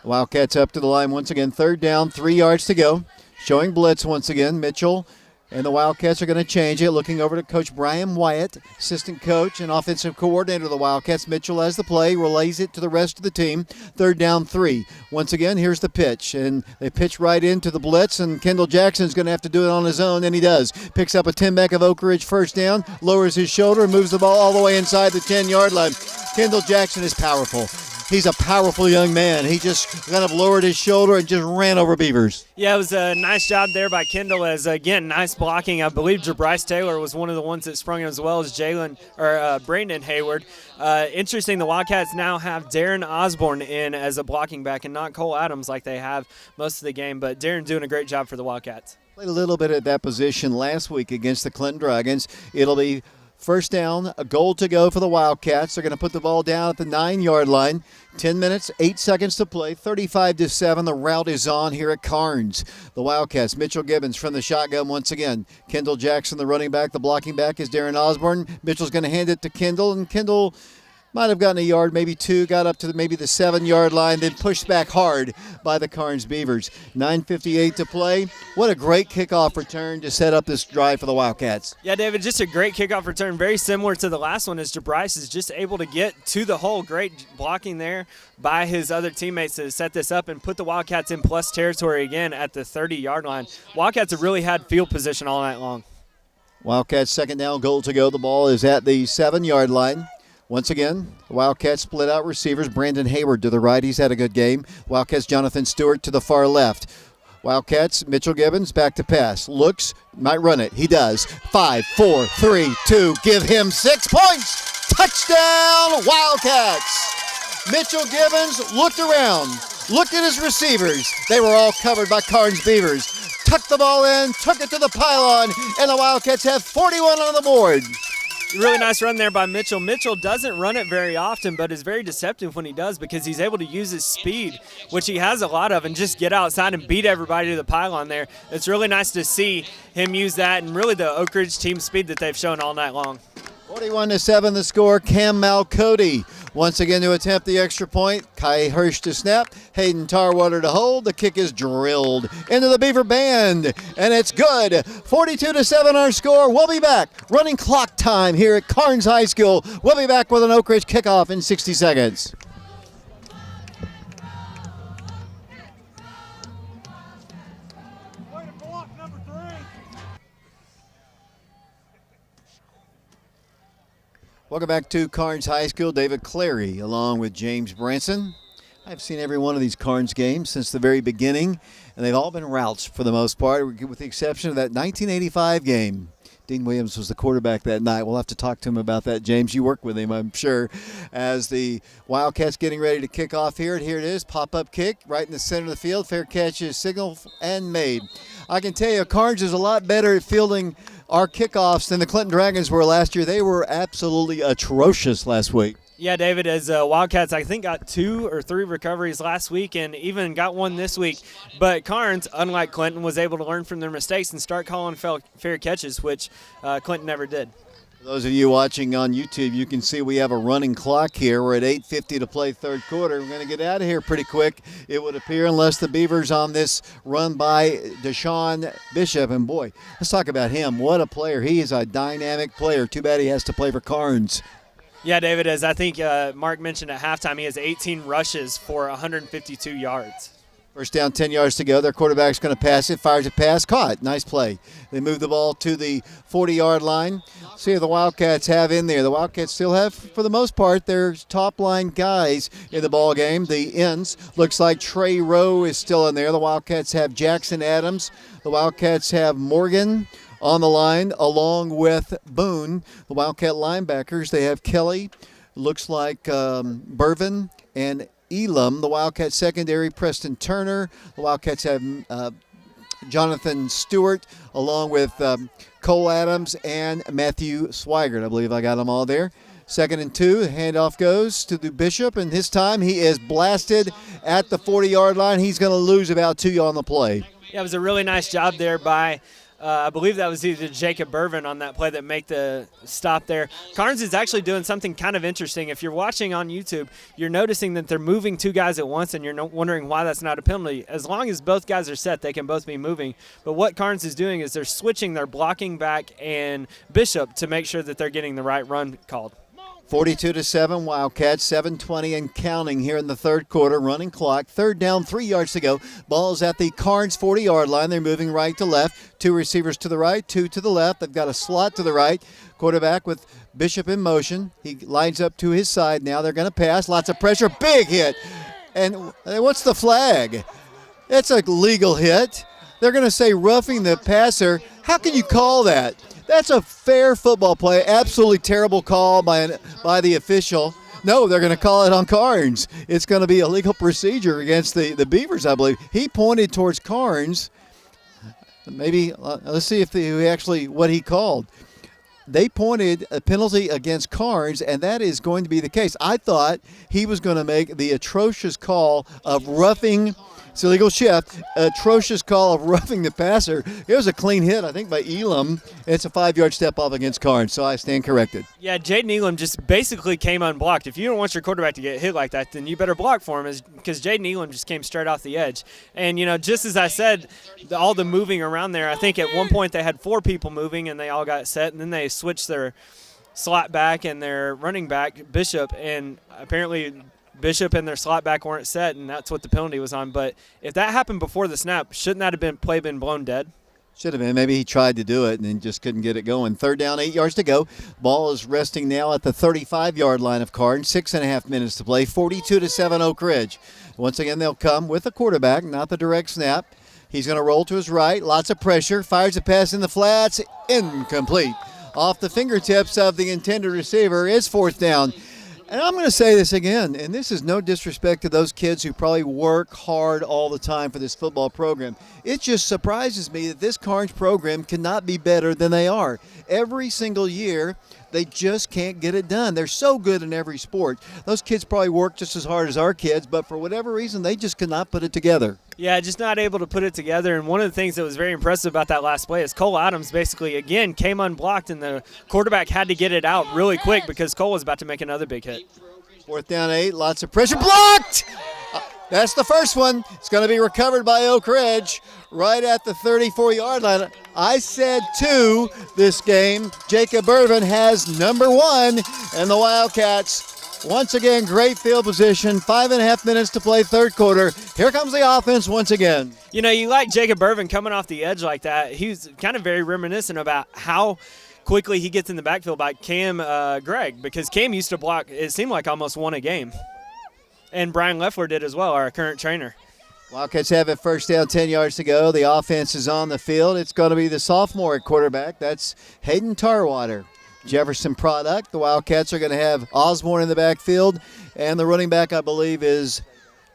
Wildcats up to the line once again. Third down, 3 yards to go. Showing blitz once again. Mitchell and the Wildcats are going to change it. Looking over to Coach Brian Wyatt, assistant coach and offensive coordinator of the Wildcats. Mitchell has the play, relays it to the rest of the team. Third down, 3. Once again, here's the pitch. And they pitch right into the blitz, and Kendall Jackson's going to have to do it on his own, and he does. Picks up a 10-back of Oak Ridge first down, lowers his shoulder, and moves the ball all the way inside the 10-yard line. Kendall Jackson is powerful. He's a powerful young man. He just kind of lowered his shoulder and just ran over Beavers. Yeah, it was a nice job there by Kendall. As again, nice blocking. I believe Jabryce Taylor was one of the ones that sprung as well as Brandon Hayward. Interesting, the Wildcats now have Darren Osborne in as a blocking back and not Cole Adams like they have most of the game. But Darren doing a great job for the Wildcats. Played a little bit at that position last week against the Clinton Dragons. It'll be first down, a goal to go for the Wildcats. They're going to put the ball down at the 9-yard line. 10 minutes, 8 seconds to play. 35-7. The route is on here at Karns. The Wildcats, Mitchell Gibbons from the shotgun once again. Kendall Jackson, the running back. The blocking back is Darren Osborne. Mitchell's going to hand it to Kendall, and Kendall might have gotten a yard, maybe 2, got up to maybe the 7-yard line, then pushed back hard by the Karns Beavers. 9:58 to play. What a great kickoff return to set up this drive for the Wildcats. Yeah, David, just a great kickoff return. Very similar to the last one as Jabryce is just able to get to the hole. Great blocking there by his other teammates to set this up and put the Wildcats in plus territory again at the 30-yard line. Wildcats have really had field position all night long. Wildcats second down, goal to go. The ball is at the 7-yard line. Once again, the Wildcats split out receivers. Brandon Hayward to the right. He's had a good game. Wildcats, Jonathan Stewart to the far left. Wildcats, Mitchell Gibbons back to pass. Looks, might run it. He does. 5, 4, 3, 2. Give him 6 points. Touchdown, Wildcats. Mitchell Gibbons looked around, looked at his receivers. They were all covered by Karns Beavers. Tucked the ball in, took it to the pylon, and the Wildcats have 41 on the board. Really nice run there by Mitchell. Mitchell doesn't run it very often, but is very deceptive when he does because he's able to use his speed, which he has a lot of, and just get outside and beat everybody to the pylon there. It's really nice to see him use that and really the Oak Ridge team speed that they've shown all night long. 41-7 the score. Cam Malcody once again to attempt the extra point. Kai Hirsch to snap. Hayden Tarwater to hold. The kick is drilled into the Beaver band, and it's good. 42-7 our score. We'll be back. Running clock time here at Karns High School. We'll be back with an Oak Ridge kickoff in 60 seconds. Welcome back to Karns High School. David Clary along with James Branson. I've seen every one of these Karns games since the very beginning, and they've all been routes for the most part, with the exception of that 1985 game. Dean Williams was the quarterback that night. We'll have to talk to him about that, James. You work with him, I'm sure. As the Wildcats getting ready to kick off here. And here it is, pop-up kick right in the center of the field. Fair catch is signaled and made. I can tell you, Karns is a lot better at fielding our kickoffs than the Clinton Dragons were last year. They were absolutely atrocious last week. Yeah, David, as Wildcats, I think got 2 or 3 recoveries last week and even got one this week. But Karns, unlike Clinton, was able to learn from their mistakes and start calling fair catches, which Clinton never did. For those of you watching on YouTube, you can see we have a running clock here. We're at 8:50 to play third quarter. We're going to get out of here pretty quick, it would appear, unless the Beavers on this run by Deshaun Bishop. And boy, let's talk about him. What a player. He is a dynamic player. Too bad he has to play for Karns. Yeah, David, as I think Mark mentioned at halftime, he has 18 rushes for 152 yards. First down, 10 yards to go. Their quarterback's going to pass it, fires a pass, caught. Nice play. They move the ball to the 40-yard line. See what the Wildcats have in there. The Wildcats still have, for the most part, their top-line guys in the ball game. The ends, looks like Trey Rowe is still in there. The Wildcats have Jackson Adams. The Wildcats have Morgan on the line along with Boone. The Wildcat linebackers, they have Kelly, looks like Bervin, and Elam. The Wildcat secondary, Preston Turner. The Wildcats have Jonathan Stewart along with Cole Adams and Matthew Swigert. I believe I got them all there. 2nd and 2, the handoff goes to the Bishop, and this time he is blasted at the 40-yard line. He's going to lose about 2 on the play. Yeah, it was a really nice job there by I believe that was either Jacob Bervin on that play that made the stop there. Karns is actually doing something kind of interesting. If you're watching on YouTube, you're noticing that they're moving 2 guys at once, and you're wondering why that's not a penalty. As long as both guys are set, they can both be moving. But what Karns is doing is they're switching their blocking back and Bishop to make sure that they're getting the right run called. 42-7, Wildcats, 7:20 and counting here in the third quarter. Running clock, 3rd down, 3 yards to go. Ball is at the Karns 40-yard line. They're moving right to left. 2 receivers to the right, 2 to the left. They've got a slot to the right. Quarterback with Bishop in motion. He lines up to his side now. They're going to pass. Lots of pressure. Big hit. And what's the flag? It's a legal hit. They're going to say roughing the passer. How can you call that? That's a fair football play. Absolutely terrible call by the official. No, they're going to call it on Karns. It's going to be a legal procedure against the Beavers, I believe. He pointed towards Karns. Maybe let's see if what he called. They pointed a penalty against Karns, and that is going to be the case. I thought he was going to make the atrocious call of roughing. It's a legal shift. Atrocious call of roughing the passer. It was a clean hit, I think, by Elam. It's a 5-yard step off against Karns, so I stand corrected. Yeah, Jaden Elam just basically came unblocked. If you don't want your quarterback to get hit like that, then you better block for him, because Jaden Elam just came straight off the edge. And, just as I said, all the moving around there, I think at one point they had 4 people moving, and they all got set, and then they switched their slot back and their running back, Bishop, and apparently Bishop and their slot back weren't set, and that's what the penalty was on. But if that happened before the snap, shouldn't that have been blown dead? Should have been. Maybe he tried to do it and then just couldn't get it going. 3rd down, 8 yards to go. Ball is resting now at the 35-yard line of Karns. 6.5 minutes to play. 42-7 Oak Ridge. Once again, they'll come with the quarterback, not the direct snap. He's going to roll to his right. Lots of pressure. Fires a pass in the flats. Incomplete. Off the fingertips of the intended receiver is 4th down. And I'm going to say this again, and this is no disrespect to those kids who probably work hard all the time for this football program. It just surprises me that this Karns program cannot be better than they are. Every single year, they just can't get it done. They're so good in every sport. Those kids probably work just as hard as our kids, but for whatever reason, they just cannot put it together. Yeah, just not able to put it together. And one of the things that was very impressive about that last play is Cole Adams basically, again, came unblocked, and the quarterback had to get it out really quick because Cole was about to make another big hit. 4th down, 8, lots of pressure. Blocked! That's the first one. It's going to be recovered by Oak Ridge right at the 34-yard line. I said 2 this game. Jacob Irvin has number 1, and the Wildcats, once again, great field position. 5.5 minutes to play third quarter. Here comes the offense once again. You like Jacob Irvin coming off the edge like that. He's kind of very reminiscent about how quickly he gets in the backfield by Cam Gregg, because Cam used to block, it seemed like almost 1 a game. And Brian Leffler did as well, our current trainer. Wildcats have it, 1st down, 10 yards to go. The offense is on the field. It's going to be the sophomore at quarterback. That's Hayden Tarwater. Jefferson product. The Wildcats are going to have Osborne in the backfield. And the running back, I believe, is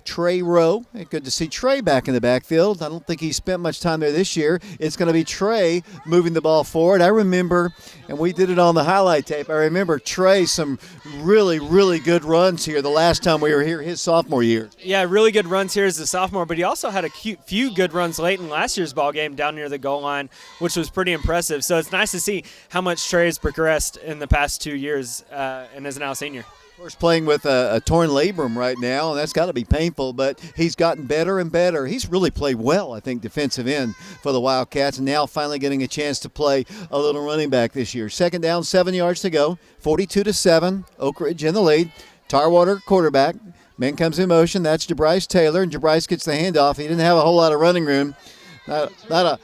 Trey Rowe. Good to see Trey back in the backfield. I don't think he spent much time there this year. It's going to be Trey moving the ball forward. I remember, and we did it on the highlight tape, I remember Trey some really, really good runs here the last time we were here his sophomore year. Yeah, really good runs here as a sophomore, but he also had a few good runs late in last year's ball game down near the goal line, which was pretty impressive. So it's nice to see how much Trey has progressed in the past 2 years and is now a senior. Of course, playing with a torn labrum right now, and that's got to be painful, but he's gotten better and better. He's really played well, I think, defensive end for the Wildcats, and now finally getting a chance to play a little running back this year. Second down, 7 yards to go, 42-7, Oak Ridge in the lead. Tarwater quarterback. Man comes in motion. That's Jabryce Taylor, and Jabryce gets the handoff. He didn't have a whole lot of running room. Not a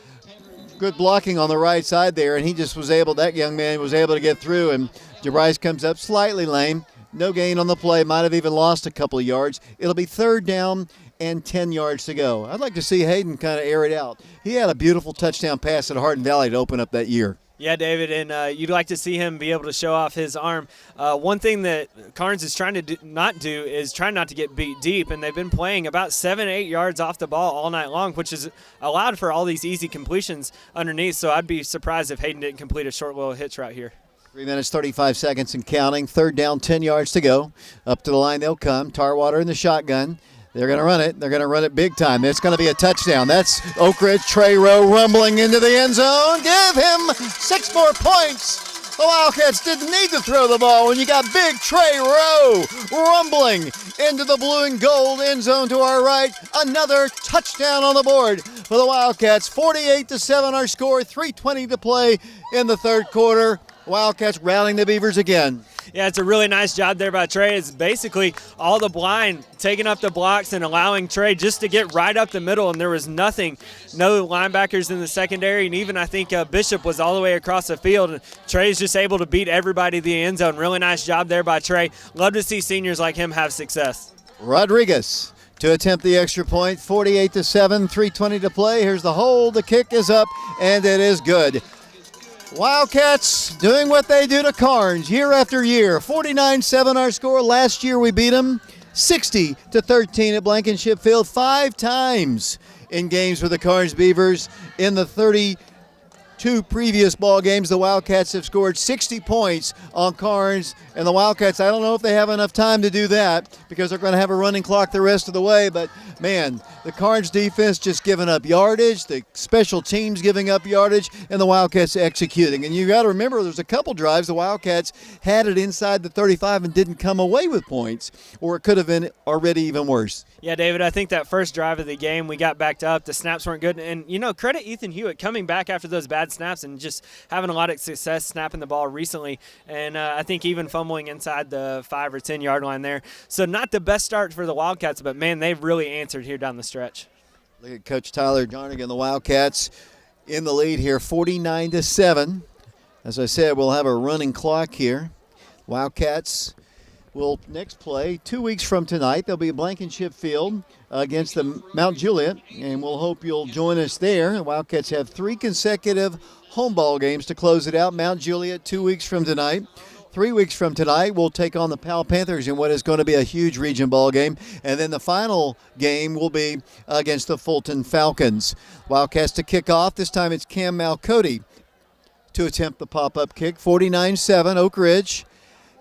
good blocking on the right side there, and he just was able, that young man was able to get through, and Jabryce comes up slightly lame. No gain on the play, might have even lost a couple of yards. It'll be third down and 10 yards to go. I'd like to see Hayden kind of air it out. He had a beautiful touchdown pass at Hardin Valley to open up that year. Yeah, David, and you'd like to see him be able to show off his arm. One thing that Karns is trying to not do is try not to get beat deep, and they've been playing about 7-8 yards off the ball all night long, which is allowed for all these easy completions underneath, so I'd be surprised if Hayden didn't complete a short little hitch route here. 3 minutes, 35 seconds and counting. Third down, 10 yards to go. Up to the line they'll come. Tarwater in the shotgun. They're going to run it. They're going to run it big time. It's going to be a touchdown. That's Oak Ridge. Trey Rowe rumbling into the end zone. Give him 6 more points. The Wildcats didn't need to throw the ball when you got big Trey Rowe rumbling into the blue and gold end zone to our right. Another touchdown on the board for the Wildcats. 48-7 our score. 3:20 to play in the third quarter. Wildcats rallying the Beavers again. Yeah, it's a really nice job there by Trey. It's basically all the blind, taking up the blocks and allowing Trey just to get right up the middle, and there was nothing, no linebackers in the secondary, and even I think Bishop was all the way across the field, and Trey's just able to beat everybody to the end zone. Really nice job there by Trey. Love to see seniors like him have success. Rodriguez to attempt the extra point, 48-7, 3:20 to play. Here's the hold, the kick is up, and it is good. Wildcats doing what they do to Karns year after year. 49-7 our score. Last year we beat them 60-13 at Blankenship Field 5 times in games for the Karns Beavers. In the 32 previous ball games, the Wildcats have scored 60 points on Karns. And the Wildcats, I don't know if they have enough time to do that because they're going to have a running clock the rest of the way. But, man, the Karns defense just giving up yardage, the special teams giving up yardage, and the Wildcats executing. And you got to remember there's a couple drives the Wildcats had it inside the 35 and didn't come away with points, or it could have been already even worse. Yeah, David, I think that first drive of the game, we got backed up. The snaps weren't good. And, you know, credit Ethan Hewitt coming back after those bad snaps and just having a lot of success snapping the ball recently. And I think even fumbling inside the 5 or 10 yard line there. So not the best start for the Wildcats, but, man, they've really answered here down the stretch. Look at Coach Tyler Jarnigan, the Wildcats in the lead here, 49-7. As I said, we'll have a running clock here. Wildcats will next play 2 weeks from tonight. They'll be at Blankenship Field against the Mount Juliet, and we'll hope you'll join us there. The Wildcats have 3 consecutive home ball games to close it out. Mount Juliet 2 weeks from tonight. 3 weeks from tonight, we'll take on the Powell Panthers in what is going to be a huge region ball game. And then the final game will be against the Fulton Falcons. Wildcats to kick off. This time it's Cam Malcody to attempt the pop-up kick. 49-7, Oak Ridge.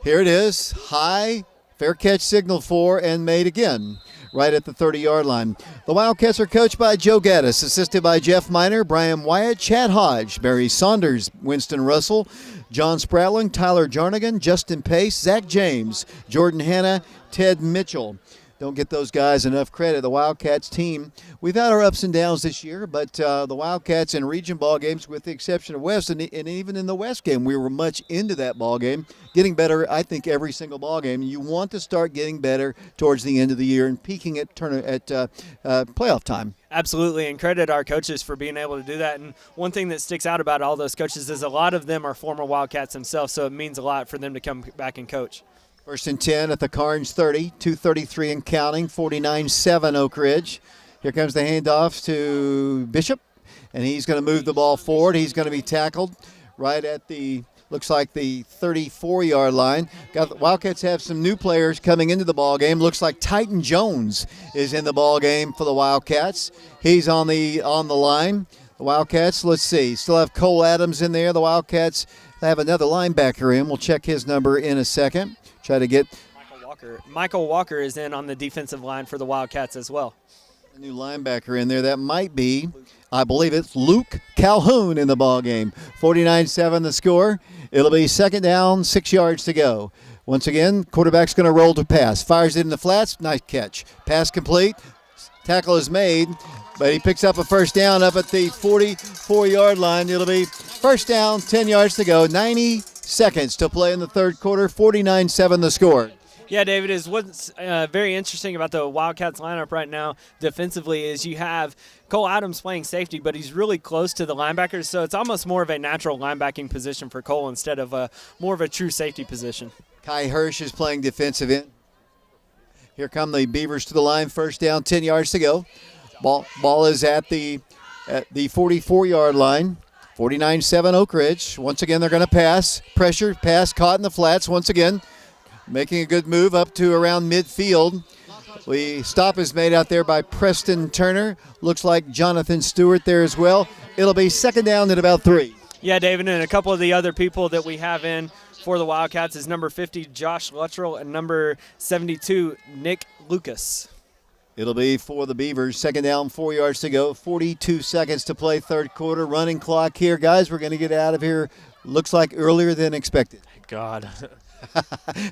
Here it is. High, fair catch signal for, and made again right at the 30-yard line. The Wildcats are coached by Joe Gaddis, assisted by Jeff Miner, Brian Wyatt, Chad Hodge, Barry Saunders, Winston Russell, John Spratling, Tyler Jarnigan, Justin Pace, Zach James, Jordan Hanna, Ted Mitchell. Don't get those guys enough credit. The Wildcats team, we've had our ups and downs this year, but the Wildcats in region ball games, with the exception of West, and even in the West game, we were much into that ball game, getting better, I think, every single ball game. You want to start getting better towards the end of the year and peaking at playoff time. Absolutely, and credit our coaches for being able to do that. And one thing that sticks out about all those coaches is a lot of them are former Wildcats themselves, so it means a lot for them to come back and coach. First and 10 at the Karns 30, 2:33 and counting, 49-7 Oak Ridge. Here comes the handoff to Bishop, and he's going to move the ball forward. He's going to be tackled right at the looks like the 34-yard line. Got the Wildcats have some new players coming into the ball game. Looks like Titan Jones is in the ball game for the Wildcats. He's on the line. The Wildcats, let's see, still have Cole Adams in there. The Wildcats have another linebacker in. We'll check his number in a second. Try to get Michael Walker is in on the defensive line for the Wildcats as well. a new linebacker in there. That might be, I believe it's Luke Calhoun in the ball game. 49-7 the score. It'll be second down, 6 yards to go. Once again, quarterback's going to roll to pass. Fires it in the flats. Nice catch. Pass complete. Tackle is made, but he picks up a first down up at the 44-yard line. It'll be first down, 10 yards to go. 90 seconds to play in the third quarter. 49-7 the score. Yeah, David, is what's very interesting about the Wildcats lineup right now defensively is you have Cole Adams playing safety, but he's really close to the linebackers, so it's almost more of a natural linebacking position for Cole instead of more of a true safety position. Kai Hirsch is playing defensive end. Here come the Beavers to the line. First down, 10 yards to go. Ball is at the 44-yard line. 49-7 Oak Ridge. Once again, they're going to pass. Pressure, pass caught in the flats once again. Making a good move up to around midfield. The stop is made out there by Preston Turner. Looks like Jonathan Stewart there as well. It'll be second down at about 3. Yeah, David, and a couple of the other people that we have in for the Wildcats is number 50, Josh Luttrell, and number 72, Nick Lucas. It'll be for the Beavers. Second down, 4 yards to go. 42 seconds to play third quarter. Running clock here. Guys, we're going to get out of here, looks like earlier than expected. God.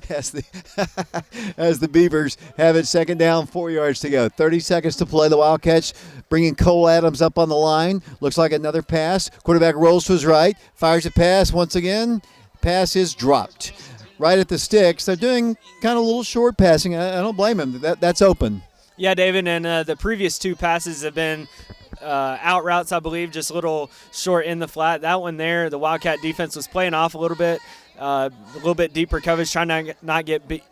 as the Beavers have it second down, 4 yards to go. 30 seconds to play. The Wildcats bringing Cole Adams up on the line. Looks like another pass. Quarterback rolls to his right. Fires a pass once again. Pass is dropped. Right at the sticks. They're doing kind of a little short passing. I don't blame him. That's open. Yeah, David, and the previous two passes have been out routes, I believe, just a little short in the flat. That one there, the Wildcat defense was playing off a little bit deeper coverage, trying to not get beat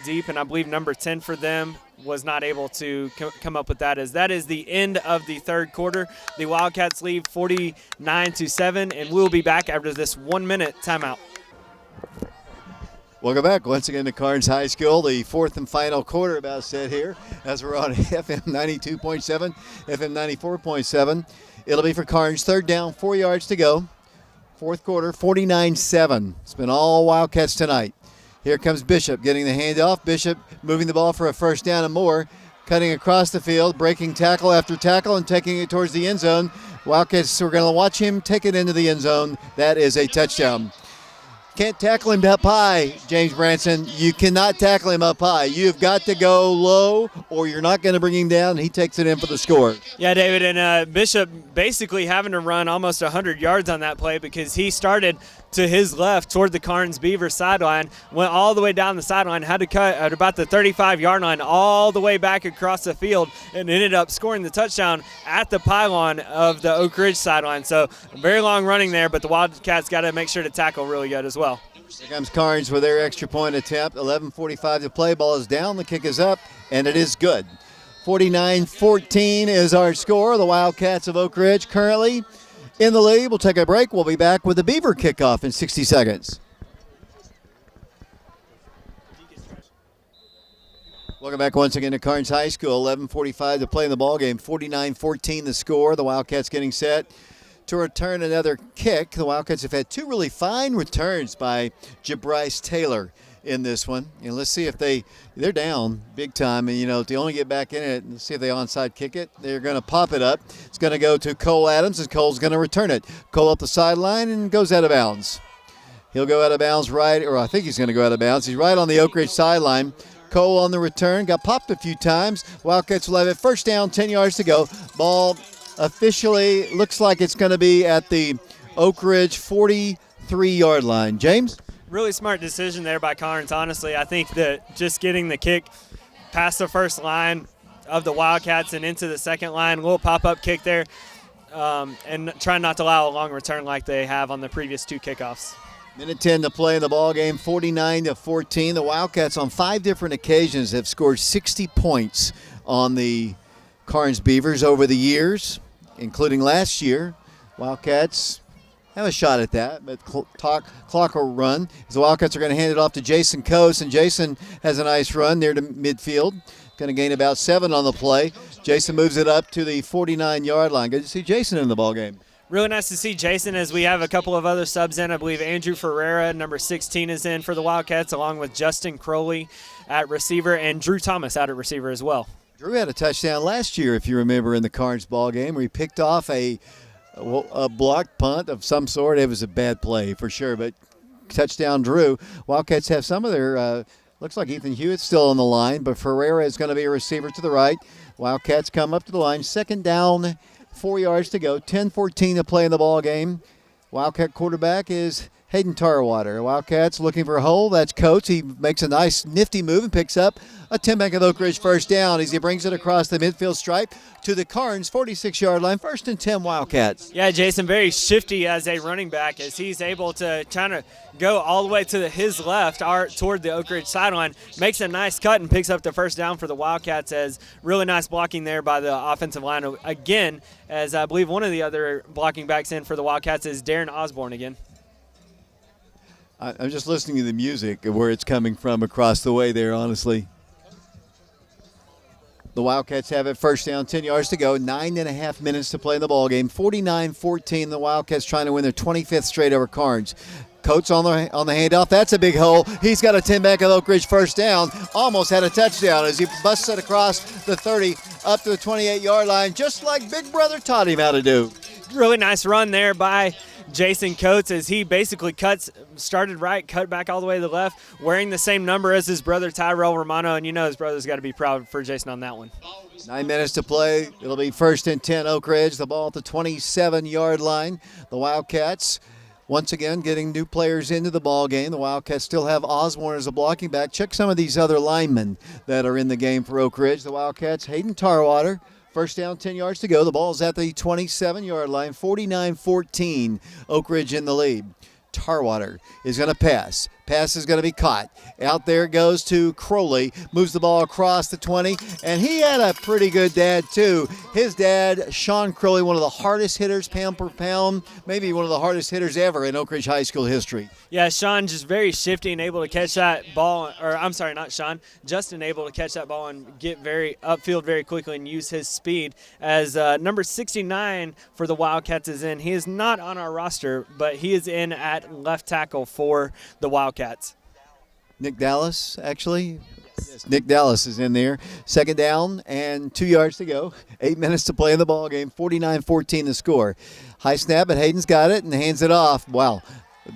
deep, and I believe number 10 for them was not able to come up with that. As that is the end of the third quarter. The Wildcats lead 49-7, and we'll be back after this 1-minute timeout. Welcome back once again to Karns High School. The fourth and final quarter about set here as we're on FM 92.7, FM 94.7. It'll be for Karns. Third down, 4 yards to go. Fourth quarter, 49-7. It's been all Wildcats tonight. Here comes Bishop getting the handoff. Bishop moving the ball for a first down and more. Cutting across the field, breaking tackle after tackle and taking it towards the end zone. Wildcats, we're going to watch him take it into the end zone. That is a touchdown. Can't tackle him up high, James Branson. You cannot tackle him up high. You've got to go low or you're not going to bring him down. He takes it in for the score. Yeah, David, and Bishop basically having to run almost 100 yards on that play because he started to his left toward the Karns Beaver sideline, went all the way down the sideline, had to cut at about the 35-yard line all the way back across the field, and ended up scoring the touchdown at the pylon of the Oak Ridge sideline. So very long running there, but the Wildcats got to make sure to tackle really good as well. Here comes Karns with their extra point attempt. 11:45 to play. Ball is down. The kick is up, and it is good. 49-14 is our score. The Wildcats of Oak Ridge currently in the lead. We'll take a break. We'll be back with the Beaver kickoff in 60 seconds. Welcome back once again to Karns High School. 11:45 to play in the ball game. 49-14 the score. The Wildcats getting set to return another kick. The Wildcats have had two really fine returns by Jabryce Taylor in this one. And let's see if they're down big time. And, if they only get back in it, let's see if they onside kick it. They're going to pop it up. It's going to go to Cole Adams, and Cole's going to return it. Cole up the sideline and goes out of bounds. He'll go out of bounds I think he's going to go out of bounds. He's right on the Oak Ridge sideline. Cole on the return, got popped a few times. Wildcats will have it first down, 10 yards to go. Ball officially looks like it's going to be at the Oak Ridge 43-yard line. James? Really smart decision there by Karns, honestly. I think that just getting the kick past the first line of the Wildcats and into the second line, a little pop-up kick there, and trying not to allow a long return like they have on the previous two kickoffs. Minute 10 to play in the ball game, 49-14. The Wildcats on 5 different occasions have scored 60 points on the Karns Beavers over the years, including last year. Wildcats have a shot at that, but clock will run. As the Wildcats are going to hand it off to Jason Coates, and Jason has a nice run near to midfield. Going to gain about 7 on the play. Jason moves it up to the 49-yard line. Good to see Jason in the ball game. Really nice to see Jason as we have a couple of other subs in. I believe Andrew Ferreira, number 16, is in for the Wildcats, along with Justin Crowley at receiver and Drew Thomas out at receiver as well. Drew had a touchdown last year, if you remember, in the Karns ball game where he picked off a blocked punt of some sort. It was a bad play for sure, but touchdown Drew. Wildcats have some of their looks like Ethan Hewitt's still on the line, but Ferreira is going to be a receiver to the right. Wildcats come up to the line. Second down, 4 yards to go. 10-14 to play in the ball game. Wildcat quarterback is Hayden Tarwater. Wildcats looking for a hole. That's Coates. He makes a nice, nifty move and picks up a Tim Bank of Oak Ridge first down as he brings it across the midfield stripe to the Karns 46-yard line. 1st and 10 Wildcats. Yeah, Jason, very shifty as a running back as he's able to kind of go all the way to his left toward the Oak Ridge sideline. Makes a nice cut and picks up the first down for the Wildcats as really nice blocking there by the offensive line. Again, as I believe one of the other blocking backs in for the Wildcats is Darren Osborne again. I'm just listening to the music of where it's coming from across the way there, honestly. The Wildcats have it first down, 10 yards to go, 9.5 minutes to play in the ball game. 49-14, the Wildcats trying to win their 25th straight over Karns. Coates on the handoff. That's a big hole. He's got a 10 back of Oak Ridge first down. Almost had a touchdown as he busts it across the 30 up to the 28-yard line, just like Big Brother taught him how to do. Really nice run there by Jason Coates as he basically started right, cut back all the way to the left, wearing the same number as his brother Tyrell Romano, and you know his brother's got to be proud for Jason on that one. 9 minutes to play. It'll be 1st and 10 Oak Ridge. The ball at the 27-yard line. The Wildcats once again getting new players into the ball game. The Wildcats still have Osborne as a blocking back. Check some of these other linemen that are in the game for Oak Ridge. The Wildcats, Hayden Tarwater. First down, 10 yards to go. The ball's at the 27-yard line. 49-14, Oak Ridge in the lead. Tarwater is going to pass. Pass is going to be caught. Out there goes to Crowley. Moves the ball across the 20. And he had a pretty good dad, too. His dad, Sean Crowley, one of the hardest hitters, pound per pound. Maybe one of the hardest hitters ever in Oak Ridge High School history. Yeah, Sean just very shifty and able to catch that ball. Or I'm sorry, not Sean. Justin able to catch that ball and get very upfield very quickly and use his speed. As number 69 for the Wildcats is in. He is not on our roster, but he is in at left tackle for the Wildcats. Nick Dallas, actually. Yes, Nick Dallas is in there. Second down and 2 yards to go. 8 minutes to play in the ball game. 49-14 the score. High snap, but Hayden's got it and hands it off. Wow,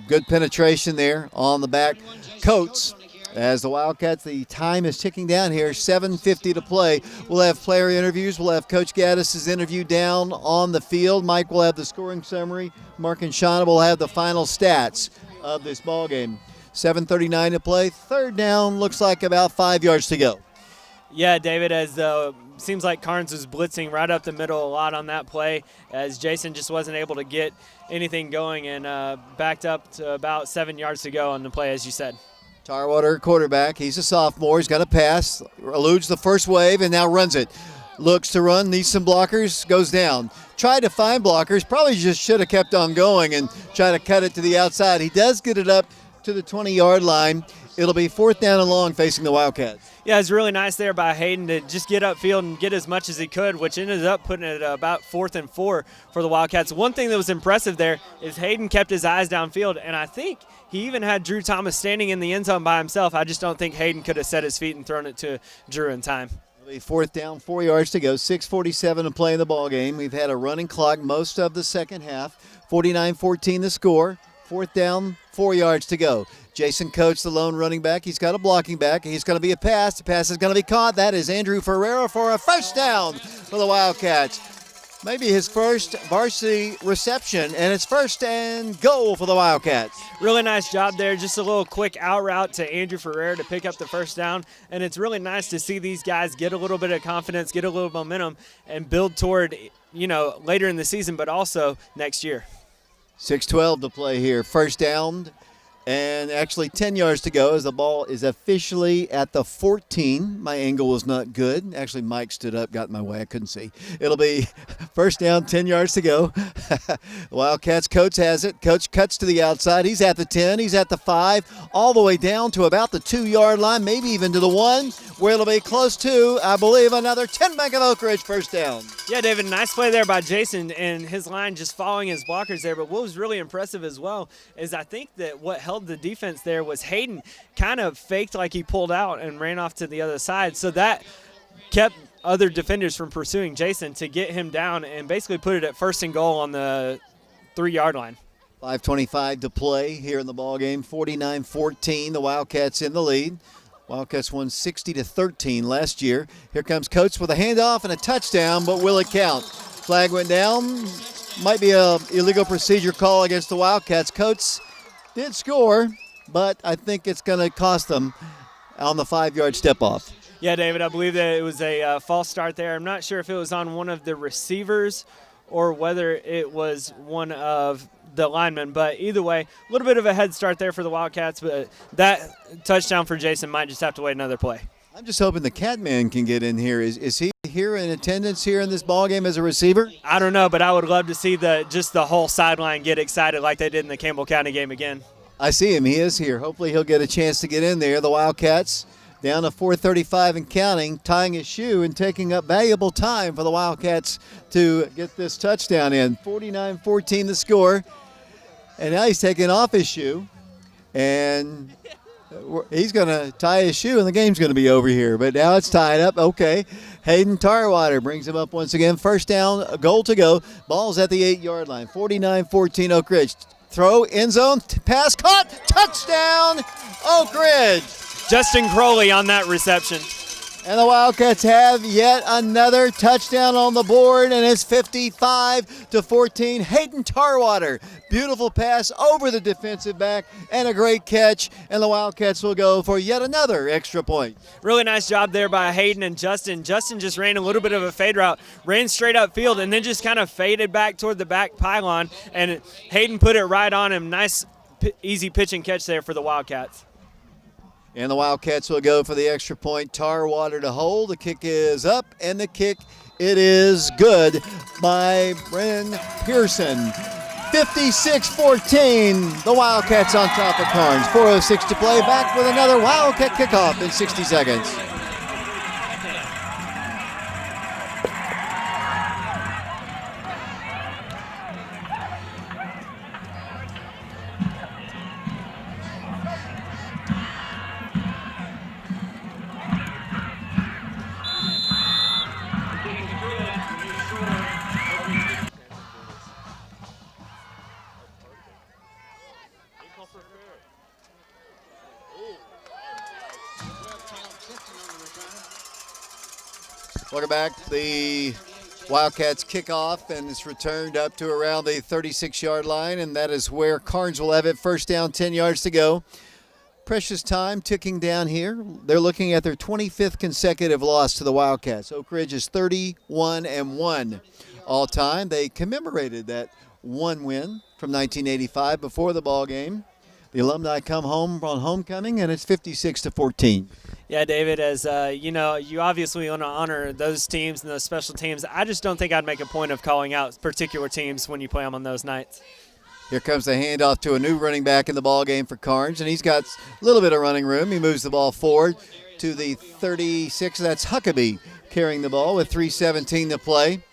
good penetration there on the back. Coates, as the Wildcats, the time is ticking down here. 7:50 to play. We'll have player interviews. We'll have Coach Gaddis' interview down on the field. Mike will have the scoring summary. Mark and Shauna will have the final stats of this ball game. 7:39 to play. Third down, looks like about 5 yards to go. Yeah, David, as seems like Karns was blitzing right up the middle a lot on that play as Jason just wasn't able to get anything going and backed up to about 7 yards to go on the play, as you said. Tarwater, quarterback. He's a sophomore. He's got a pass. Eludes the first wave and now runs it. Looks to run, needs some blockers, goes down. Tried to find blockers, probably just should have kept on going and tried to cut it to the outside. He does get it up to the 20-yard line. It'll be 4th down and long facing the Wildcats. Yeah, it's really nice there by Hayden to just get upfield and get as much as he could, which ended up putting it at about 4th and 4 for the Wildcats. One thing that was impressive there is Hayden kept his eyes downfield, and I think he even had Drew Thomas standing in the end zone by himself. I just don't think Hayden could have set his feet and thrown it to Drew in time. 4th down, 4 yards to go. 6:47 to play in the ball game. We've had a running clock most of the second half. 49-14 the score. 4th down, 4 yards to go. Jason Coates, the lone running back. He's got a blocking back. He's going to be a pass. The pass is going to be caught. That is Andrew Ferreira for a first down for the Wildcats. Maybe his first varsity reception, and it's 1st and goal for the Wildcats. Really nice job there. Just a little quick out route to Andrew Ferreira to pick up the first down, and it's really nice to see these guys get a little bit of confidence, get a little momentum, and build toward, later in the season, but also next year. 6:12 to play here. First down And actually 10 yards to go as the ball is officially at the 14. My angle was not good. Actually, Mike stood up, got in my way. I couldn't see. It'll be first down, 10 yards to go. Wildcats coach has it. Coach cuts to the outside. He's at the 10. He's at the 5. All the way down to about the 2-yard line, maybe even to the 1, where it'll be close to, I believe, another 10 Bank of Oak Ridge first down. Yeah, David, nice play there by Jason and his line just following his blockers there. But what was really impressive as well is I think that what held the defense there was Hayden kind of faked like he pulled out and ran off to the other side. So that kept other defenders from pursuing Jason to get him down and basically put it at first and goal on the 3-yard line. 5:25 to play here in the ballgame. 49-14, the Wildcats in the lead. Wildcats won 60-13 last year. Here comes Coates with a handoff and a touchdown, but will it count? Flag went down. Might be a illegal procedure call against the Wildcats. Coates did score, but I think it's going to cost them on the 5-yard step off. Yeah, David, I believe that it was a false start there. I'm not sure if it was on one of the receivers or whether it was one of the linemen, but either way, a little bit of a head start there for the Wildcats, but that touchdown for Jason might just have to wait another play. I'm just hoping the Catman can get in here. Is he here in attendance here in this ballgame as a receiver? I don't know, but I would love to see the whole sideline get excited like they did in the Campbell County game again. I see him. He is here. Hopefully he'll get a chance to get in there. The Wildcats down to 4:35 and counting, tying his shoe and taking up valuable time for the Wildcats to get this touchdown in. 49-14 the score. And now he's taking off his shoe, and he's going to tie his shoe, and the game's going to be over here. But now it's tied up. Okay. Hayden Tarwater brings him up once again. First down, a goal to go. Ball's at the 8-yard line. 49-14 Oak Ridge. Throw, end zone, pass caught, touchdown, Oak Ridge. Justin Crowley on that reception. And the Wildcats have yet another touchdown on the board, and it's 55-14. Hayden Tarwater, beautiful pass over the defensive back, and a great catch, and the Wildcats will go for yet another extra point. Really nice job there by Hayden and Justin. Justin just ran a little bit of a fade route, ran straight up field, and then just kind of faded back toward the back pylon, and Hayden put it right on him. Nice, easy pitch and catch there for the Wildcats. And the Wildcats will go for the extra point. Tarwater to hold. The kick is up, and the kick, it is good by Brennan Pearson. 56-14, the Wildcats on top of Karns. 4:06 to play. Back with another Wildcat kickoff in 60 seconds. Welcome back. The Wildcats kick off, and it's returned up to around the 36-yard line, and that is where Karns will have it. First down, 10 yards to go. Precious time ticking down here. They're looking at their 25th consecutive loss to the Wildcats. Oak Ridge is 31-1 all time. They commemorated that one win from 1985 before the ball game. The alumni come home on homecoming, and it's 56-14. Yeah, David, as you know, you obviously want to honor those teams and those special teams. I just don't think I'd make a point of calling out particular teams when you play them on those nights. Here comes the handoff to a new running back in the ball game for Karns, and he's got a little bit of running room. He moves the ball forward to the 36. That's Huckabee carrying the ball with 3:17 to play.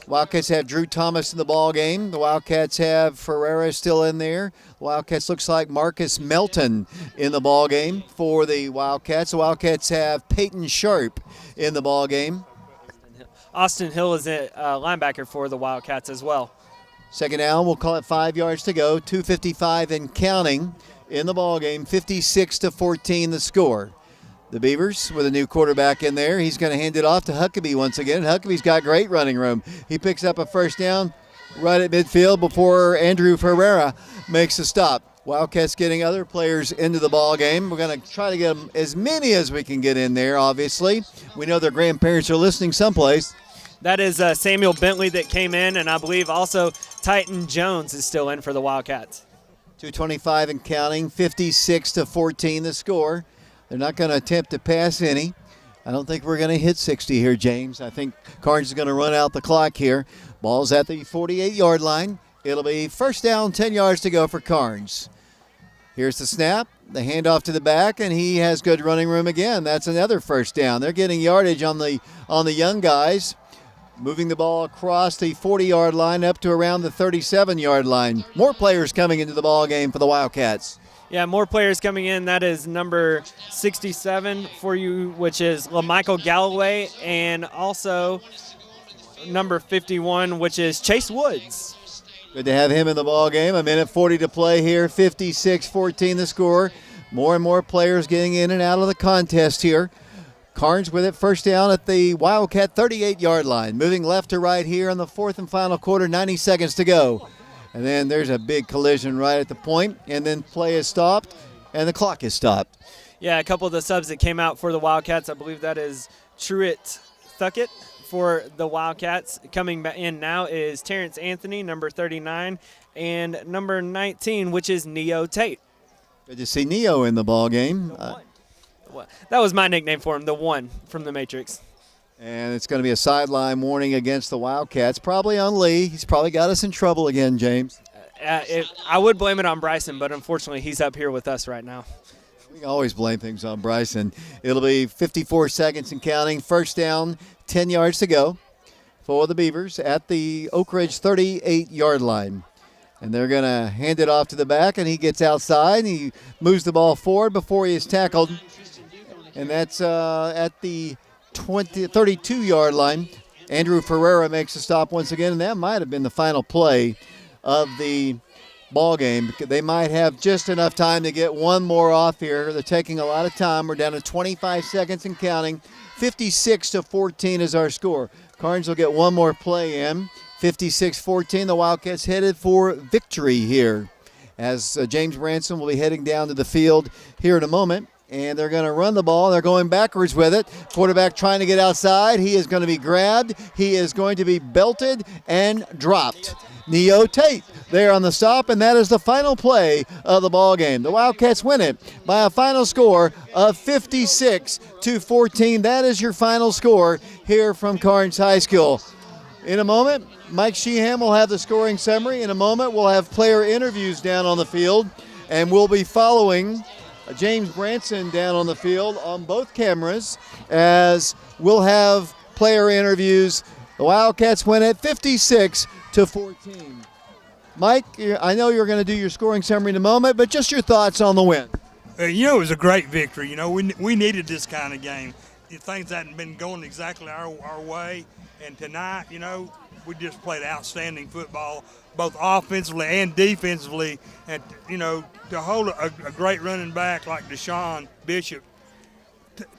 Wildcats have Drew Thomas in the ball game. The Wildcats have Ferreira still in there. Wildcats looks like Marcus Melton in the ball game for the Wildcats. The Wildcats have Peyton Sharp in the ball game. Austin Hill is a linebacker for the Wildcats as well. Second down, we'll call it 5 yards to go. 2:55 and counting in the ball game. 56-14 the score. The Beavers with a new quarterback in there. He's going to hand it off to Huckabee once again. Huckabee's got great running room. He picks up a first down right at midfield before Andrew Ferreira makes a stop. Wildcats getting other players into the ball game. We're going to try to get them as many as we can get in there, obviously. We know their grandparents are listening someplace. That is Samuel Bentley that came in, and I believe also Titan Jones is still in for the Wildcats. 2:25 and counting, 56-14 the score. They're not going to attempt to pass any. I don't think we're going to hit 60 here, James. I think Karns is going to run out the clock here. Ball's at the 48-yard line. It'll be first down, 10 yards to go for Karns. Here's the snap, the handoff to the back, and he has good running room again. That's another first down. They're getting yardage on the young guys, moving the ball across the 40-yard line up to around the 37-yard line. More players coming into the ball game for the Wildcats. Yeah, more players coming in. That is number 67 for you, which is LaMichael Galloway, and also number 51, which is Chase Woods. Good to have him in the ball game. A minute 40 to play here. 56-14 the score. More and more players getting in and out of the contest here. Karns with it, first down at the Wildcat 38-yard line. Moving left to right here in the fourth and final quarter, 90 seconds to go. And then there's a big collision right at the point, and then play is stopped, and the clock is stopped. Yeah, a couple of the subs that came out for the Wildcats, I believe that is Truett Thuckett for the Wildcats. Coming in now is Terrence Anthony, number 39, and number 19, which is Neo Tate. Good to see Neo in the ball game. That was my nickname for him, the one from the Matrix. And it's going to be a sideline warning against the Wildcats, probably on Lee. He's probably got us in trouble again, James. I would blame it on Bryson, but unfortunately he's up here with us right now. We always blame things on Bryson. It'll be 54 seconds and counting. First down, 10 yards to go for the Beavers at the Oak Ridge 38-yard line. And they're going to hand it off to the back, and he gets outside, and he moves the ball forward before he is tackled. And that's at the 32-yard line. Andrew Ferreira makes a stop once again, and that might have been the final play of the ball game. They might have just enough time to get one more off here. They're taking a lot of time. We're down to 25 seconds and counting. 56-14 is our score. Karns will get one more play in. 56-14. The Wildcats headed for victory here, as James Branson will be heading down to the field here in a moment. And they're going to run the ball. They're going backwards with it. Quarterback trying to get outside. He is going to be grabbed. He is going to be belted and dropped. Neo Tate there on the stop, and that is the final play of the ball game. The Wildcats win it by a final score of 56-14. That is your final score here from Karns High School. In a moment, Mike Sheehan will have the scoring summary. In a moment, we'll have player interviews down on the field, and we'll be following James Branson down on the field on both cameras, as we'll have player interviews. The Wildcats win it 56-14. Mike, I know you're going to do your scoring summary in a moment, but just your thoughts on the win. It was a great victory. We needed this kind of game. Things hadn't been going exactly our way, and tonight, we just played outstanding football, both offensively and defensively, and to hold a great running back like Deshaun Bishop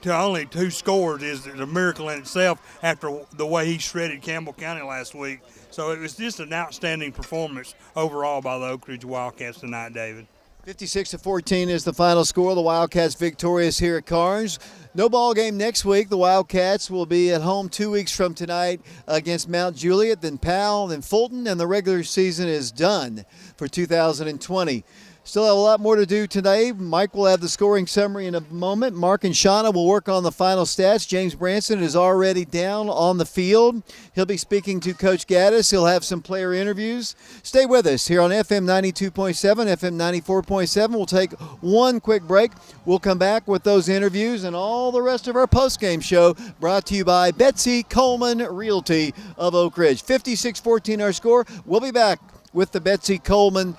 to only 2 scores is a miracle in itself after the way he shredded Campbell County last week. So it was just an outstanding performance overall by the Oak Ridge Wildcats tonight, David. 56-14 is the final score. The Wildcats victorious here at Karns. No ball game next week. The Wildcats will be at home 2 weeks from tonight against Mount Juliet, then Powell, then Fulton, and the regular season is done for 2020. Still have a lot more to do today. Mike will have the scoring summary in a moment. Mark and Shauna will work on the final stats. James Branson is already down on the field. He'll be speaking to Coach Gaddis. He'll have some player interviews. Stay with us here on FM 92.7, FM 94.7. We'll take one quick break. We'll come back with those interviews and all the rest of our postgame show, brought to you by Betsy Coleman Realty of Oak Ridge. 56-14 our score. We'll be back with the Betsy Coleman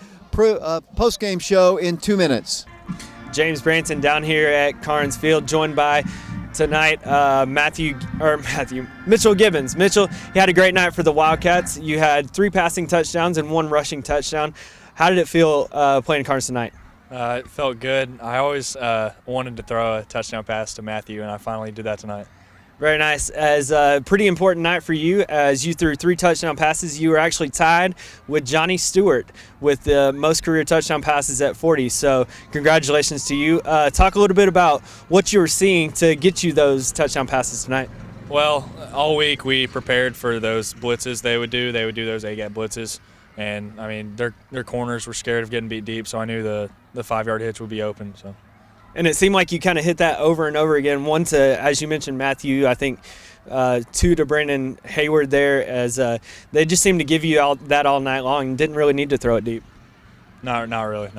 post-game show in 2 minutes. James Branson down here at Karns Field, joined by tonight Mitchell Gibbons. Mitchell, you had a great night for the Wildcats. You had 3 passing touchdowns and 1 rushing touchdown. How did it feel playing Karns tonight? It felt good. I always wanted to throw a touchdown pass to Matthew, and I finally did that tonight. Very nice. As a pretty important night for you, as you threw 3 touchdown passes, you were actually tied with Johnny Stewart with the most career touchdown passes at 40. So congratulations to you. Talk a little bit about what you were seeing to get you those touchdown passes tonight. Well, all week we prepared for those blitzes they would do. They would do those A-gap blitzes. And I mean, their corners were scared of getting beat deep, so I knew the 5-yard hitch would be open. So. And it seemed like you kind of hit that over and over again. One to, as you mentioned, Matthew, I think 2 to Brandon Hayward there, as they just seemed to give you all night long and didn't really need to throw it deep. Not really.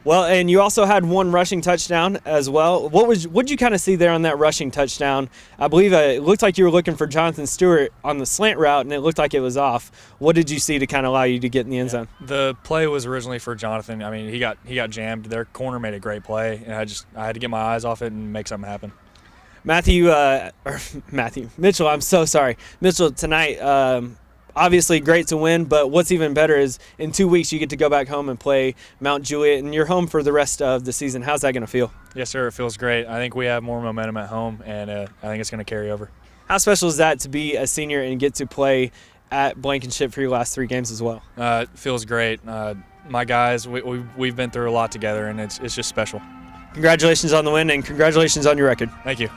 Well, and you also had 1 rushing touchdown as well. What'd you kind of see there on that rushing touchdown? I believe it looked like you were looking for Jonathan Stewart on the slant route, and it looked like it was off. What did you see to kind of allow you to get in the end zone? The play was originally for Jonathan. I mean, he got jammed. Their corner made a great play, and I had to get my eyes off it and make something happen. Mitchell, I'm so sorry. Mitchell, tonight, obviously great to win, but what's even better is in 2 weeks you get to go back home and play Mount Juliet, and you're home for the rest of the season. How's that going to feel? Yes, sir. It feels great. I think we have more momentum at home, and I think it's going to carry over. How special is that to be a senior and get to play at Blankenship for your last 3 games as well? It feels great. My guys, we've been through a lot together, and it's just special. Congratulations on the win, and congratulations on your record. Thank you.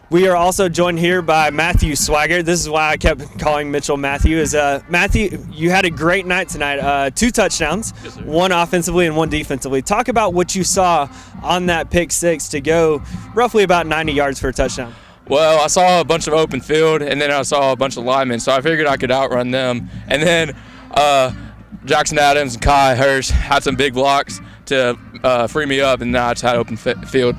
We are also joined here by Matthew Swigert. This is why I kept calling Mitchell Matthew. Matthew, you had a great night tonight. 2 touchdowns, yes, 1 offensively and 1 defensively. Talk about what you saw on that pick 6 to go roughly about 90 yards for a touchdown. Well, I saw a bunch of open field, and then I saw a bunch of linemen, so I figured I could outrun them. And then Jackson Adams and Kai Hirsch had some big blocks to free me up, and then I just had open field.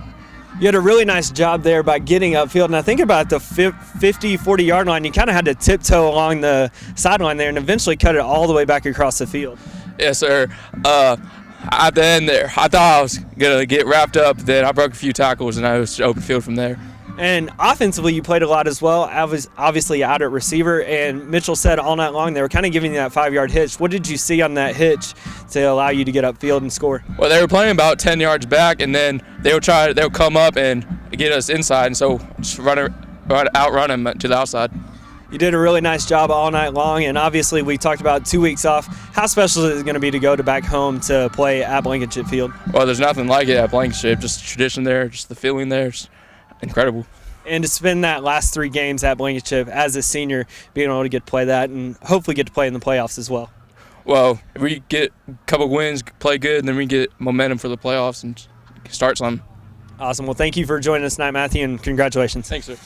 You had a really nice job there by getting upfield, and I think about the 50, 40-yard line, you kind of had to tiptoe along the sideline there and eventually cut it all the way back across the field. Yes, sir. At the end there, I thought I was going to get wrapped up, then I broke a few tackles, and I was open field from there. And offensively, you played a lot as well. I was obviously out at receiver, and Mitchell said all night long they were kind of giving you that 5-yard hitch. What did you see on that hitch to allow you to get upfield and score? Well, they were playing about 10 yards back, and then they'll come up and get us inside, and so just outrun them to the outside. You did a really nice job all night long, and obviously we talked about 2 weeks off. How special is it going to be to go back home to play at Blankenship Field? Well, there's nothing like it at Blankenship. Just the tradition there, just the feeling there. Incredible. And to spend that last 3 games at Blankenship as a senior, being able to get to play that and hopefully get to play in the playoffs as well. Well, if we get a couple wins, play good, and then we get momentum for the playoffs and start something. Awesome. Well, thank you for joining us tonight, Matthew, and congratulations. Thanks, sir.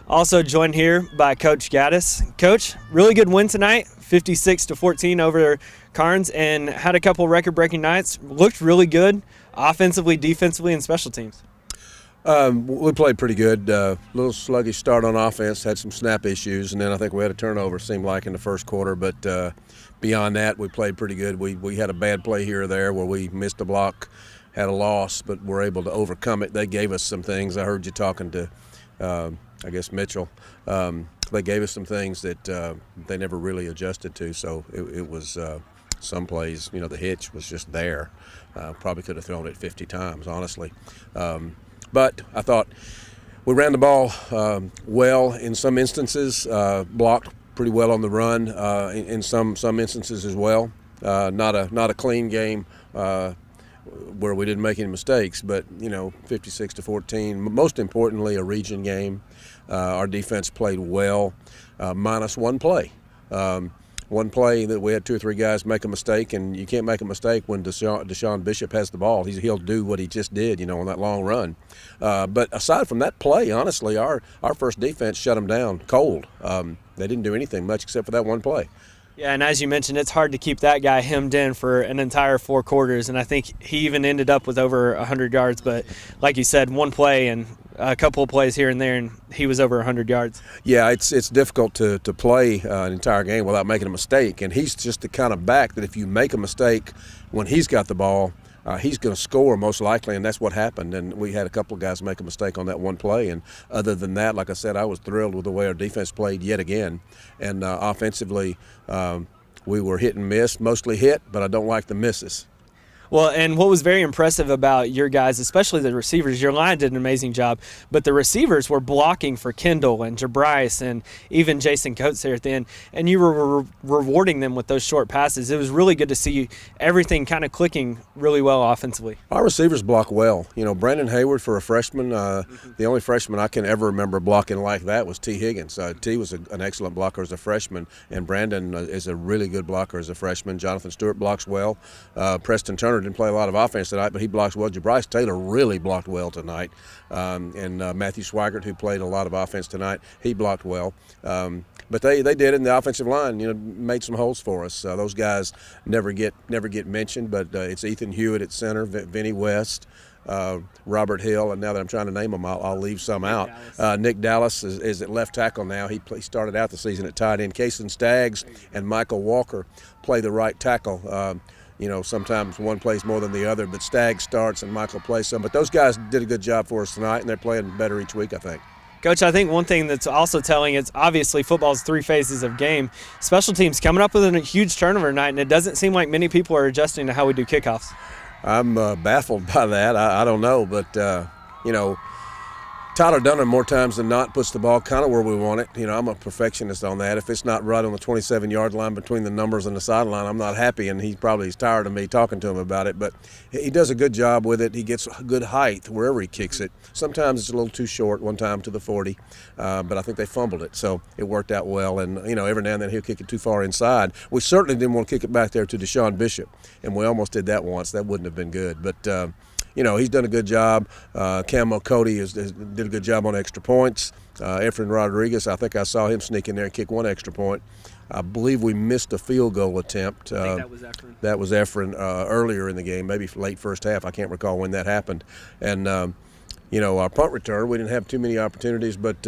Also joined here by Coach Gaddis. Coach, really good win tonight, 56-14 over Karns, and had a couple record-breaking nights. Looked really good offensively, defensively, and special teams. We played pretty good. Little sluggish start on offense, had some snap issues, and then I think we had a turnover, seemed like, in the first quarter. But beyond that, we played pretty good. We had a bad play here or there where we missed a block, had a loss, but were able to overcome it. They gave us some things. I heard you talking to, I guess, Mitchell. They gave us some things that they never really adjusted to, so it was some plays, the hitch was just there. Probably could have thrown it 50 times, honestly. But I thought we ran the ball well in some instances, blocked pretty well on the run in some instances as well. Not a clean game where we didn't make any mistakes, but 56-14. Most importantly, a region game. Our defense played well, minus one play. One play that we had 2 or 3 guys make a mistake, and you can't make a mistake when Deshaun Bishop has the ball. He'll do what he just did, on that long run. But aside from that play, honestly, our first defense shut them down cold. They didn't do anything much except for that one play. Yeah, and as you mentioned, it's hard to keep that guy hemmed in for an entire 4 quarters, and I think he even ended up with over 100 yards. But like you said, one play and a couple of plays here and there, and he was over 100 yards. Yeah, it's difficult to play an entire game without making a mistake, and he's just the kind of back that if you make a mistake when he's got the ball, he's going to score most likely, and that's what happened. And we had a couple of guys make a mistake on that one play, and other than that, like I said, I was thrilled with the way our defense played yet again. And offensively, we were hit and miss, mostly hit, but I don't like the misses. Well, and what was very impressive about your guys, especially the receivers, your line did an amazing job, but the receivers were blocking for Kendall and Jabryce and even Jason Coates there at the end, and you were rewarding them with those short passes. It was really good to see everything kind of clicking really well offensively. Our receivers block well. You know, Brandon Hayward, for a freshman, the only freshman I can ever remember blocking like that was T. Higgins. T was an excellent blocker as a freshman, and Brandon is a really good blocker as a freshman. Jonathan Stewart blocks well. Preston Turner didn't play a lot of offense tonight, but he blocks well. Jabryce Taylor really blocked well tonight. And Matthew Swigert, who played a lot of offense tonight, he blocked well. But they did it in the offensive line, made some holes for us. Those guys never get mentioned, but it's Ethan Hewitt at center, Vinny West, Robert Hill, and now that I'm trying to name them, I'll leave some out. Nick Dallas is at left tackle now. He started out the season at tight end. Kason Staggs and Michael Walker play the right tackle. Sometimes one plays more than the other, but Staggs starts and Michael plays some. But those guys did a good job for us tonight, and they're playing better each week, I think. Coach, I think one thing that's also telling is obviously football's 3 phases of game. Special teams coming up with a huge turnover night, and it doesn't seem like many people are adjusting to how we do kickoffs. I'm baffled by that. I don't know, but, Tyler Dunham more times than not puts the ball kind of where we want it. I'm a perfectionist on that. If it's not right on the 27-yard line between the numbers and the sideline, I'm not happy, and he probably is tired of me talking to him about it. But he does a good job with it. He gets good height wherever he kicks it. Sometimes it's a little too short, one time to the 40, but I think they fumbled it, so it worked out well. And, every now and then he'll kick it too far inside. We certainly didn't want to kick it back there to Deshaun Bishop, and we almost did that once. That wouldn't have been good. But, he's done a good job. Camo Cody did a good job on extra points. Efren Rodriguez, I think I saw him sneak in there and kick one extra point. I believe we missed a field goal attempt. I think that was Efren. That was Efren earlier in the game, maybe late first half. I can't recall when that happened. And, our punt return, we didn't have too many opportunities, but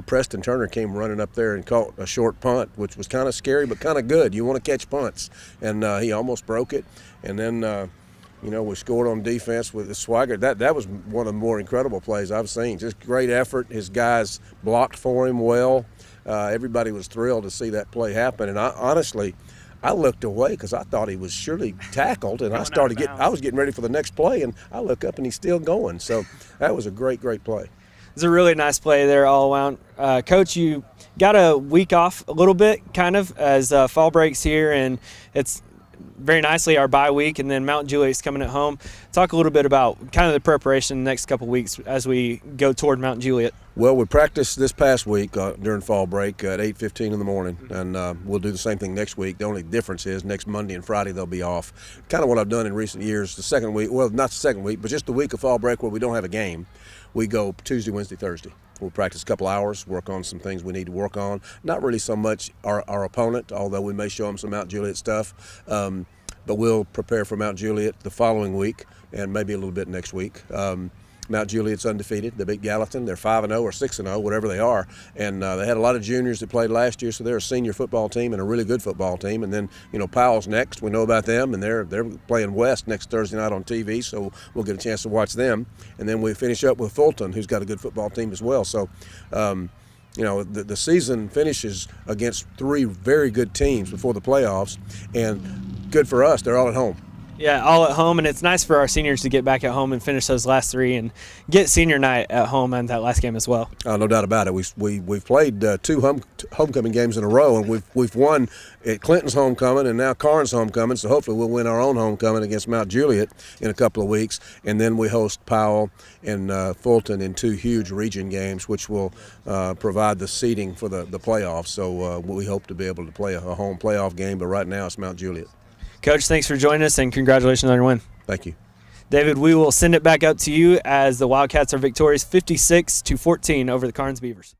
Preston Turner came running up there and caught a short punt, which was kind of scary but kind of good. You want to catch punts. And he almost broke it. And then we scored on defense with the Swigert. That was one of the more incredible plays I've seen. Just great effort. His guys blocked for him well. Everybody was thrilled to see that play happen. And I looked away because I thought he was surely tackled, and I was getting ready for the next play, and I look up and he's still going. So that was a great play. It's a really nice play there all around. Coach, you got a week off a little bit, kind of, as fall breaks here, and it's very nicely our bye week, and then Mount Juliet's coming at home. Talk a little bit about kind of the preparation the next couple of weeks as we go toward Mount Juliet. Well, we practiced this past week during fall break at 8:15 in the morning, and we'll do the same thing next week. The only difference is next Monday and Friday they'll be off. Kind of what I've done in recent years. The second week, well, not the second week, but just the week of fall break where we don't have a game, we go Tuesday, Wednesday, Thursday. We'll practice a couple hours, work on some things we need to work on. Not really so much our opponent, although we may show them some Mount Juliet stuff. But we'll prepare for Mount Juliet the following week and maybe a little bit next week. Mount Juliet's undefeated. They beat Gallatin. They're 5-0 or 6-0, whatever they are. And they had a lot of juniors that played last year, so they're a senior football team and a really good football team. And then, Powell's next. We know about them, and they're playing West next Thursday night on TV, so we'll get a chance to watch them. And then we finish up with Fulton, who's got a good football team as well. So, the season finishes against 3 very good teams before the playoffs, and good for us. They're all at home. Yeah, all at home, and it's nice for our seniors to get back at home and finish those last 3 and get senior night at home and that last game as well. No doubt about it. We've played 2 homecoming games in a row, and we've won at Clinton's homecoming and now Karns' homecoming. So hopefully we'll win our own homecoming against Mount Juliet in a couple of weeks, and then we host Powell and Fulton in 2 huge region games, which will provide the seeding for the playoffs. So we hope to be able to play a home playoff game, but right now it's Mount Juliet. Coach, thanks for joining us, and congratulations on your win. Thank you. David, we will send it back up to you as the Wildcats are victorious 56-14 over the Karns Beavers.